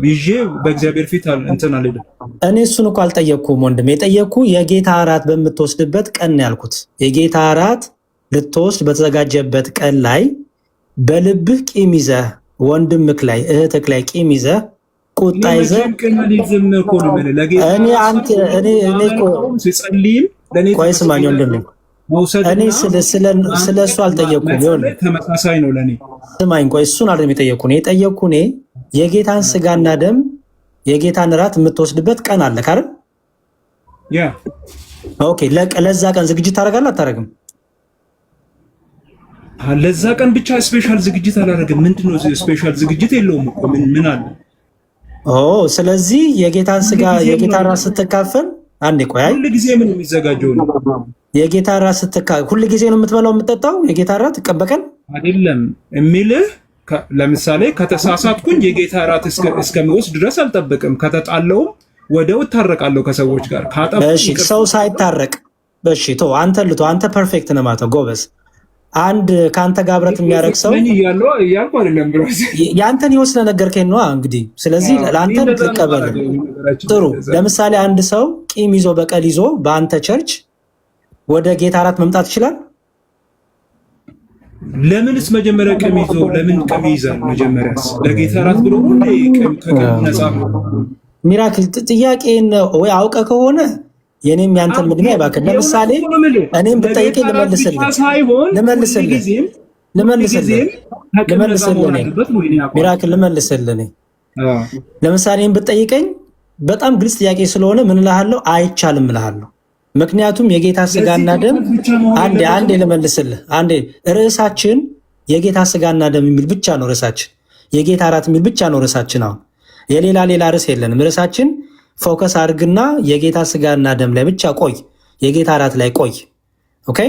ይዤ በእግዚአብሔር ፊት እንትን አልልም። እኔ እሱን እኮ አልጠየቅኩም ወንድሜ። የጠየቅኩ የጌታ እራት በምትወስድበት ቀን ነው ያልኩት። የጌታ እራት ልትወስድ በተዘጋጀበት ቀን ላይ በልብህ ቂም ይዘህ ወንድምክ ላይ እህትክ ላይ ቂም ይዘህ ቁጣ ይዘህ ቆይ ስማኝ ወንድሜ፣ እኔ ስለ እሱ አልጠየቅኩም። ተመሳሳይ ነው ለእኔ። ስማኝ ቆይ፣ እሱን አይደለም የጠየቅኩ። የጠየቅኩ እኔ የጌታን ስጋና ደም የጌታን እራት የምትወስድበት ቀን አለ አይደል? ያ ኦኬ። ለዛ ቀን ዝግጅት ታደርጋለህ አታደርግም? ለዛ ቀን ብቻ ስፔሻል ዝግጅት አላደርግም። ምንድነው ስፔሻል ዝግጅት? የለውም እኮ ምን አለ? ስለዚህ የጌታን ስጋ የጌታን እራት ስትካፈል አንዴ ቆይ፣ ሁሉ ጊዜ ምን የሚዘጋጀው ነው? የጌታ እራት ሁሉ ጊዜ ነው የምትበላው የምትጠጣው? የጌታ እራት ቀበቀን አይደለም የሚልህ። ለምሳሌ ከተሳሳትኩኝ የጌታ እራት እስከሚወስድ ድረስ አልጠብቅም። ከተጣለውም ወደው እታረቃለሁ ከሰዎች ጋር። እሺ ሰው ሳይታረቅ እሺ ተው፣ አንተ ፐርፌክት ነህ ማለት ነው፣ ጎበዝ። አንድ ከአንተ ጋር ብረት የሚያደርግ ሰው እያልኩ አይደለም ብሎ የአንተን ህይወት ስለነገርከኝ ነው እንግዲህ። ስለዚህ ለአንተ ልትቀበል ጥሩ። ለምሳሌ አንድ ሰው ቂም ይዞ በቀል ይዞ በአንተ ቸርች ወደ ጌታ እራት መምጣት ይችላል? ለምንስ መጀመሪያ ቂም ይዞ ለምን ቂም ይዛል? መጀመሪያስ ለጌታ እራት ብሎ ሁሌ ከቂም ነፃ ሚራክል ጥያቄን ወይ አውቀ ከሆነ የኔም ያንተን ምድሜ አይባክን። ለምሳሌ እኔም ብጠይቀኝ ልመልስልህ ሚራክል ልመልስልህ። ለምሳሌ እኔም ብጠይቀኝ በጣም ግልጽ ጥያቄ ስለሆነ ምን እልሃለሁ? አይቻልም እልሃለሁ። ምክንያቱም የጌታ ስጋና ደም አንዴ ልመልስልህ። አንዴ ርዕሳችን የጌታ ስጋና ደም የሚል ብቻ ነው ርዕሳችን። የጌታ እራት የሚል ብቻ ነው ርዕሳችን። አሁን የሌላ ርዕስ የለንም። ርዕሳችን ፎከስ አድርግና የጌታ ስጋና ደም ላይ ብቻ ቆይ፣ የጌታ እራት ላይ ቆይ። ኦኬ።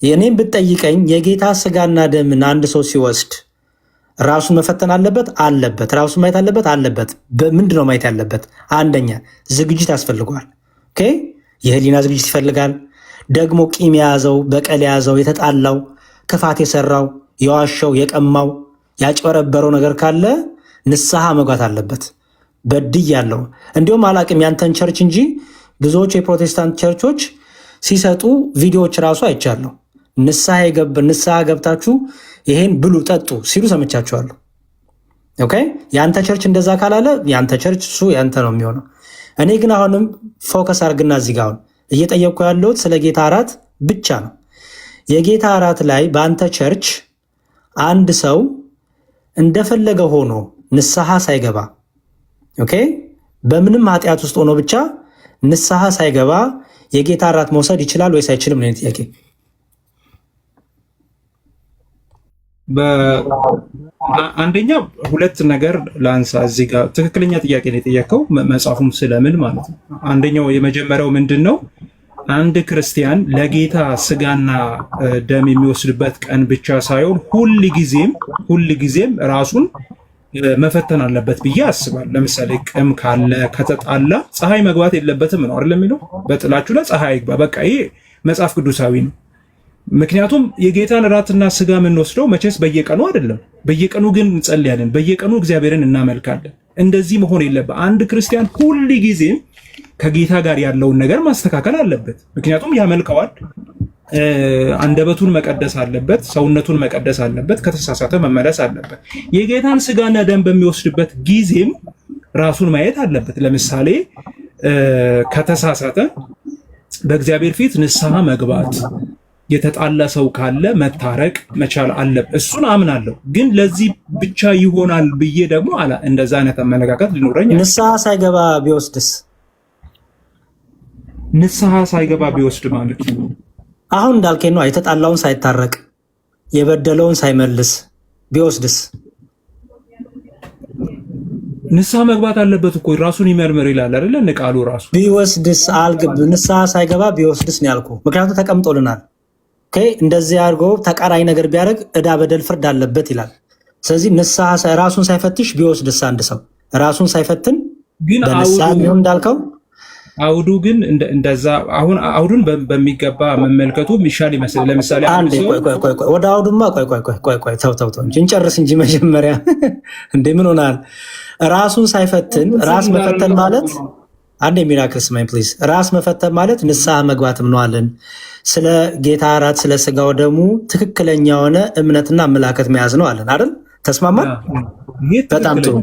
የኔም ብትጠይቀኝ የጌታ ስጋና ደምን አንድ ሰው ሲወስድ ራሱን መፈተን አለበት? ራሱን ማየት አለበት? በምንድን ነው ማየት ያለበት? አንደኛ ዝግጅት ያስፈልገዋል። ኦኬ። የህሊና ዝግጅት ይፈልጋል። ደግሞ ቂም የያዘው በቀል የያዘው የተጣላው ክፋት የሰራው የዋሸው የቀማው ያጭበረበረው ነገር ካለ ንስሐ መግባት አለበት። በድያለሁ። እንዲሁም አላቅም ያንተን ቸርች እንጂ ብዙዎቹ የፕሮቴስታንት ቸርቾች ሲሰጡ ቪዲዮዎች ራሱ አይቻለሁ። ንስሐ ገብታችሁ ይሄን ብሉ ጠጡ ሲሉ ሰምቻችኋለሁ። ኦኬ። ያንተ ቸርች እንደዛ ካላለ ያንተ ቸርች እሱ ያንተ ነው የሚሆነው። እኔ ግን አሁንም ፎከስ አድርግና እዚህ ጋር አሁን እየጠየቅኩ ያለሁት ስለ ጌታ እራት ብቻ ነው። የጌታ እራት ላይ በአንተ ቸርች አንድ ሰው እንደፈለገ ሆኖ ንስሐ ሳይገባ ኦኬ፣ በምንም ኃጢአት ውስጥ ሆኖ ብቻ ንስሐ ሳይገባ የጌታ እራት መውሰድ ይችላል ወይስ አይችልም ነው ጥያቄ። አንደኛ ሁለት ነገር ላንሳ እዚህ ጋር። ትክክለኛ ጥያቄ ነው የጠየቀው፣ መጽሐፉም ስለምን ማለት ነው። አንደኛው የመጀመሪያው ምንድን ነው? አንድ ክርስቲያን ለጌታ ስጋና ደም የሚወስድበት ቀን ብቻ ሳይሆን ሁል ጊዜም ራሱን መፈተን አለበት ብዬ አስባለሁ። ለምሳሌ ቅም ካለ ከተጣላ ፀሐይ መግባት የለበትም ነው አይደል የሚለው? በጥላችሁ ላይ ፀሐይ ይግባ። በቃ ይሄ መጽሐፍ ቅዱሳዊ ነው። ምክንያቱም የጌታን እራትና ስጋ የምንወስደው መቼስ በየቀኑ አይደለም። በየቀኑ ግን እንጸልያለን፣ በየቀኑ እግዚአብሔርን እናመልካለን። እንደዚህ መሆን የለበት። አንድ ክርስቲያን ሁል ጊዜም ከጌታ ጋር ያለውን ነገር ማስተካከል አለበት። ምክንያቱም ያመልከዋል። አንደበቱን መቀደስ አለበት፣ ሰውነቱን መቀደስ አለበት፣ ከተሳሳተ መመለስ አለበት። የጌታን ስጋና ደም በሚወስድበት ጊዜም ራሱን ማየት አለበት። ለምሳሌ ከተሳሳተ በእግዚአብሔር ፊት ንስሐ መግባት፣ የተጣላ ሰው ካለ መታረቅ መቻል አለበት። እሱን አምናለሁ። ግን ለዚህ ብቻ ይሆናል ብዬ ደግሞ እንደዛ አይነት አመለካከት ሊኖረኝ። ንስሐ ሳይገባ ቢወስድስ? ንስሐ ሳይገባ ቢወስድ ማለት አሁን እንዳልከኝ ነው። የተጣላውን ሳይታረቅ የበደለውን ሳይመልስ ቢወስድስ? ንስሐ መግባት አለበት እኮ ራሱን ይመርምር ይላል አይደለ? ቃሉ ራሱ ቢወስድስ ንስሐ ሳይገባ ቢወስድስ ነው ያልኩ። ምክንያቱም ተቀምጦልናል። እንደዚህ አድርጎ ተቃራኒ ነገር ቢያደርግ ዕዳ በደል ፍርድ አለበት ይላል። ስለዚህ ንስሐ ራሱን ሳይፈትሽ ቢወስድስ? አንድ ሰው ራሱን ሳይፈትን ግን በንስሐ ቢሆን እንዳልከው አውዱ ግን እንደዛ አሁን አውዱን በሚገባ መመልከቱ ሚሻል ይመስል። ለምሳሌ ወደ አውዱማ ቆይ ተው እንጂ እንጨርስ እንጂ መጀመሪያ እንዴ ምን ሆናል? ራሱን ሳይፈትን ራስ መፈተን ማለት አንድ ሚራክል ስማኝ ፕሊዝ። ራስ መፈተን ማለት ንስሐ መግባትም ነው አለን። ስለ ጌታ እራት ስለ ስጋው ደሙ ትክክለኛ የሆነ እምነትና አመላከት መያዝ ነው አለን አይደል? ተስማማን? በጣም ጥሩ።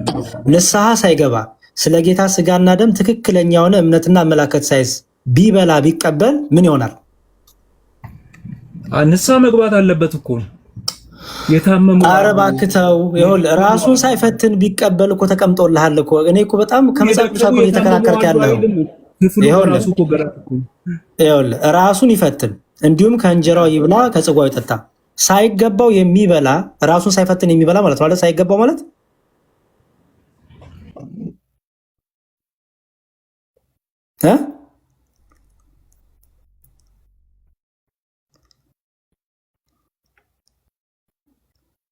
ንስሐ ሳይገባ ስለ ጌታ ስጋና ደም ትክክለኛ የሆነ እምነትና አመላከት ሳይዝ ቢበላ ቢቀበል ምን ይሆናል? ንስሐ መግባት አለበት እኮ የታመሙ። ኧረ እባክህ ተው። ይኸውልህ ራሱን ሳይፈትን ቢቀበል እኮ ተቀምጦልሃል እኮ። እኔ እኮ በጣም ከመጽሐፍ ቅዱስ እኮ እየተከራከርክ ያለው። ይኸውልህ ራሱን ይፈትን እንዲሁም ከእንጀራው ይብላ ከጽዋው ይጠጣ። ሳይገባው የሚበላ ራሱን ሳይፈትን የሚበላ ማለት ነው። ሳይገባው ማለት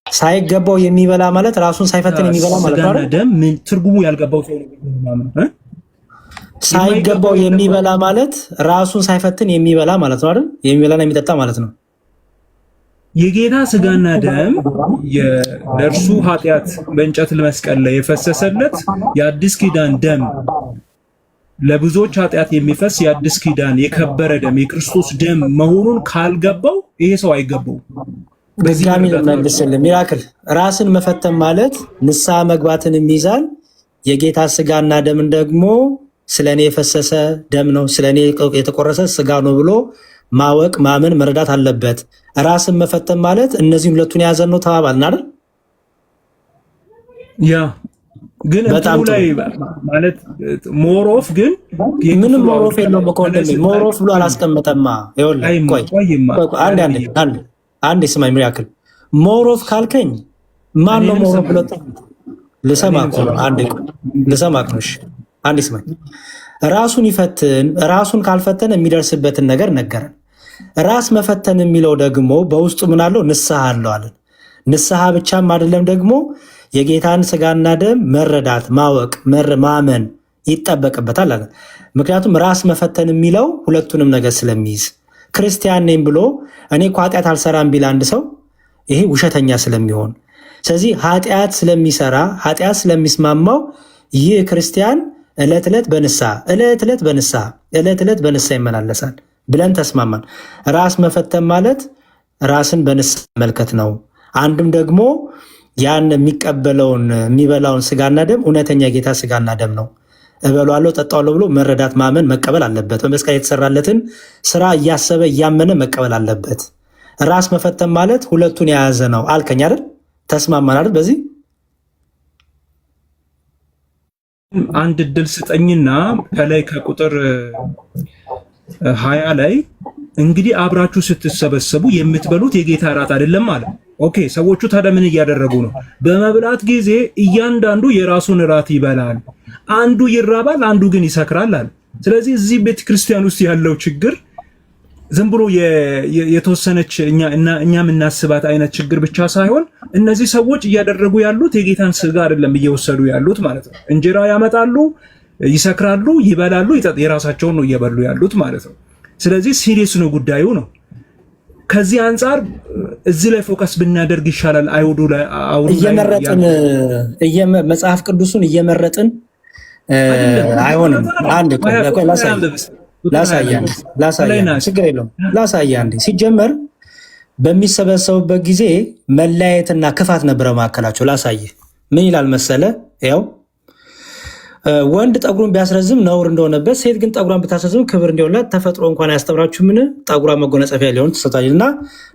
ሳይገባው የሚበላ ማለት ራሱን ሳይፈትን የሚበላ ማለት ነው አይደል? ደም ምን ትርጉሙ ያልገባው ሰው ነው። ሳይገባው የሚበላ ማለት ራሱን ሳይፈትን የሚበላ ማለት ነው አይደል? የሚበላና የሚጠጣ ማለት ነው። የጌታ ስጋና ደም የእርሱ ኃጢአት በእንጨት መስቀል ላይ የፈሰሰለት የአዲስ ኪዳን ደም ለብዙዎች ኃጢአት የሚፈስ የአዲስ ኪዳን የከበረ ደም የክርስቶስ ደም መሆኑን ካልገባው ይሄ ሰው አይገባው። በዚያም መልስልህ ሚራክል ራስን መፈተን ማለት ንስሐ መግባትን የሚይዛል። የጌታ ስጋና ደምን ደግሞ ስለኔ የፈሰሰ ደም ነው፣ ስለኔ የተቆረሰ ስጋ ነው ብሎ ማወቅ ማመን መረዳት አለበት። ራስን መፈተን ማለት እነዚህን ሁለቱን የያዘን ነው ተባባልን አይደል? ያ ግን በጣም ላይ ማለት ሞሮፍ ግን ምንም ሞሮፍ የለውም እኮ እንደሚል ሞሮፍ ብሎ አላስቀመጠማ። ይኸውልህ ቆይ አንዴ ስማኝ ሚራክል። ሞሮፍ ካልከኝ ማን ነው ሞሮፍ ብሎ ልሰማክ ነው። ልሰማክ ነው። አንዴ ስማኝ። ራሱን ይፈትን። ራሱን ካልፈተን የሚደርስበትን ነገር ነገረን። ራስ መፈተን የሚለው ደግሞ በውስጡ ምን አለው? ንስሐ አለው አለን። ንስሐ ብቻም አይደለም ደግሞ የጌታን ስጋና ደም መረዳት ማወቅ ማመን ይጠበቅበታል አለ። ምክንያቱም ራስ መፈተን የሚለው ሁለቱንም ነገር ስለሚይዝ ክርስቲያን ነኝ ብሎ እኔ እኮ ኃጢአት አልሰራም ቢል አንድ ሰው ይሄ ውሸተኛ ስለሚሆን፣ ስለዚህ ኃጢአት ስለሚሰራ ኃጢአት ስለሚስማማው ይህ ክርስቲያን ዕለት ዕለት በንስሐ ይመላለሳል ብለን ተስማማን። ራስ መፈተን ማለት ራስን በንስሐ መልከት ነው። አንድም ደግሞ ያን የሚቀበለውን የሚበላውን ስጋና ደም እውነተኛ የጌታ ስጋና ደም ነው፣ እበላለሁ ጠጣዋለሁ ብሎ መረዳት ማመን መቀበል አለበት። በመስቀል የተሰራለትን ስራ እያሰበ እያመነ መቀበል አለበት። ራስ መፈተን ማለት ሁለቱን የያዘ ነው አልከኝ አይደል? ተስማማን አይደል? በዚህ አንድ እድል ስጠኝና ከላይ ከቁጥር 20 ላይ እንግዲህ አብራችሁ ስትሰበሰቡ የምትበሉት የጌታ እራት አይደለም አለ። ኦኬ፣ ሰዎቹ ታዲያ ምን እያደረጉ ነው? በመብላት ጊዜ እያንዳንዱ የራሱን እራት ይበላል፣ አንዱ ይራባል፣ አንዱ ግን ይሰክራል አለ። ስለዚህ እዚህ ቤተክርስቲያን ውስጥ ያለው ችግር ዝም ብሎ የተወሰነች እኛ የምናስባት አይነት ችግር ብቻ ሳይሆን እነዚህ ሰዎች እያደረጉ ያሉት የጌታን ስጋ አይደለም እየወሰዱ ያሉት ማለት ነው። እንጀራ ያመጣሉ፣ ይሰክራሉ፣ ይበላሉ፣ የራሳቸውን ነው እየበሉ ያሉት ማለት ነው። ስለዚህ ሲሪየስ ነው ጉዳዩ ነው። ከዚህ አንጻር እዚህ ላይ ፎከስ ብናደርግ ይሻላል። አይሁዱ ላይ እየመረጥን መጽሐፍ ቅዱስን እየመረጥን አይሆንም። አንድ ቆይ ላሳያ፣ ችግር የለውም ላሳያ። አንዴ ሲጀመር በሚሰበሰቡበት ጊዜ መለያየትና ክፋት ነበረ መካከላቸው። ላሳየ ምን ይላል መሰለ? ያው ወንድ ጠጉሩን ቢያስረዝም ነውር እንደሆነበት፣ ሴት ግን ጠጉሯን ብታስረዝም ክብር እንዲሆንላት ተፈጥሮ እንኳን አያስተምራችሁ ምን? ጠጉሯን መጎናጸፊያ ሊሆን ትሰጣልና፣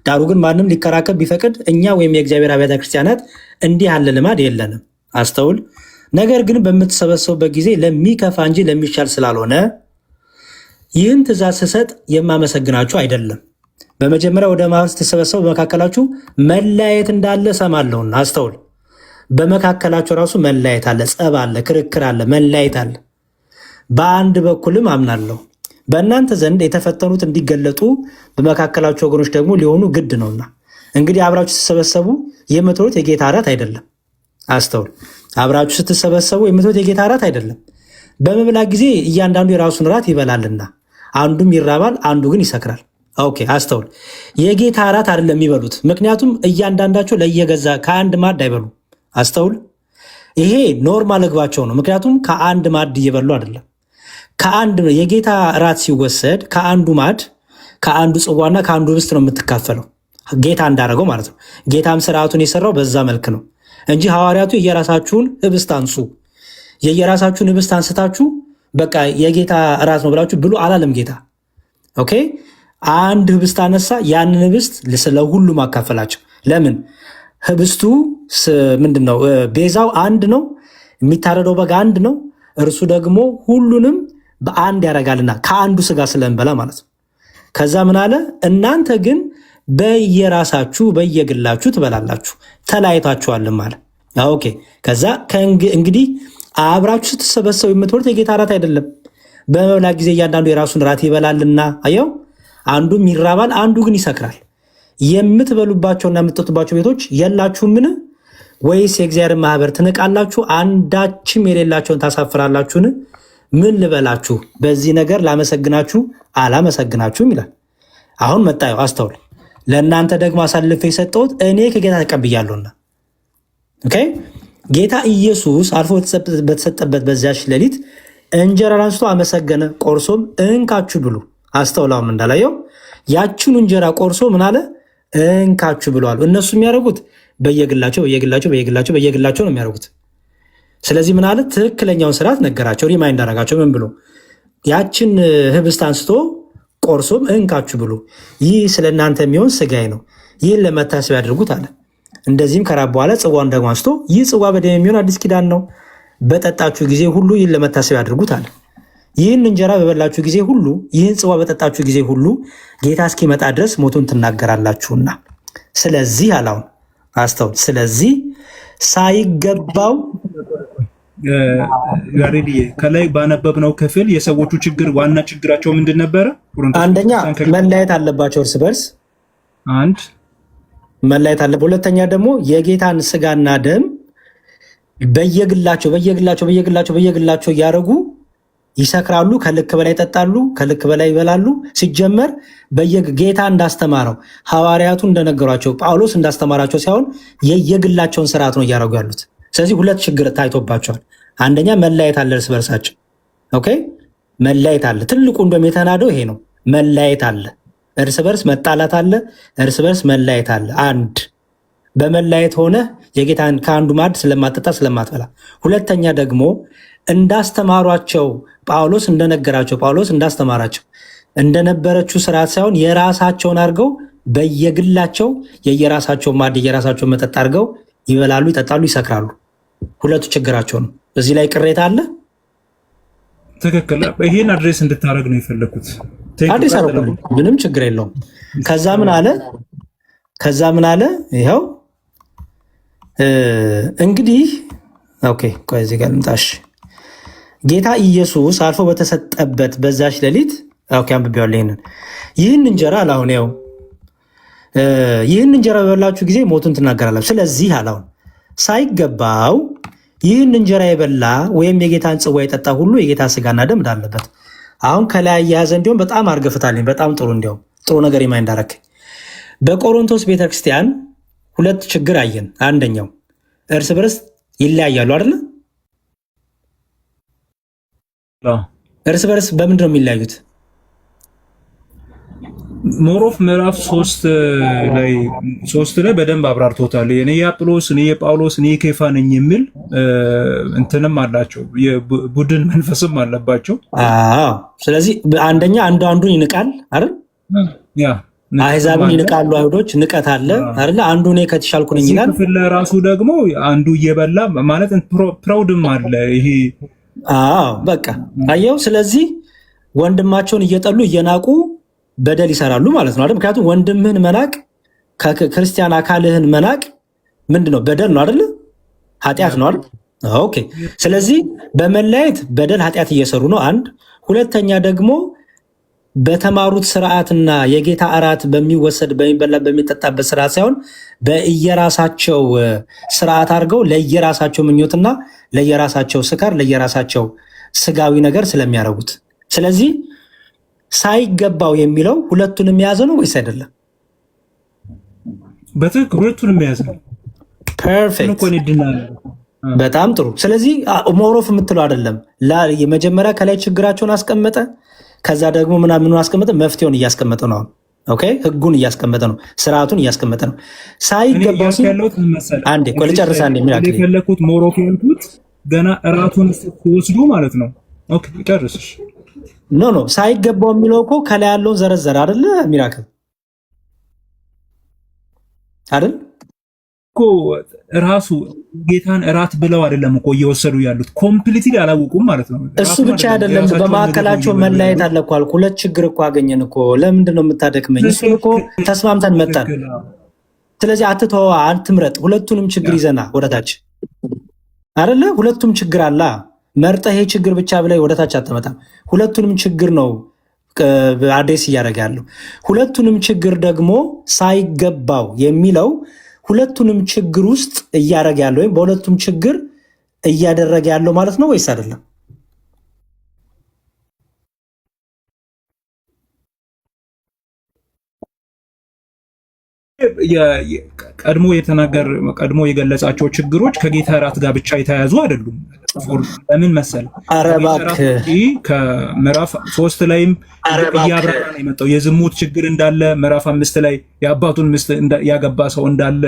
ዳሩ ግን ማንም ሊከራከር ቢፈቅድ እኛ ወይም የእግዚአብሔር አብያተ ክርስቲያናት እንዲህ ያለ ልማድ የለንም። አስተውል። ነገር ግን በምትሰበሰቡበት ጊዜ ለሚከፋ እንጂ ለሚሻል ስላልሆነ ይህን ትእዛዝ ስሰጥ የማመሰግናችሁ አይደለም። በመጀመሪያ ወደ ማህበር ስትሰበሰቡ በመካከላችሁ መለያየት እንዳለ ሰማለሁና። አስተውል። በመካከላቸው ራሱ መለያየት አለ፣ ጸብ አለ፣ ክርክር አለ፣ መለያየት አለ። በአንድ በኩልም አምናለሁ በእናንተ ዘንድ የተፈተኑት እንዲገለጡ በመካከላቸው ወገኖች ደግሞ ሊሆኑ ግድ ነውና። እንግዲህ አብራችሁ ስትሰበሰቡ የምትበሉት የጌታ እራት አይደለም። አስተውል። አብራችሁ ስትሰበሰቡ የምትበሉት የጌታ እራት አይደለም። በመብላት ጊዜ እያንዳንዱ የራሱን እራት ይበላልና፣ አንዱም ይራባል፣ አንዱ ግን ይሰክራል። ኦኬ፣ አስተውል። የጌታ እራት አይደለም የሚበሉት፣ ምክንያቱም እያንዳንዳቸው ለየገዛ ከአንድ ማዕድ አይበሉም። አስተውል። ይሄ ኖርማል ምግባቸው ነው፣ ምክንያቱም ከአንድ ማዕድ እየበሉ አይደለም። ከአንድ የጌታ እራት ሲወሰድ ከአንዱ ማዕድ ከአንዱ ጽዋና ከአንዱ ህብስት ነው የምትካፈለው፣ ጌታ እንዳደረገው ማለት ነው። ጌታም ስርዓቱን የሰራው በዛ መልክ ነው እንጂ ሐዋርያቱ የየራሳችሁን ህብስት አንሱ፣ የየራሳችሁን ህብስት አንስታችሁ በቃ የጌታ እራት ነው ብላችሁ ብሉ አላለም ጌታ። ኦኬ፣ አንድ ህብስት አነሳ፣ ያንን ህብስት ለሁሉም አካፈላቸው። ለምን? ህብስቱ ምንድን ነው? ቤዛው አንድ ነው፣ የሚታረደው በግ አንድ ነው። እርሱ ደግሞ ሁሉንም በአንድ ያደርጋልና ከአንዱ ስጋ ስለንበላ ማለት ነው። ከዛ ምን አለ? እናንተ ግን በየራሳችሁ በየግላችሁ ትበላላችሁ፣ ተለያይታችኋልም አለ። ኦኬ። ከዛ እንግዲህ አብራችሁ ስትሰበሰቡ የምትበሉት የጌታ እራት አይደለም። በመብላት ጊዜ እያንዳንዱ የራሱን እራት ይበላልና፣ አየው፣ አንዱም ይራባል፣ አንዱ ግን ይሰክራል። የምትበሉባቸውና የምትጠጡባቸው ቤቶች የላችሁምን? ወይስ የእግዚአብሔር ማህበር ትንቃላችሁ? አንዳችም የሌላቸውን ታሳፍራላችሁን? ምን ልበላችሁ? በዚህ ነገር ላመሰግናችሁ አላመሰግናችሁም ይላል። አሁን መጣዩ አስተውል። ለእናንተ ደግሞ አሳልፌ የሰጠሁት እኔ ከጌታ ተቀብያለሁና። ኦኬ። ጌታ ኢየሱስ አልፎ በተሰጠበት በዚያች ሌሊት እንጀራን አንስቶ አመሰገነ፣ ቆርሶም እንካችሁ ብሉ። አስተውላውም እንዳላየው ያችኑ እንጀራ ቆርሶ ምን አለ? እንካችሁ ብለዋል። እነሱ የሚያደርጉት በየግላቸው ነው የሚያደርጉት። ስለዚህ ምን አለ? ትክክለኛውን ስርዓት ነገራቸው፣ ሪማይንድ አደረጋቸው። ምን ብሎ? ያችን ህብስት አንስቶ ቆርሶም እንካችሁ ብሉ፣ ይህ ስለ እናንተ የሚሆን ስጋዬ ነው፣ ይህን ለመታሰብ ያድርጉት አለ። እንደዚህም ከራብ በኋላ ጽዋን ደግሞ አንስቶ ይህ ጽዋ በደሜ የሚሆን አዲስ ኪዳን ነው፣ በጠጣችሁ ጊዜ ሁሉ ይህን ለመታሰብ ያድርጉት አለ። ይህን እንጀራ በበላችሁ ጊዜ ሁሉ ይህን ጽዋ በጠጣችሁ ጊዜ ሁሉ ጌታ እስኪመጣ ድረስ ሞቱን ትናገራላችሁና። ስለዚህ አላውን አስተውል። ስለዚህ ሳይገባው ያሬድዬ ከላይ ባነበብነው ክፍል የሰዎቹ ችግር ዋና ችግራቸው ምንድን ነበረ? አንደኛ መለያየት አለባቸው፣ እርስ በርስ አንድ መለያየት አለበት። ሁለተኛ ደግሞ የጌታን ስጋና ደም በየግላቸው እያደረጉ ይሰክራሉ፣ ከልክ በላይ ይጠጣሉ፣ ከልክ በላይ ይበላሉ። ሲጀመር ጌታ እንዳስተማረው ሐዋርያቱ እንደነገሯቸው ጳውሎስ እንዳስተማራቸው ሳይሆን የየግላቸውን ስርዓት ነው እያደረጉ ያሉት። ስለዚህ ሁለት ችግር ታይቶባቸዋል። አንደኛ መለያየት አለ፣ እርስ በርሳቸው። ኦኬ፣ መለያየት አለ። ትልቁ እንደውም የተናደው ይሄ ነው። መለያየት አለ፣ እርስ በርስ መጣላት አለ፣ እርስ በርስ መለያየት አለ። አንድ በመለያየት ሆነ የጌታን ከአንዱ ማዕድ ስለማጠጣ ስለማትበላ። ሁለተኛ ደግሞ እንዳስተማሯቸው ጳውሎስ እንደነገራቸው ጳውሎስ እንዳስተማራቸው እንደነበረችው ስርዓት ሳይሆን የራሳቸውን አድርገው በየግላቸው የየራሳቸው ማዕድ የየራሳቸውን መጠጥ አድርገው ይበላሉ፣ ይጠጣሉ፣ ይሰክራሉ። ሁለቱ ችግራቸው ነው። እዚህ ላይ ቅሬታ አለ። ትክክል። ይሄን አድሬስ እንድታደርግ ነው የፈለኩት። አዲስ አበባ ምንም ችግር የለውም። ከዛ ምን አለ? ይኸው እንግዲህ ኦኬ፣ ቆይ እዚህ ጋር ልምጣሽ። ጌታ ኢየሱስ አልፎ በተሰጠበት በዛች ሌሊት ኦኬ፣ አንብቤዋለሁ። ይህን እንጀራ አላሁን ያው ይህን እንጀራ በበላችሁ ጊዜ ሞቱን ትናገራላችሁ። ስለዚህ አላውን ሳይገባው ይህን እንጀራ የበላ ወይም የጌታን ጽዋ የጠጣ ሁሉ የጌታ ስጋና ደም እንዳለበት። አሁን ከላይ የያዘ እንዲሁም በጣም አርገፍታልኝ። በጣም ጥሩ እንዲሁም ጥሩ ነገር የማይ እንዳረክ በቆሮንቶስ ቤተክርስቲያን ሁለት ችግር አየን። አንደኛው እርስ በርስ ይለያያሉ አይደለ? እርስ በርስ በምንድን ነው የሚለያዩት? ሞሮፍ ምዕራፍ 3 ላይ በደንብ አብራርቶታል። እኔ የአጵሎስ እኔ የጳውሎስ እኔ የኬፋ ነኝ የሚል እንትንም አላቸው፣ የቡድን መንፈስም አለባቸው። ስለዚህ አንደኛ አንዱን ይንቃል አይደል? ያ አሕዛብን ይንቃሉ አይሁዶች፣ ንቀት አለ አይደል? አንዱ እኔ ከተሻልኩ ነኝ ይላል። ክፍል ራሱ ደግሞ አንዱ እየበላ ማለት ፕራውድም አለ። ይሄ በቃ አየው። ስለዚህ ወንድማቸውን እየጠሉ እየናቁ በደል ይሰራሉ ማለት ነው አይደል? ምክንያቱም ወንድምህን መናቅ ከክርስቲያን አካልህን መናቅ ምንድነው? በደል ነው አይደል? ኃጢአት ነው አይደል? ኦኬ። ስለዚህ በመለያየት በደል ኃጢአት እየሰሩ ነው። አንድ ሁለተኛ ደግሞ በተማሩት ስርዓትና የጌታ እራት በሚወሰድ በሚበላ በሚጠጣበት ስርዓት ሳይሆን በየራሳቸው ስርዓት አድርገው ለየራሳቸው ምኞትና ለየራሳቸው ስካር ለየራሳቸው ስጋዊ ነገር ስለሚያደርጉት። ስለዚህ ሳይገባው የሚለው ሁለቱንም የያዘ ነው ወይስ አይደለም? በትክክል ሁለቱንም የያዘ ነው። ፐርፌክት፣ በጣም ጥሩ። ስለዚህ ሞሮፍ የምትለው አይደለም። የመጀመሪያ ከላይ ችግራቸውን አስቀመጠ፣ ከዛ ደግሞ ምናምኑ አስቀመጠ፣ መፍትሄውን እያስቀመጠ ነው። ኦኬ፣ ህጉን እያስቀመጠ ነው፣ ስርዓቱን እያስቀመጠ ነው። ሳይገባው አንዴ ቆይ ልጨርስ። አንዴ ሚራክል የፈለኩት ሞሮፍ ያልኩት ገና እራቱን ወስዶ ማለት ነው። ኦኬ ጨርስሽ። ኖ ሳይገባው የሚለው እኮ ከላይ ያለውን ዘረዘረ አይደለ? ሚራክል አይደል እኮ ራሱ ጌታን እራት ብለው አይደለም እኮ እየወሰዱ ያሉት፣ ኮምፕሊትሊ አላወቁም ማለት ነው። እሱ ብቻ አይደለም፣ በመካከላቸው መለያየት አለ እኮ አልኩ። ሁለት ችግር እኮ አገኘን እኮ። ለምንድን ነው የምታደክመኝ? እሱ እኮ ተስማምተን መጣን። ስለዚህ አትተዋ፣ አትምረጥ። ሁለቱንም ችግር ይዘና ወደታች አይደለ? ሁለቱም ችግር አላ መርጠህ ይሄ ችግር ብቻ ብለህ ወደታች አትመጣም። ሁለቱንም ችግር ነው አድሬስ እያደረገ ያለው። ሁለቱንም ችግር ደግሞ ሳይገባው የሚለው ሁለቱንም ችግር ውስጥ እያደረገ ያለው ወይም በሁለቱም ችግር እያደረገ ያለው ማለት ነው ወይስ አይደለም? ቀድሞ የገለጻቸው ችግሮች ከጌታ እራት ጋር ብቻ የተያያዙ አይደሉም። ለምን መሰል ከምዕራፍ 3 ላይም እያብራራ ነው የመጣው። የዝሙት ችግር እንዳለ ምዕራፍ 5 ላይ የአባቱን ሚስት ያገባ ሰው እንዳለ።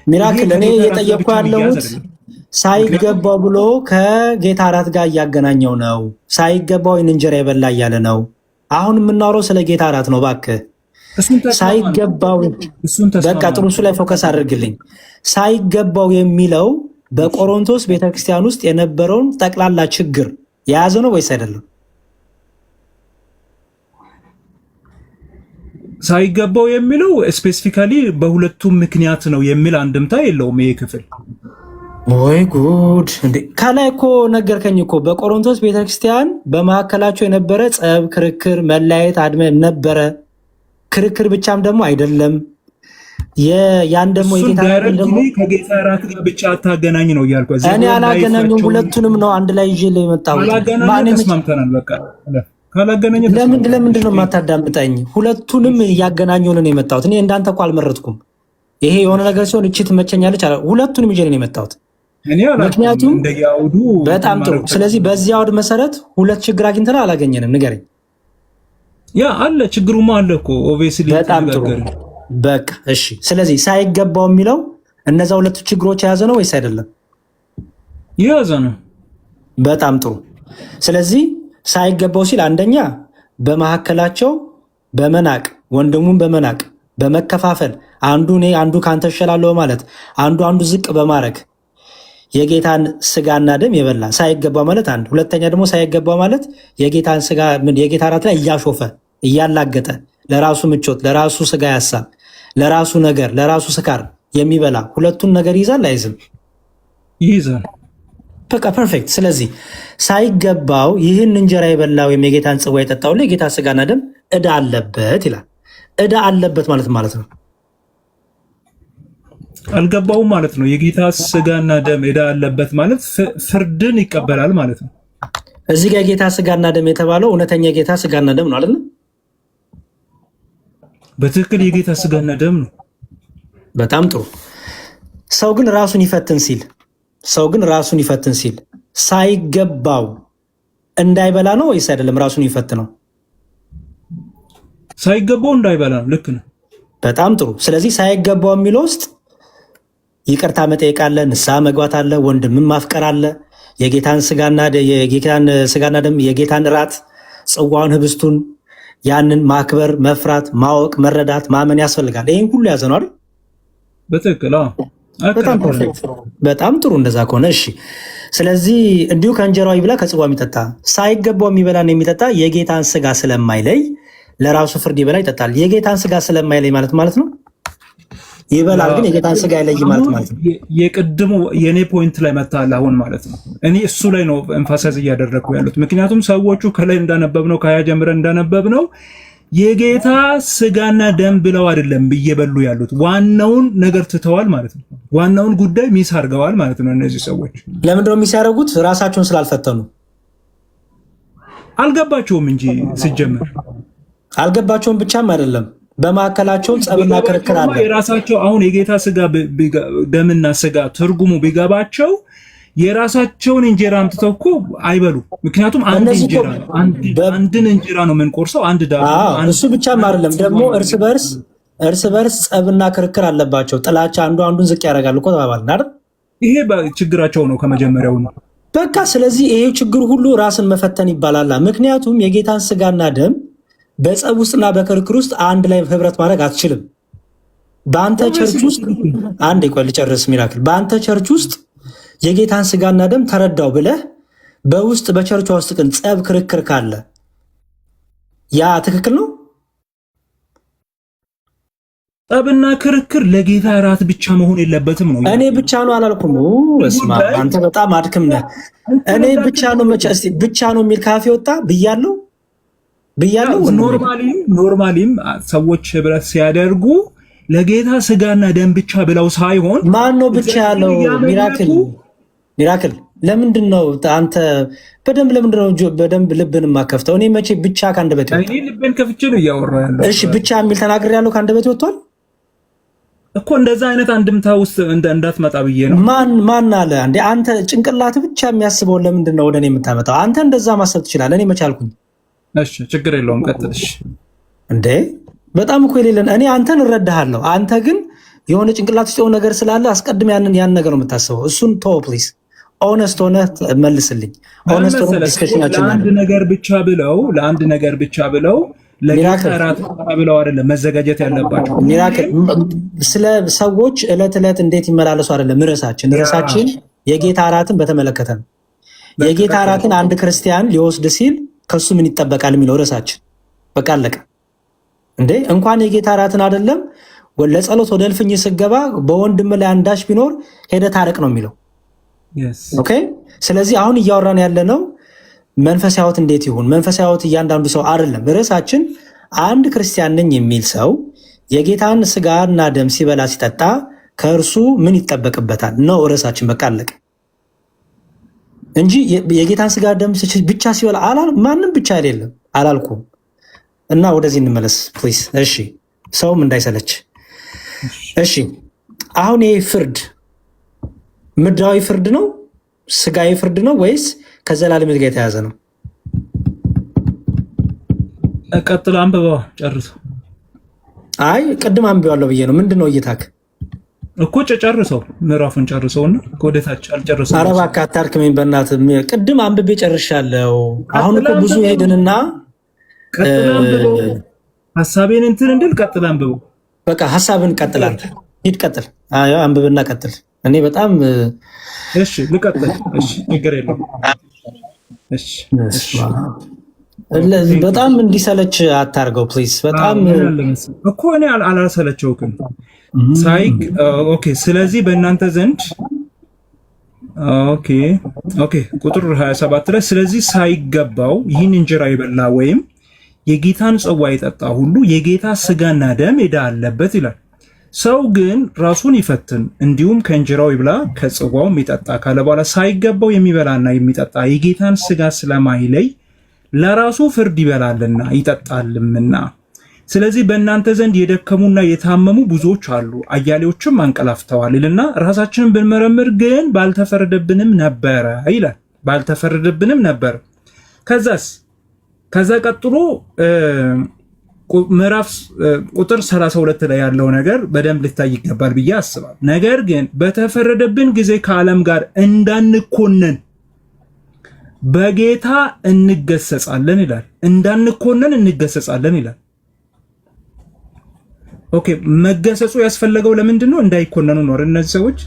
ሚራክል እኔ እየጠየኩ ያለሁት ሳይገባው ብሎ ከጌታ እራት ጋር እያገናኘው ነው። ሳይገባው ይህን እንጀራ የበላ እያለ ነው። አሁን የምናወራው ስለ ጌታ እራት ነው። እባክህ ሳይገባው በቃ ጥሩ፣ እሱ ላይ ፎከስ አድርግልኝ። ሳይገባው የሚለው በቆሮንቶስ ቤተክርስቲያን ውስጥ የነበረውን ጠቅላላ ችግር የያዘ ነው ወይስ አይደለም? ሳይገባው የሚለው ስፔሲፊካሊ በሁለቱም ምክንያት ነው የሚል አንድምታ የለውም ይሄ ክፍል። ወይ ጉድ! ከላይ እኮ ነገርከኝ እኮ በቆሮንቶስ ቤተክርስቲያን በመካከላቸው የነበረ ጸብ፣ ክርክር፣ መለያየት አድመ ነበረ። ክርክር ብቻም ደግሞ አይደለም። ያን ደግሞ ከጌታ እራት ጋር ብቻ አታገናኝ ነው እያልኩ። እኔ አላገናኙም፣ ሁለቱንም ነው አንድ ላይ ይዤ የመጣሁት። ተስማምተናል። በቃ ለምንድን ነው የማታዳምጠኝ? ሁለቱንም እያገናኘሁ ነው የመጣሁት። እኔ እንዳንተ እኮ አልመረጥኩም። ይሄ የሆነ ነገር ሲሆን እቺ ትመቸኛለች፣ ሁለቱንም ይዤ ነው የመጣሁት። ምክንያቱም በጣም ጥሩ። ስለዚህ በዚህ አውድ መሰረት ሁለት ችግር አግኝተናል አላገኘንም? ንገረኝ። ያ አለ፣ ችግሩማ አለ እኮ ኦብቪየስሊ። በጣም ጥሩ በቃ እሺ። ስለዚህ ሳይገባው የሚለው እነዛ ሁለቱ ችግሮች የያዘ ነው ወይስ አይደለም? የያዘ ነው። በጣም ጥሩ። ስለዚህ ሳይገባው ሲል አንደኛ በመካከላቸው በመናቅ ወንድሙን በመናቅ በመከፋፈል አንዱ እኔ አንዱ ካንተ እሻላለሁ ማለት አንዱ ዝቅ በማድረግ የጌታን ስጋና ደም የበላ ሳይገባው ማለት አንድ። ሁለተኛ ደግሞ ሳይገባው ማለት የጌታን ስጋ የጌታ እራት ላይ እያሾፈ እያላገጠ ለራሱ ምቾት ለራሱ ስጋ ያሳብ ለራሱ ነገር ለራሱ ስካር የሚበላ ሁለቱን ነገር ይዛል አይዝም? ይይዛል። በቃ ፐርፌክት። ስለዚህ ሳይገባው ይህን እንጀራ የበላ ወይም የጌታን ጽዋ የጠጣው የጌታ ስጋና ደም ዕዳ አለበት ይላል። ዕዳ አለበት ማለት ነው አልገባውም ማለት ነው። የጌታ ስጋና ደም ዕዳ አለበት ማለት ፍርድን ይቀበላል ማለት ነው። እዚህ ጋር የጌታ ስጋና ደም የተባለው እውነተኛ የጌታ ስጋና ደም ነው አይደል? በትክክል የጌታ ስጋና ደም ነው። በጣም ጥሩ። ሰው ግን ራሱን ይፈትን ሲል ሳይገባው እንዳይበላ ነው ወይስ አይደለም? ራሱን ይፈትነው ሳይገባው እንዳይበላ ነው። ልክ ነው። በጣም ጥሩ። ስለዚህ ሳይገባው የሚለው ውስጥ ይቅርታ መጠየቅ አለ፣ ንስሐ መግባት አለ፣ ወንድምን ማፍቀር አለ፣ የጌታን ስጋና ደም የጌታን ራት ጽዋውን ህብስቱን ያንን ማክበር፣ መፍራት፣ ማወቅ፣ መረዳት፣ ማመን ያስፈልጋል። ይህን ሁሉ ያዘ ነው አይደል? በትክክል። በጣም ጥሩ። እንደዛ ከሆነ እሺ። ስለዚህ እንዲሁ ከእንጀራው ይብላ ከጽዋው የሚጠጣ ሳይገባው የሚበላና የሚጠጣ የጌታን ስጋ ስለማይለይ ለራሱ ፍርድ ይበላ ይጠጣል። የጌታን ስጋ ስለማይለይ ማለት ነው ይበላል፣ ግን የጌታን ስጋ አይለይ ማለት ነው። የቅድሙ የኔ ፖይንት ላይ መታል አሁን ማለት ነው። እኔ እሱ ላይ ነው ኤምፋሳይዝ እያደረግኩ ያሉት። ምክንያቱም ሰዎቹ ከላይ እንዳነበብነው ከሀያ ጀምረን እንዳነበብነው የጌታ ስጋና ደም ብለው አይደለም እየበሉ ያሉት፣ ዋናውን ነገር ትተዋል ማለት ነው። ዋናውን ጉዳይ ሚስ አድርገዋል ማለት ነው። እነዚህ ሰዎች ለምንድነው ሚስ ያደረጉት? ራሳቸውን ስላልፈተኑ። አልገባቸውም እንጂ ሲጀመር አልገባቸውም ብቻም አይደለም፣ በማዕከላቸው ጸብና ክርክር አለ። የራሳቸው አሁን የጌታ ስጋ ደምና ስጋ ትርጉሙ ቢገባቸው የራሳቸውን እንጀራ አምጥተው እኮ አይበሉ። ምክንያቱም አንድን እንጀራ ነው የምንቆርሰው፣ አንድ ዳቦ። እሱ ብቻም አይደለም ደግሞ እርስ በርስ ጸብና ክርክር አለባቸው። ጥላቻ፣ አንዱ አንዱን ዝቅ ያደርጋል እኮ ተባባልን አይደል? ይሄ ችግራቸው ነው ከመጀመሪያው ነው። በቃ ስለዚህ ይሄ ችግር ሁሉ ራስን መፈተን ይባላል። ምክንያቱም የጌታን ስጋና ደም በጸብ ውስጥና በክርክር ውስጥ አንድ ላይ ህብረት ማድረግ አትችልም። በአንተ ቸርች ውስጥ አንድ ቆይ ልጨርስ ሚራክል። በአንተ ቸርች ውስጥ የጌታን ስጋና ደም ተረዳው ብለህ በውስጥ በቸርቿ ውስጥ ግን ጸብ ክርክር ካለ ያ ትክክል ነው? ጸብና ክርክር ለጌታ እራት ብቻ መሆን የለበትም ነው። እኔ ብቻ ነው አላልኩም። እስማ አንተ በጣም አድክም ነህ። እኔ ብቻ ነው የሚል ካፌ ወጣ ብያለሁ። ኖርማሊም ሰዎች ህብረት ሲያደርጉ ለጌታ ስጋና ደም ብቻ ብለው ሳይሆን ማን ነው ብቻ ያለው? ሚራክል ለምንድን ነው አንተ ለምንድን ነው በደንብ ልብን የማከፍተው? እኔ መቼ ብቻ ከአንደበቴ እኔ ልብን ከፍቼ ነው እያወራሁ ያለው። እሺ ብቻ የሚል ተናግሬያለሁ፣ ከአንደበቴ ወጥቷል እኮ። እንደዛ አይነት አንድምታ ውስጥ እንዳትመጣ ብዬ ነው። ማን አለ እንዴ? አንተ ጭንቅላት ብቻ የሚያስበውን ለምንድን ነው ወደ እኔ የምታመጣው? አንተ እንደዛ ማሰብ ትችላለህ፣ እኔ መቼ አልኩኝ? እሺ ችግር የለውም ቀጥልሽ። እንዴ በጣም እኮ የሌለን እኔ አንተን እረዳሃለሁ። አንተ ግን የሆነ ጭንቅላት ውስጥ የሆነ ነገር ስላለ አስቀድም ያን ነገር ነው የምታስበው። እሱን ተው ፕሊዝ። ኦነስት ሆነህ መልስልኝ። ኦነስት ሆነህ ዲስከሽናችን ለአንድ ነገር ብቻ ብለው ለጌታራት ብለው አይደለም መዘጋጀት ያለባቸው። ሚራክል ስለ ሰዎች ዕለት ዕለት እንዴት ይመላለሱ አይደለም ርዕሳችን የጌታ እራትን በተመለከተ ነው። የጌታ እራትን አንድ ክርስቲያን ሊወስድ ሲል ከሱ ምን ይጠበቃል የሚለው ርዕሳችን። በቃ አለቀ። እንዴ እንኳን የጌታ እራትን አይደለም ለጸሎት ወደ እልፍኝ ስገባ በወንድም ላይ አንዳች ቢኖር ሄደህ ታረቅ ነው የሚለው። ኦኬ። ስለዚህ አሁን እያወራን ያለነው መንፈሳዊ ሕይወት እንዴት ይሁን፣ መንፈሳዊ ሕይወት እያንዳንዱ ሰው አይደለም። ርዕሳችን አንድ ክርስቲያን ነኝ የሚል ሰው የጌታን ስጋና ደም ሲበላ ሲጠጣ ከእርሱ ምን ይጠበቅበታል ነው ርዕሳችን። በቃ አለቀ እንጂ የጌታን ስጋ ደም ብቻ ሲበላ ማንም ብቻ አይደለም አላልኩም። እና ወደዚህ እንመለስ ፕሊዝ። እሺ ሰውም እንዳይሰለች። እሺ አሁን ይሄ ፍርድ ምድራዊ ፍርድ ነው፣ ስጋዊ ፍርድ ነው ወይስ ከዘላለም ጋር የተያዘ ነው? ቀጥል፣ አንብበው ጨርሰው። አይ ቅድም አንብቤዋለሁ ብዬ ነው። ምንድን ነው እይታክ እኮ ጨርሰው፣ ምዕራፉን ጨርሰውና ወደታች አልጨርሰው። ኧረ እባክህ አታርክመኝ በእናትህ። ቅድም አንብቤ ጨርሻለሁ። አሁን እኮ ብዙ ሄድንና ቀጥል አንብበው። ሐሳቤን እንትን እንድል ቀጥል አንብበው። በቃ ሐሳብን ቀጥላል። ሂድ ቀጥል። አዎ አንብብና ቀጥል። እኔ በጣም እሺ ልቀጥል። እሺ ችግር የለውም። እሺ በጣም እንዲሰለች አታርገው ፕሊዝ። በጣም እኮ እኔ አላሰለቸውክም ሳይክ። ኦኬ ስለዚህ በእናንተ ዘንድ ኦኬ ቁጥር 27 ላይ ስለዚህ ሳይገባው ይህን እንጀራ የበላ ወይም የጌታን ጽዋ የጠጣ ሁሉ የጌታ ስጋና ደም ዕዳ አለበት ይላል። ሰው ግን ራሱን ይፈትን፣ እንዲሁም ከእንጀራው ይብላ ከጽዋውም ይጠጣ ካለ በኋላ ሳይገባው የሚበላና የሚጠጣ የጌታን ሥጋ ስለማይለይ ለራሱ ፍርድ ይበላልና ይጠጣልምና። ስለዚህ በእናንተ ዘንድ የደከሙና የታመሙ ብዙዎች አሉ፣ አያሌዎችም አንቀላፍተዋል ይልና ራሳችንን ብንመረምር ግን ባልተፈረደብንም ነበረ ይላል። ባልተፈረደብንም ነበር። ከዛ ቀጥሎ ምዕራፍ ቁጥር 32 ላይ ያለው ነገር በደንብ ሊታይ ይገባል ብዬ አስባለሁ። ነገር ግን በተፈረደብን ጊዜ ከዓለም ጋር እንዳንኮነን በጌታ እንገሰጻለን ይላል። እንዳንኮነን እንገሰጻለን ይላል። ኦኬ፣ መገሰጹ ያስፈለገው ለምንድን ነው? እንዳይኮነኑ ነው። እነዚህ ሰዎች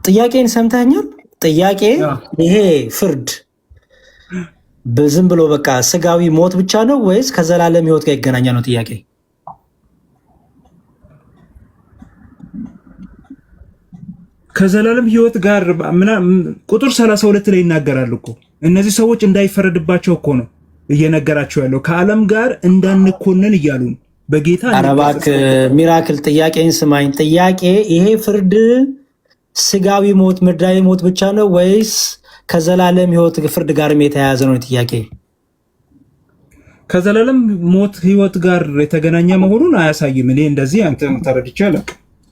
ጥያቄን ሰምተኛል። ጥያቄ ይሄ ፍርድ ዝም ብሎ በቃ ስጋዊ ሞት ብቻ ነው ወይስ ከዘላለም ሕይወት ጋር ይገናኛል ነው ጥያቄ። ከዘላለም ሕይወት ጋር ቁጥር 32 ላይ ይናገራል እኮ። እነዚህ ሰዎች እንዳይፈረድባቸው እኮ ነው እየነገራቸው ያለው። ከዓለም ጋር እንዳንኮነን እያሉ ነው በጌታ። ኧረ እባክህ ሚራክል ጥያቄን ስማኝ። ጥያቄ ይሄ ፍርድ ስጋዊ ሞት ምድራዊ ሞት ብቻ ነው ወይስ ከዘላለም ሕይወት ፍርድ ጋርም የተያያዘ ነው ጥያቄ። ከዘላለም ሞት ሕይወት ጋር የተገናኘ መሆኑን አያሳይም። እኔ እንደዚህ አንተ ተረድቻለሁ።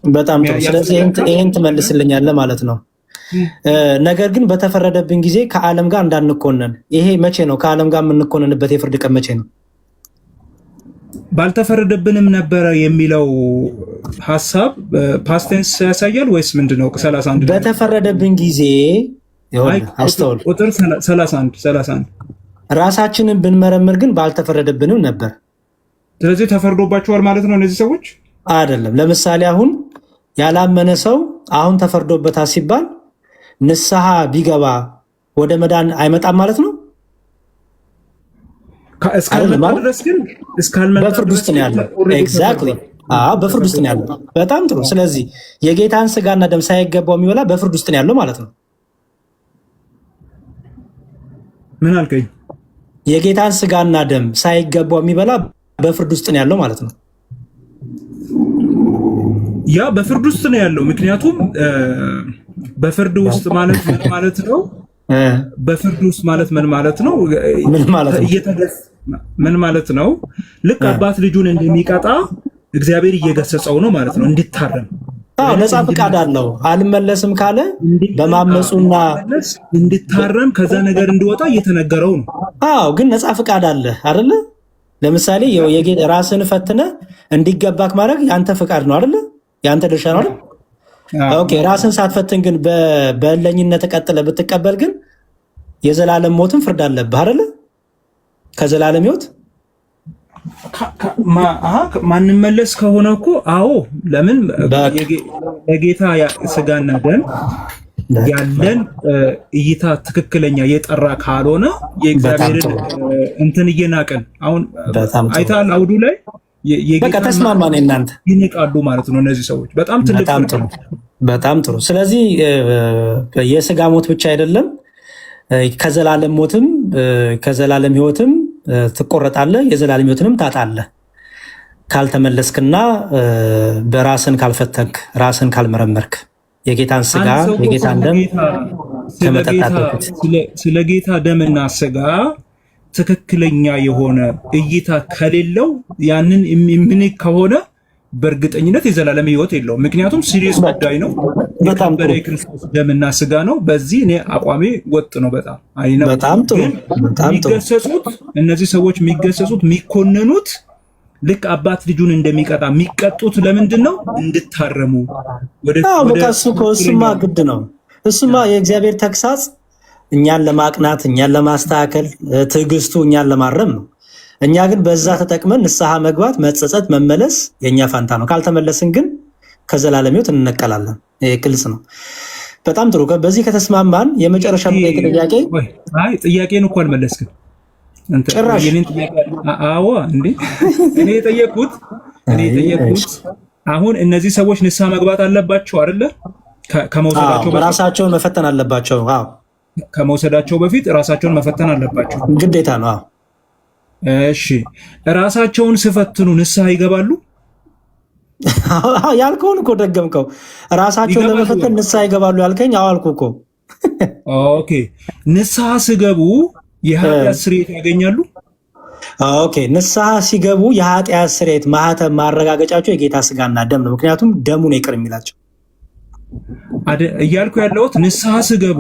በጣም ጥሩ። ስለዚህ ይሄን ትመልስልኛለህ ማለት ነው። ነገር ግን በተፈረደብን ጊዜ ከዓለም ጋር እንዳንኮነን፣ ይሄ መቼ ነው? ከዓለም ጋር የምንኮነንበት የፍርድ ቀን መቼ ነው? ባልተፈረደብንም ነበረ የሚለው ሐሳብ ፓስቴንስ ያሳያል ወይስ ምንድነው? 31 በተፈረደብን ጊዜ አስተውል። ቁጥር 31 ራሳችንን ብንመረምር ግን ባልተፈረደብንም ነበር። ስለዚህ ተፈርዶባቸዋል ማለት ነው እነዚህ ሰዎች አይደለም። ለምሳሌ አሁን ያላመነ ሰው አሁን ተፈርዶበታል ሲባል ንስሐ ቢገባ ወደ መዳን አይመጣም ማለት ነው። እስካልመጣ ድረስ ግን በፍርድ ውስጥ ነው ያለው። ኤግዛክትሊ። በፍርድ ውስጥ ነው ያለው። በጣም ጥሩ። ስለዚህ የጌታን ሥጋና ደም ሳይገባው የሚበላ በፍርድ ውስጥ ነው ያለው ማለት ነው። ምን አልከኝ? የጌታን ሥጋና ደም ሳይገባው የሚበላ በፍርድ ውስጥ ነው ያለው ማለት ነው። ያ በፍርድ ውስጥ ነው ያለው። ምክንያቱም በፍርድ ውስጥ ማለት ምን ማለት ነው? በፍርድ ውስጥ ማለት ምን ማለት ነው? ምን ማለት ነው? ልክ አባት ልጁን እንደሚቀጣ እግዚአብሔር እየገሰጸው ነው ማለት ነው፣ እንዲታረም። ነፃ ፍቃድ አለው። አልመለስም ካለ በማመፁና እንዲታረም ከዛ ነገር እንዲወጣ እየተነገረው ነው። ግን ነፃ ፍቃድ አለ አይደለ? ለምሳሌ ራስን ፈትነ እንዲገባክ ማድረግ ያንተ ፍቃድ ነው አይደለ? ያንተ ድርሻ ነው አይደል? ኦኬ። ራስን ሳትፈትን ግን በእለኝነት ቀጥለ ብትቀበል ግን የዘላለም ሞትን ፍርድ አለብህ አይደለ? ከዘላለም ሕይወት ማንመለስ ከሆነ እኮ ለምን የጌታ ሥጋና ደም ያለን እይታ ትክክለኛ የጠራ ካልሆነ የእግዚአብሔርን እንትን እየናቀን አሁን አይታል አውዱ ላይ በቃ ተስማማን። እናንተ ይንቃሉ ማለት ነው እነዚህ ሰዎች። በጣም ጥሩ። ስለዚህ የሥጋ ሞት ብቻ አይደለም፣ ከዘላለም ሞትም ከዘላለም ሕይወትም ትቆረጣለህ፣ የዘላለም ሕይወትንም ታጣለህ ካልተመለስክና በራስን ካልፈተንክ፣ ራስን ካልመረመርክ፣ የጌታን ሥጋ የጌታን ደም ከመጠጣት በፊት ስለ ጌታ ደምና ሥጋ ትክክለኛ የሆነ እይታ ከሌለው ያንን የሚንቅ ከሆነ በእርግጠኝነት የዘላለም ሕይወት የለውም። ምክንያቱም ሲሪየስ ጉዳይ ነው። የከበረ የክርስቶስ ደምና ሥጋ ነው። በዚህ እኔ አቋሜ ወጥ ነው። በጣም የሚገሰጹት እነዚህ ሰዎች የሚገሰጹት የሚኮነኑት ልክ አባት ልጁን እንደሚቀጣ የሚቀጡት ለምንድን ነው? እንድታረሙ። እሱማ ግድ ነው። እሱማ የእግዚአብሔር ተግሳጽ እኛን ለማቅናት እኛን ለማስተካከል ትዕግስቱ እኛን ለማረም ነው። እኛ ግን በዛ ተጠቅመን ንስሐ መግባት፣ መጸጸት፣ መመለስ የእኛ ፋንታ ነው። ካልተመለስን ግን ከዘላለም ሕይወት እንነቀላለን። ይህ ግልጽ ነው። በጣም ጥሩ። በዚህ ከተስማማን የመጨረሻ ጥያቄ ጥያቄን እኮ አልመለስክም ጭራሽ። እኔ የጠየቁት አሁን እነዚህ ሰዎች ንስሐ መግባት አለባቸው አይደለ? ከመውሰዳቸው ራሳቸውን መፈተን አለባቸው። ከመውሰዳቸው በፊት ራሳቸውን መፈተን አለባቸው፣ ግዴታ ነው። እሺ፣ ራሳቸውን ሲፈትኑ ንስሐ ይገባሉ? ያልከውን እኮ ደገምከው። ራሳቸውን ለመፈተን ንስሐ ይገባሉ ያልከኝ አዋልኩ እኮ። ኦኬ ንስሐ ሲገቡ የኃጢአት ስርየት ያገኛሉ። ኦኬ ንስሐ ሲገቡ የኃጢአት ስርየት ማህተም ማረጋገጫቸው የጌታ ስጋና ደም ነው። ምክንያቱም ደሙ ነው ይቅር የሚላቸው እያልኩ ያለሁት ንስሐ ሲገቡ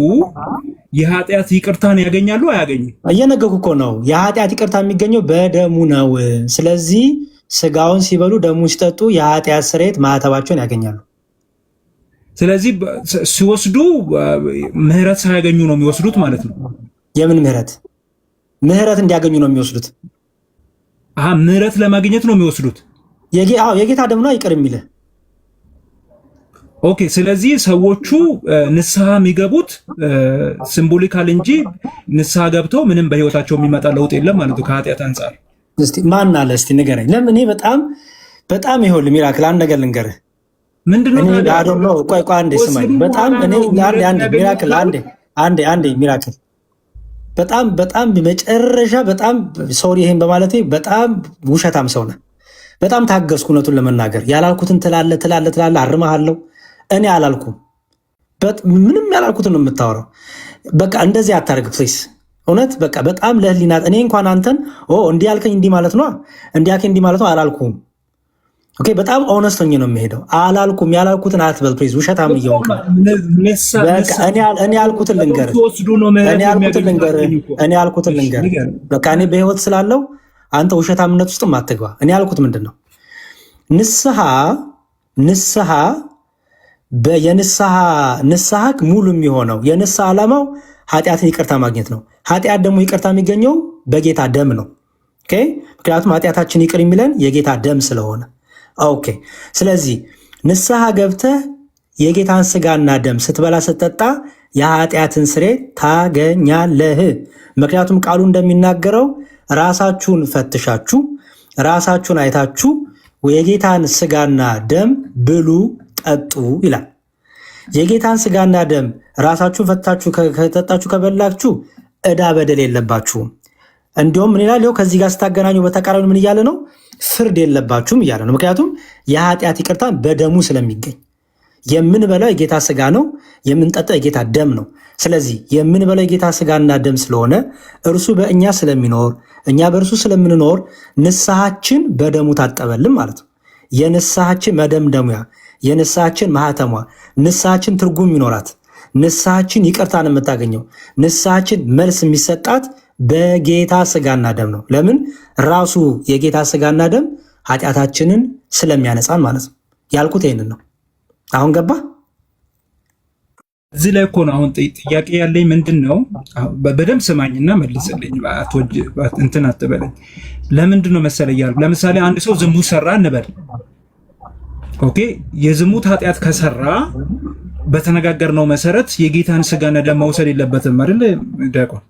የኃጢአት ይቅርታን ያገኛሉ አያገኙም? እየነገርኩ እኮ ነው። የኃጢአት ይቅርታ የሚገኘው በደሙ ነው። ስለዚህ ስጋውን ሲበሉ ደሙን ሲጠጡ የኃጢአት ስርየት ማህተባቸውን ያገኛሉ። ስለዚህ ሲወስዱ ምህረት ሳያገኙ ነው የሚወስዱት ማለት ነው። የምን ምህረት? ምህረት እንዲያገኙ ነው የሚወስዱት። ምህረት ለማግኘት ነው የሚወስዱት። የጌታ ደም ነው ይቅር የሚልህ። ኦኬ ስለዚህ ሰዎቹ ንስሐ የሚገቡት ሲምቦሊካል እንጂ ንስሐ ገብተው ምንም በህይወታቸው የሚመጣ ለውጥ የለም ማለት ነው ከኃጢአት አንጻር። እስቲ ማን አለ እስቲ ንገረኝ። ለምን እኔ በጣም ይኸውልህ ሚራክል አንድ ነገር ልንገርህ። ምንድነው ነው? ቆይ አንዴ ስማኝ። በጣም እኔ አንዴ ሚራክል አንዴ ሚራክል በጣም መጨረሻ በጣም ሶሪ ይሄን በማለቴ በጣም ውሸታም ሰው ነህ። በጣም ታገስኩ እውነቱን ለመናገር። ያላልኩትን ትላለህ አርመሃለሁ። እኔ አላልኩም። ምንም ያላልኩትን ነው የምታወራው። በቃ እንደዚህ አታርግ ፕሊስ። እውነት በቃ በጣም ለህሊና እኔ እንኳን አንተን እንዲህ ያልከኝ እንዲህ ማለት ነው እንዲህ ማለት ነው አላልኩም። ኦኬ በጣም ኦነስት ሆኜ ነው የሚሄደው። አላልኩም። ያላልኩትን አትበል ፕሊዝ። ውሸታም እየሆንክ በቃ እኔ ያልኩትን ልንገርህ። በቃ እኔ በህይወት ስላለው አንተ ውሸታምነት ውስጥም አትግባ። እኔ ያልኩት ምንድን ነው? ንስሐ የንስሐ ሙሉ የሚሆነው የንስሐ ዓላማው ኃጢአትን ይቅርታ ማግኘት ነው። ኃጢአት ደግሞ ይቅርታ የሚገኘው በጌታ ደም ነው። ኦኬ ምክንያቱም ኃጢአታችን ይቅር የሚለን የጌታ ደም ስለሆነ። ኦኬ ስለዚህ ንስሐ ገብተህ የጌታን ስጋና ደም ስትበላ ስትጠጣ የኃጢአትን ስርየት ታገኛለህ። ምክንያቱም ቃሉ እንደሚናገረው ራሳችሁን ፈትሻችሁ ራሳችሁን አይታችሁ የጌታን ስጋና ደም ብሉ ጠጡ ይላል። የጌታን ስጋና ደም ራሳችሁን ፈትታችሁ ከጠጣችሁ ከበላችሁ ዕዳ በደል የለባችሁም። እንዲሁም ምን ይላል? ከዚህ ጋር ስታገናኙ በተቃራኒ ምን እያለ ነው? ፍርድ የለባችሁም እያለ ነው። ምክንያቱም የኃጢአት ይቅርታ በደሙ ስለሚገኝ የምንበላው የጌታ ስጋ ነው፣ የምንጠጣው የጌታ ደም ነው። ስለዚህ የምንበላው የጌታ ስጋና ደም ስለሆነ እርሱ በእኛ ስለሚኖር እኛ በእርሱ ስለምንኖር ንስሐችን በደሙ ታጠበልን ማለት ነው። የንስሐችን መደምደሙያ፣ የንስሐችን ማህተሟ፣ ንስሐችን ትርጉም ይኖራት፣ ንስሐችን ይቅርታን የምታገኘው፣ ንስሐችን መልስ የሚሰጣት በጌታ ስጋና ደም ነው። ለምን? ራሱ የጌታ ስጋና ደም ኃጢአታችንን ስለሚያነጻን ማለት ነው። ያልኩት ይህንን ነው። አሁን ገባ? እዚህ ላይ እኮ ነው አሁን ጥያቄ ያለኝ። ምንድን ነው በደንብ ስማኝና መልስልኝ። እንትን አትበለኝ። ለምንድን ነው መሰለኝ እያልኩ ለምሳሌ አንድ ሰው ዝሙት ሰራ እንበል። ኦኬ የዝሙት ኃጢአት ከሰራ በተነጋገርነው መሰረት የጌታን ስጋና ደም መውሰድ የለበትም አይደል ዲያቆን?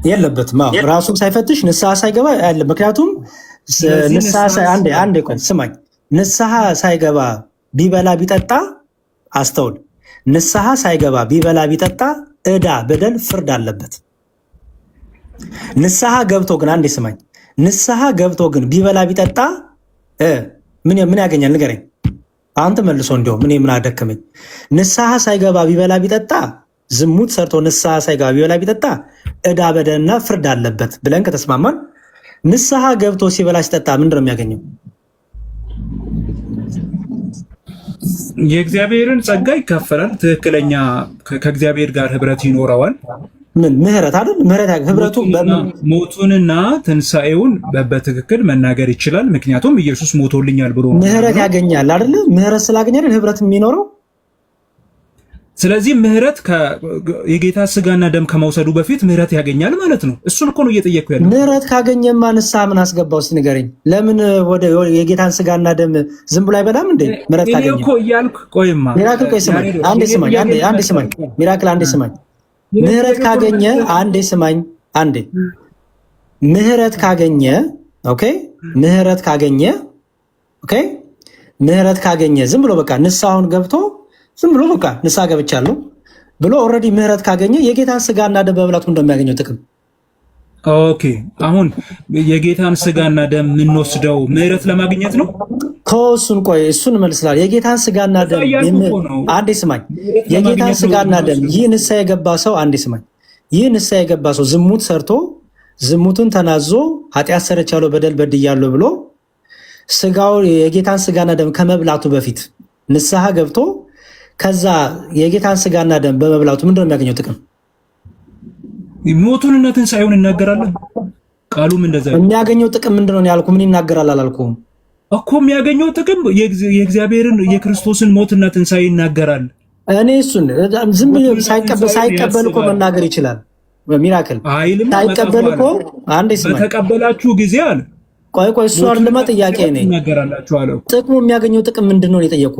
የለበትም። ራሱን ሳይፈትሽ ንስሐ ሳይገባ ያለ። ምክንያቱም አንዴ ቆይ ስማኝ። ንስሐ ሳይገባ ቢበላ ቢጠጣ አስተውል። ንስሐ ሳይገባ ቢበላ ቢጠጣ ዕዳ በደል ፍርድ አለበት። ንስሐ ገብቶ ግን አንዴ ስማኝ። ንስሐ ገብቶ ግን ቢበላ ቢጠጣ ምን ያገኛል ንገረኝ። አንተ መልሶ እንዲያውም እኔ ምን አደከመኝ። ንስሐ ሳይገባ ቢበላ ቢጠጣ ዝሙት ሰርቶ ንስሐ ሳይገባ ቢበላ ቢጠጣ ዕዳ በደልና ፍርድ አለበት ብለን ከተስማማን፣ ንስሐ ገብቶ ሲበላ ሲጠጣ ምንድን ነው የሚያገኘው? የእግዚአብሔርን ጸጋ ይካፈላል። ትክክለኛ ከእግዚአብሔር ጋር ህብረት ይኖረዋል። ምን ምህረት አይደል? ምህረት ህብረቱ ሞቱንና ትንሣኤውን በትክክል መናገር ይችላል። ምክንያቱም ኢየሱስ ሞቶልኛል ብሎ ምህረት ያገኛል አይደል? ምህረት ስላገኛል ህብረት የሚኖረው። ስለዚህ ምህረት የጌታ ስጋና ደም ከመውሰዱ በፊት ምህረት ያገኛል ማለት ነው። እሱን እኮ ነው እየጠየቅኩ ያለው። ምህረት ካገኘማ ንስሐ ምን አስገባው? እስኪ ንገረኝ። ለምን ወደ የጌታን ስጋና ደም ዝም ብሎ አይበላም እንዴ? ምህረት ካገኘ እኮ እያልኩ ቆይማ፣ ሚራክል ቆይ ስማኝ፣ አንዴ ስማኝ፣ አንዴ ስማኝ፣ ሚራክል አንዴ ስማኝ። ምህረት ካገኘ አንዴ ስማኝ፣ አንዴ ምህረት ካገኘ ኦኬ፣ ምህረት ካገኘ ኦኬ፣ ምህረት ካገኘ ዝም ብሎ በቃ ንስሐውን ገብቶ ዝም ብሎ በቃ ንስሐ ገብቻለሁ ብሎ ኦልሬዲ ምህረት ካገኘ የጌታን ስጋና ደም በመብላቱ እንደሚያገኘው ጥቅም ኦኬ አሁን የጌታን ስጋና ደም የምንወስደው ምህረት ለማግኘት ነው። ከእሱን ቆይ እሱን መልስላል። የጌታን ስጋና ደም አንዴ ስማኝ። የጌታን ስጋና ደም ይህ ንስሐ የገባ ሰው አንዴ ስማኝ። ይህ ንስሐ የገባ ሰው ዝሙት ሰርቶ ዝሙትን ተናዞ ኃጢአት ሰርቻለሁ በደል በድያለሁ ብሎ ስጋው የጌታን ስጋና ደም ከመብላቱ በፊት ንስሐ ገብቶ ከዛ የጌታን ስጋና ደም በመብላቱ ምንድነው የሚያገኘው ጥቅም? ሞቱንና ትንሣኤውን እናገራለን። ቃሉም እንደዛ የሚያገኘው ጥቅም ምንድነው ያልኩ? ምን ይናገራል አላልኩም እኮ። የሚያገኘው ጥቅም የእግዚአብሔርን የክርስቶስን ሞትና ትንሣኤ ይናገራል። እኔ እሱን ዝም ብሎ ሳይቀበል እኮ መናገር ይችላል። ሚራክል ሳይቀበል እኮ አንዴ ስማ፣ በተቀበላችሁ ጊዜ አለ። ቆይ እሱ አይደለም ጥያቄ ነኝ። ጥቅሙ የሚያገኘው ጥቅም ምንድነው የጠየቁ?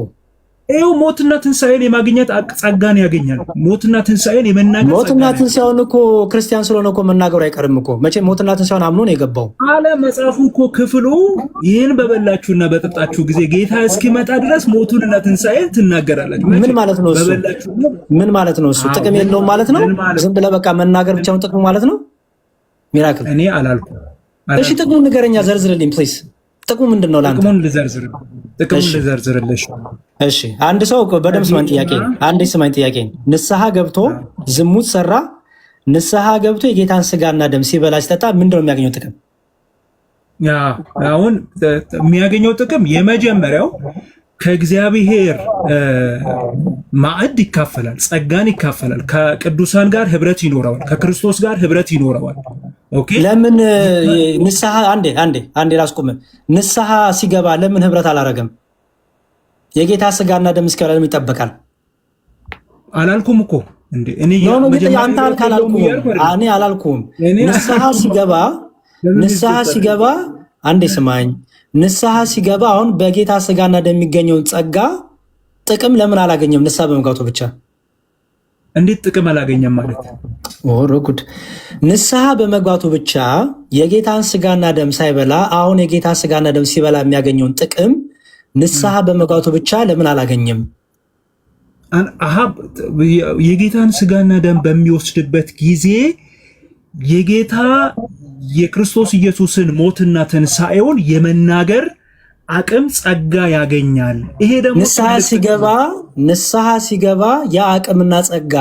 ይኸው ሞትና ትንሣኤን የማግኘት ጸጋን ያገኛል። ሞትና ትንሣኤን የመናገር ሞትና ትንሣኤውን እኮ ክርስቲያን ስለሆነ እኮ መናገሩ አይቀርም እኮ። መቼ ሞትና ትንሣኤውን አምኖ ነው የገባው አለ መጽሐፉ እኮ ክፍሉ። ይህን በበላችሁና በጠጣችሁ ጊዜ ጌታ እስኪመጣ ድረስ ሞቱንና ትንሣኤን ትናገራላችሁ። ምን ማለት ነው እሱ? ምን ማለት ነው እሱ? ጥቅም የለውም ማለት ነው? ዝም ብለህ በቃ መናገር ብቻውን ጥቅሙ ማለት ነው? ሚራክል እኔ አላልኩም። እሺ ጥቅሙ ንገረኛ፣ ዘርዝርልኝ ፕሊዝ። ጥቅሙ ምንድን ነው ላንተ? ጥቅሙን ልዘርዝርልሽ። እሺ አንድ ሰው በደምብ ስማኝ ጥያቄ፣ አንዴ ስማኝ ጥያቄ። ንስሐ ገብቶ ዝሙት ሰራ፣ ንስሐ ገብቶ የጌታን ስጋና ደም ሲበላ ሲጠጣ ምንድነው የሚያገኘው ጥቅም? አሁን የሚያገኘው ጥቅም የመጀመሪያው ከእግዚአብሔር ማዕድ ይካፈላል፣ ጸጋን ይካፈላል፣ ከቅዱሳን ጋር ህብረት ይኖረዋል፣ ከክርስቶስ ጋር ህብረት ይኖረዋል። ኦኬ ለምን ንስሐ አንዴ ላስቆም። ንስሐ ሲገባ ለምን ህብረት አላረገም? የጌታ ስጋና ደም እስኪበላ ለምን ይጠበቃል? አላልኩም እኮ እንዴ እኔ አንተ አላልኩም። ንስሐ ሲገባ አንዴ ስማኝ። ንስሐ ሲገባ አሁን በጌታ ስጋና ደም የሚገኘውን ጸጋ ጥቅም ለምን አላገኘም? ንስሐ በመግባቱ ብቻ እንዴት ጥቅም አላገኘም ማለት? ኦሮ ጉድ! ንስሐ በመግባቱ ብቻ የጌታን ስጋና ደም ሳይበላ አሁን የጌታ ስጋና ደም ሲበላ የሚያገኘውን ጥቅም ንስሐ በመግባቱ ብቻ ለምን አላገኘም? የጌታን ስጋና ደም በሚወስድበት ጊዜ የጌታ የክርስቶስ ኢየሱስን ሞትና ትንሣኤውን የመናገር አቅም ጸጋ ያገኛል። ይሄ ደግሞ ንስሐ ሲገባ ያ አቅምና ጸጋ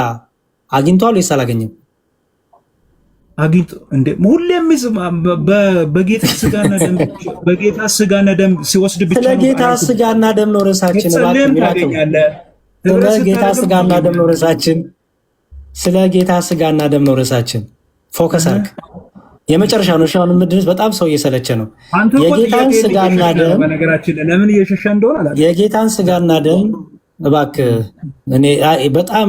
አግኝቷል ወይስ አላገኘም? አግኝቶ እንደ ሁሌም በጌታ ስጋና ደም ሲወስድ ብቻ ስለ ጌታ ስጋና ደም ነው ርዕሳችን። ስለ ጌታ ስጋና ደም ነው ርዕሳችን። ስለ ጌታ ስጋና ደም ነው ርዕሳችን። ፎከስ አድርግ። የመጨረሻ ነው። ሻውን ምድርስ በጣም ሰው እየሰለቸ ነው። የጌታን ስጋና ደም በነገራችን ለምን እየሸሸ እንደሆነ አላውቅም። የጌታን ስጋና ደም እባክህ እኔ በጣም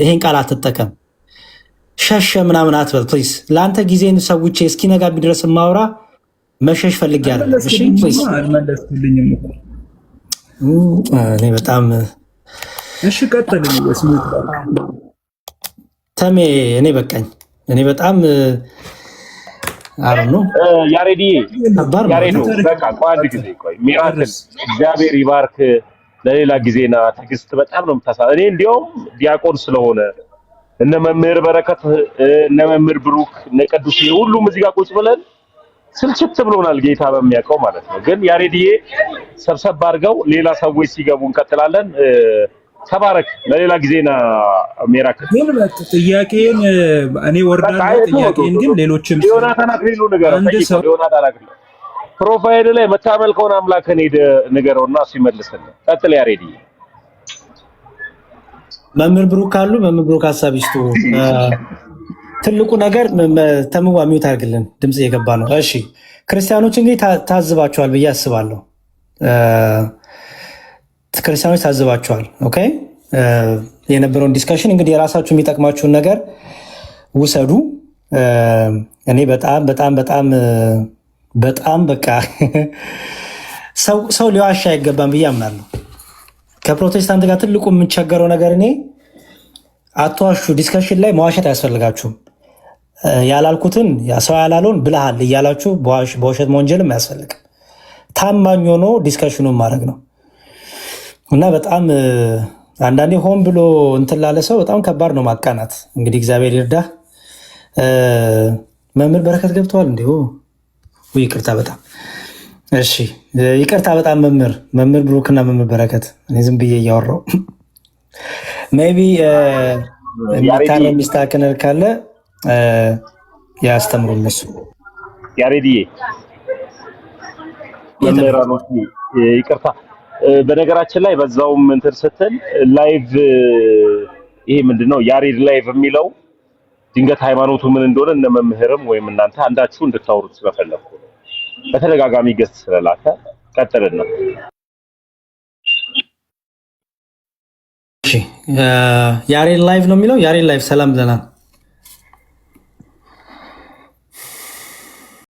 ይሄን ቃል አትጠቀም። ሸሸ ምናምን አትበል ፕሊዝ። ለአንተ ጊዜን ሰውቼ እስኪነጋ ቢድረስ ማውራ መሸሽ ፈልጌያለሁ። እሺ ፕሊዝ አልመለስኩልኝም እኮ እኔ በጣም እሺ ቀጥልኝ። ወስሙት ተሜ እኔ በቃኝ። እኔ በጣም አሁን ነው ያሬዲ በቃ አንድ ጊዜ ቆይ። ሚራክል እግዚአብሔር ይባርክ። ለሌላ ጊዜና ትዕግስት በጣም ነው የምታሳ እኔ እንዲያውም ዲያቆን ስለሆነ እነ መምህር በረከት እነ መምህር ብሩክ እነ ቅዱስ ሁሉም እዚህ ጋር ቁጭ ብለን ስልችት ብሎናል፣ ጌታ በሚያውቀው ማለት ነው። ግን ያሬዲዬ ሰብሰብ አድርገው ሌላ ሰዎች ሲገቡ እንቀጥላለን። ተባረክ። ለሌላ ጊዜና ሚራክል ግን ጥያቄን እኔ ወርዳለሁ። ጥያቄን ግን ሌሎችም ዮናታን አክሊሉ ዮናታን አክሊሉ ፕሮፋይል ላይ መታመልከውን አምላክን ሄደ ንገረውና ሲመልስልህ ቀጥል። ያሬዲ መምህር ብሩክ ካሉ መምህር ብሩክ ሀሳብ ይስጡ። ትልቁ ነገር ተምዋ ሚውት አድርግልን፣ ድምጽ እየገባ ነው። እሺ ክርስቲያኖች እንግዲህ ታዝባቸዋል ብዬ አስባለሁ። ክርስቲያኖች ታዝባቸዋል። ኦኬ የነበረውን ዲስከሽን እንግዲህ የራሳችሁ የሚጠቅማችሁን ነገር ውሰዱ። እኔ በጣም በቃ ሰው ሊዋሻ አይገባም ብዬ አምናለሁ። ከፕሮቴስታንት ጋር ትልቁ የምቸገረው ነገር እኔ አትዋሹ። ዲስከሽን ላይ መዋሸት አያስፈልጋችሁም። ያላልኩትን ሰው ያላለውን ብልሃል እያላችሁ በውሸት መወንጀልም አያስፈልግም። ታማኝ ሆኖ ዲስከሽኑን ማድረግ ነው እና በጣም አንዳንዴ ሆን ብሎ እንትን ላለ ሰው በጣም ከባድ ነው ማቃናት። እንግዲህ እግዚአብሔር ይርዳ። መምህር በረከት ገብተዋል እንዴ? ይቅርታ በጣም እሺ፣ ይቅርታ በጣም መምህር ብሩክና መምህር በረከት እኔ ዝም ብዬ እያወራው ሜይ ቢ የሚታረም የሚስተካከል ካለ ያስተምሩ እነሱ። ያሬድዬ መምህራኖች ይቅርታ። በነገራችን ላይ በዛውም እንትን ስትል ላይቭ ይሄ ምንድነው ያሬድ ላይቭ የሚለው ድንገት ሃይማኖቱ ምን እንደሆነ እነ መምህርም ወይም እናንተ አንዳችሁ እንድታወሩት ስለፈለኩ ነው። በተደጋጋሚ ገጽ ስለላከ ቀጥልና። እሺ ያሬድ ላይቭ ነው የሚለው። ያሬድ ላይቭ ሰላም ብለናል።